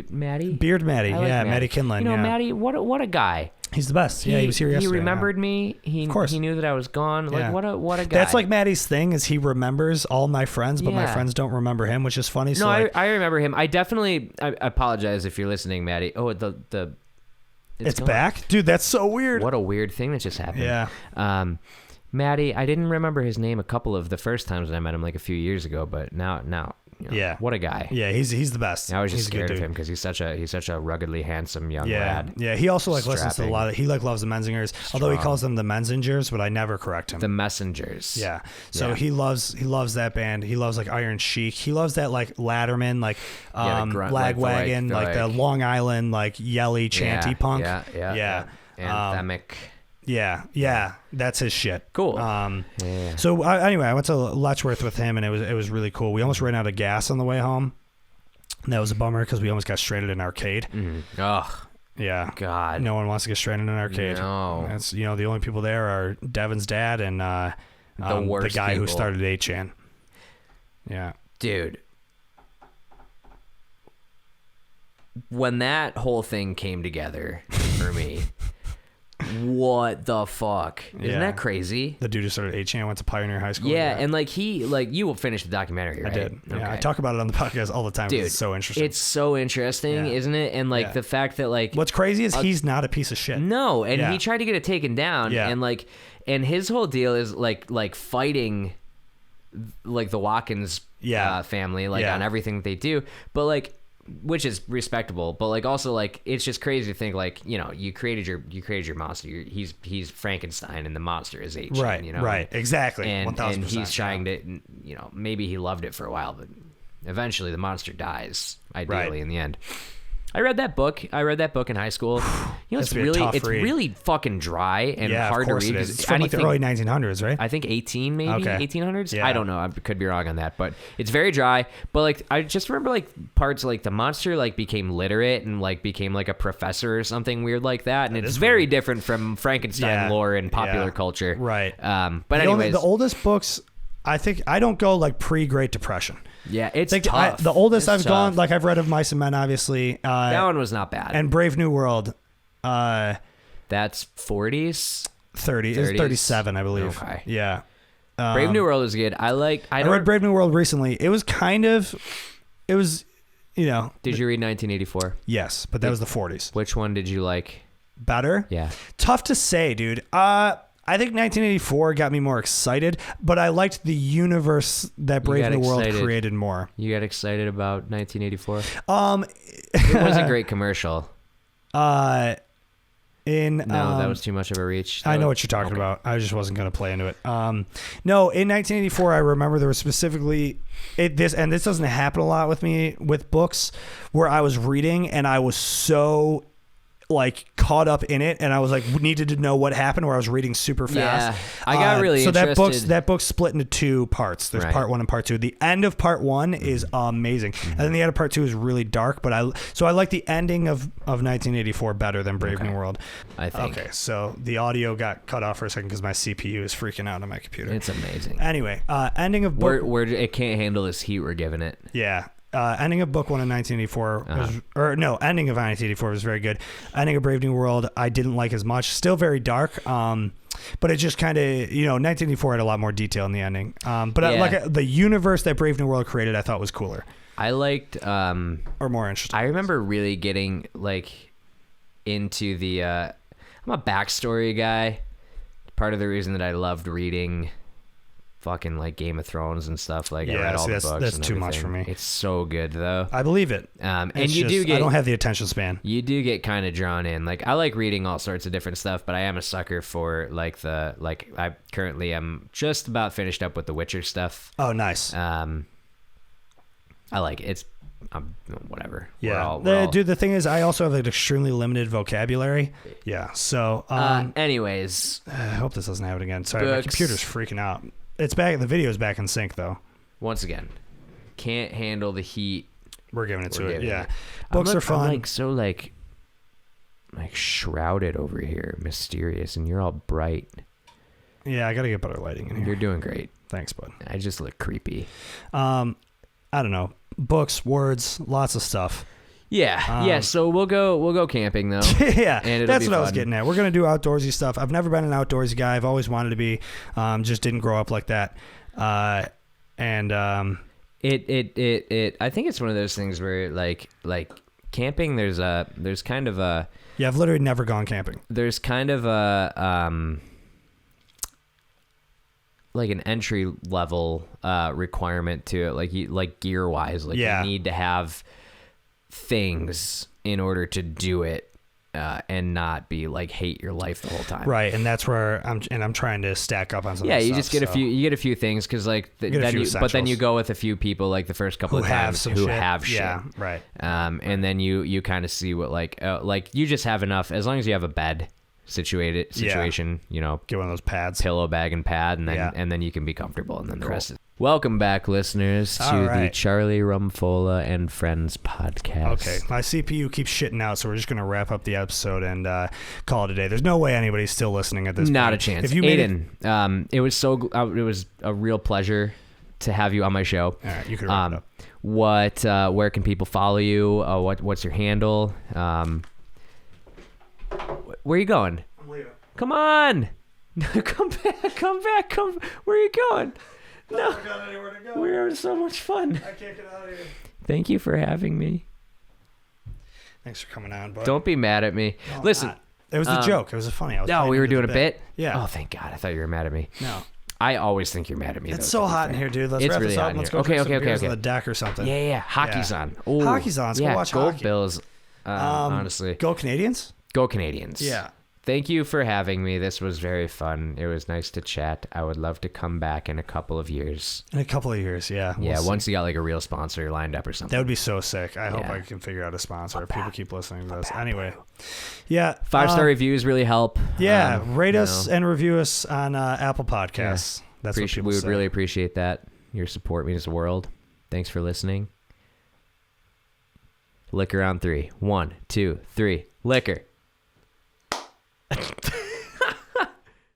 Maddie. Beard Maddie. Yeah, Maddie Kinlan. Maddie. What a guy. He's the best. He was here yesterday. He remembered me. Of course. He knew that I was gone. Like, what a guy. That's like Maddie's thing is he remembers all my friends, but my friends don't remember him, which is funny. No, so I remember him. I apologize if you're listening, Maddie. Oh, it's back? Dude, that's so weird. What a weird thing that just happened. Yeah. Maddie, I didn't remember his name a couple of the first times that I met him like a few years ago, but now yeah. What a guy. Yeah, he's the best. I was just scared of him because he's such a ruggedly handsome young lad. Yeah, he also listens to a lot of, he loves the Menzingers, although he calls them the Menzingers, but I never correct him. The Messengers. Yeah. So he loves that band. He loves like Iron Chic. He loves that like Latterman, like Lagwagon, like the Long Island, like yelly chanty punk. Yeah. Anthemic. Yeah, that's his shit. Cool. So anyway, I went to Letchworth with him, and it was really cool. We almost ran out of gas on the way home. And that was a bummer because we almost got stranded in an arcade. Ugh. Yeah. God. No one wants to get stranded in an arcade. No. That's the only people there are Devin's dad and the guy who started 8chan. Yeah. Dude. When that whole thing came together for me. What the fuck? Isn't that crazy? The dude who started 8chan went to Pioneer High School. Yeah, and you will finish the documentary, right? I did. Okay. Yeah, I talk about it on the podcast all the time. Dude, it's so interesting. It's so interesting, isn't it? And the fact that what's crazy is he's not a piece of shit. No, and he tried to get it taken down. Yeah. And his whole deal is like fighting like the Watkins family on everything that they do. But which is respectable, but like also like it's just crazy to think like, you know, you created your monster. He's Frankenstein and the monster is H. Right. You know? Right. Exactly. And 1000%, he's trying to, you know, maybe he loved it for a while, but eventually the monster dies. Ideally, in the end. I read that book in high school. You know, it's really fucking dry and hard to read. It's from like the early 1900s, right? I think 1800s. Yeah. I don't know. I could be wrong on that, but it's very dry. But like, I just remember like parts like the monster like became literate and like became like a professor or something weird like that, and it's very different from Frankenstein lore and popular culture, right? But anyways, the oldest books, I think I don't go like pre-Great Depression. Yeah, it's like tough. The oldest I've gone, like I've read of Mice and Men, obviously. That one was not bad. And Brave New World. That's 40s? 30. It's 37, I believe. Okay. Yeah. Brave New World is good. I read Brave New World recently. It was, you know. Did you read 1984? Yes, but that was the 40s. Which one did you like better? Yeah. Tough to say, dude. I think 1984 got me more excited, but I liked the universe that Brave New World created more. You got excited about 1984? It was a great commercial. No, that was too much of a reach. I know what you're talking about. I just wasn't going to play into it. No, in 1984, I remember there was specifically this doesn't happen a lot with me with books where I was reading and I was so like caught up in it and I was like needed to know what happened where I was reading super fast. Yeah, I got really interested. That book's split into two parts. There's part 1 and part 2. The end of part 1 is amazing. And then the end of part 2 is really dark, but I like the ending of 1984 better than Brave New World. I think. Okay, so the audio got cut off for a second because my CPU is freaking out on my computer. It's amazing. Anyway, ending of book. Where it can't handle this heat we're giving it. Yeah. Ending of book 1 in 1984 ending of 1984 was very good. Ending of Brave New World I didn't like as much. Still very dark, but it just kind of, you know, 1984 had a lot more detail in the ending. But like the universe that Brave New World created, I thought was cooler. I liked or more interesting. I remember really getting like into the. I'm a backstory guy. Part of the reason that I loved reading fucking like Game of Thrones and stuff. Like I read all the books. That's and too much for me. It's so good though. I believe it. And I don't have the attention span. You do get kind of drawn in. Like I like reading all sorts of different stuff, but I am a sucker for like I currently am just about finished up with the Witcher stuff. Oh, nice. I like it. It's whatever. Yeah. Dude, the thing is I also have an extremely limited vocabulary. Yeah. So anyways, I hope this doesn't happen again. Sorry, my computer's freaking out. It's back. The video's back in sync, though. Once again, can't handle the heat. We're giving it to it. Yeah, books are fun. I'm like so like shrouded over here, mysterious, and you're all bright. Yeah, I gotta get better lighting in here. You're doing great. Thanks, bud. I just look creepy. I don't know. Books, words, lots of stuff. Yeah. So we'll go camping though. Yeah, and that's what I was getting at. We're gonna do outdoorsy stuff. I've never been an outdoorsy guy. I've always wanted to be. Just didn't grow up like that. I think it's one of those things where like camping. There's kind of a. Yeah, I've literally never gone camping. There's kind of a like an entry level requirement to it, like gear wise. Like you need to have things in order to do it and not be like hate your life the whole time. Right, and that's where I'm trying to stack up on some. Yeah, you just get a few things because like then you go with a few people like the first couple of times who have shit. Yeah, right. And then you kind of see what like you just have enough as long as you have a bed situation, you know, get one of those pads, pillow bag and pad, and then you can be comfortable, and then the rest is. Welcome back, listeners, to the Charlie Rumfola and Friends podcast. Okay, my CPU keeps shitting out, so we're just gonna wrap up the episode and call it a day. There's no way anybody's still listening at this point. Not a chance. If you Aiden, it was it was a real pleasure to have you on my show. All right, you can wrap it up. Where can people follow you? What's your handle? Where are you going? I'm leaving. Come on. Come back. Where are you going? No. I got anywhere to go. We're having so much fun. I can't get out of here. Thank you for having me. Thanks for coming on, bud. Don't be mad at me. No, Listen. It was a joke. It was funny. We were doing a bit? Yeah. Oh, thank God. I thought you were mad at me. No. I always think you're mad at me. It's so hot in here, dude. Let's wrap this up and let's go drink some beers on the deck or something. Yeah. Hockey's on. Ooh. Hockey's on. Let's go watch Gold hockey. Bills, honestly. Go Canadians? Go Canadians. Yeah. Thank you for having me. This was very fun. It was nice to chat. I would love to come back in a couple of years. In a couple of years, yeah. Once you got like a real sponsor lined up or something. That would be so sick. I hope I can figure out a sponsor if people keep listening to this. Anyway. Yeah. 5-star reviews really help. Yeah. Rate us and review us on Apple Podcasts. Yeah. That's what people We would say. really appreciate that. Your support means the world. Thanks for listening. Liquor on 3. 1, 2, 3. Liquor.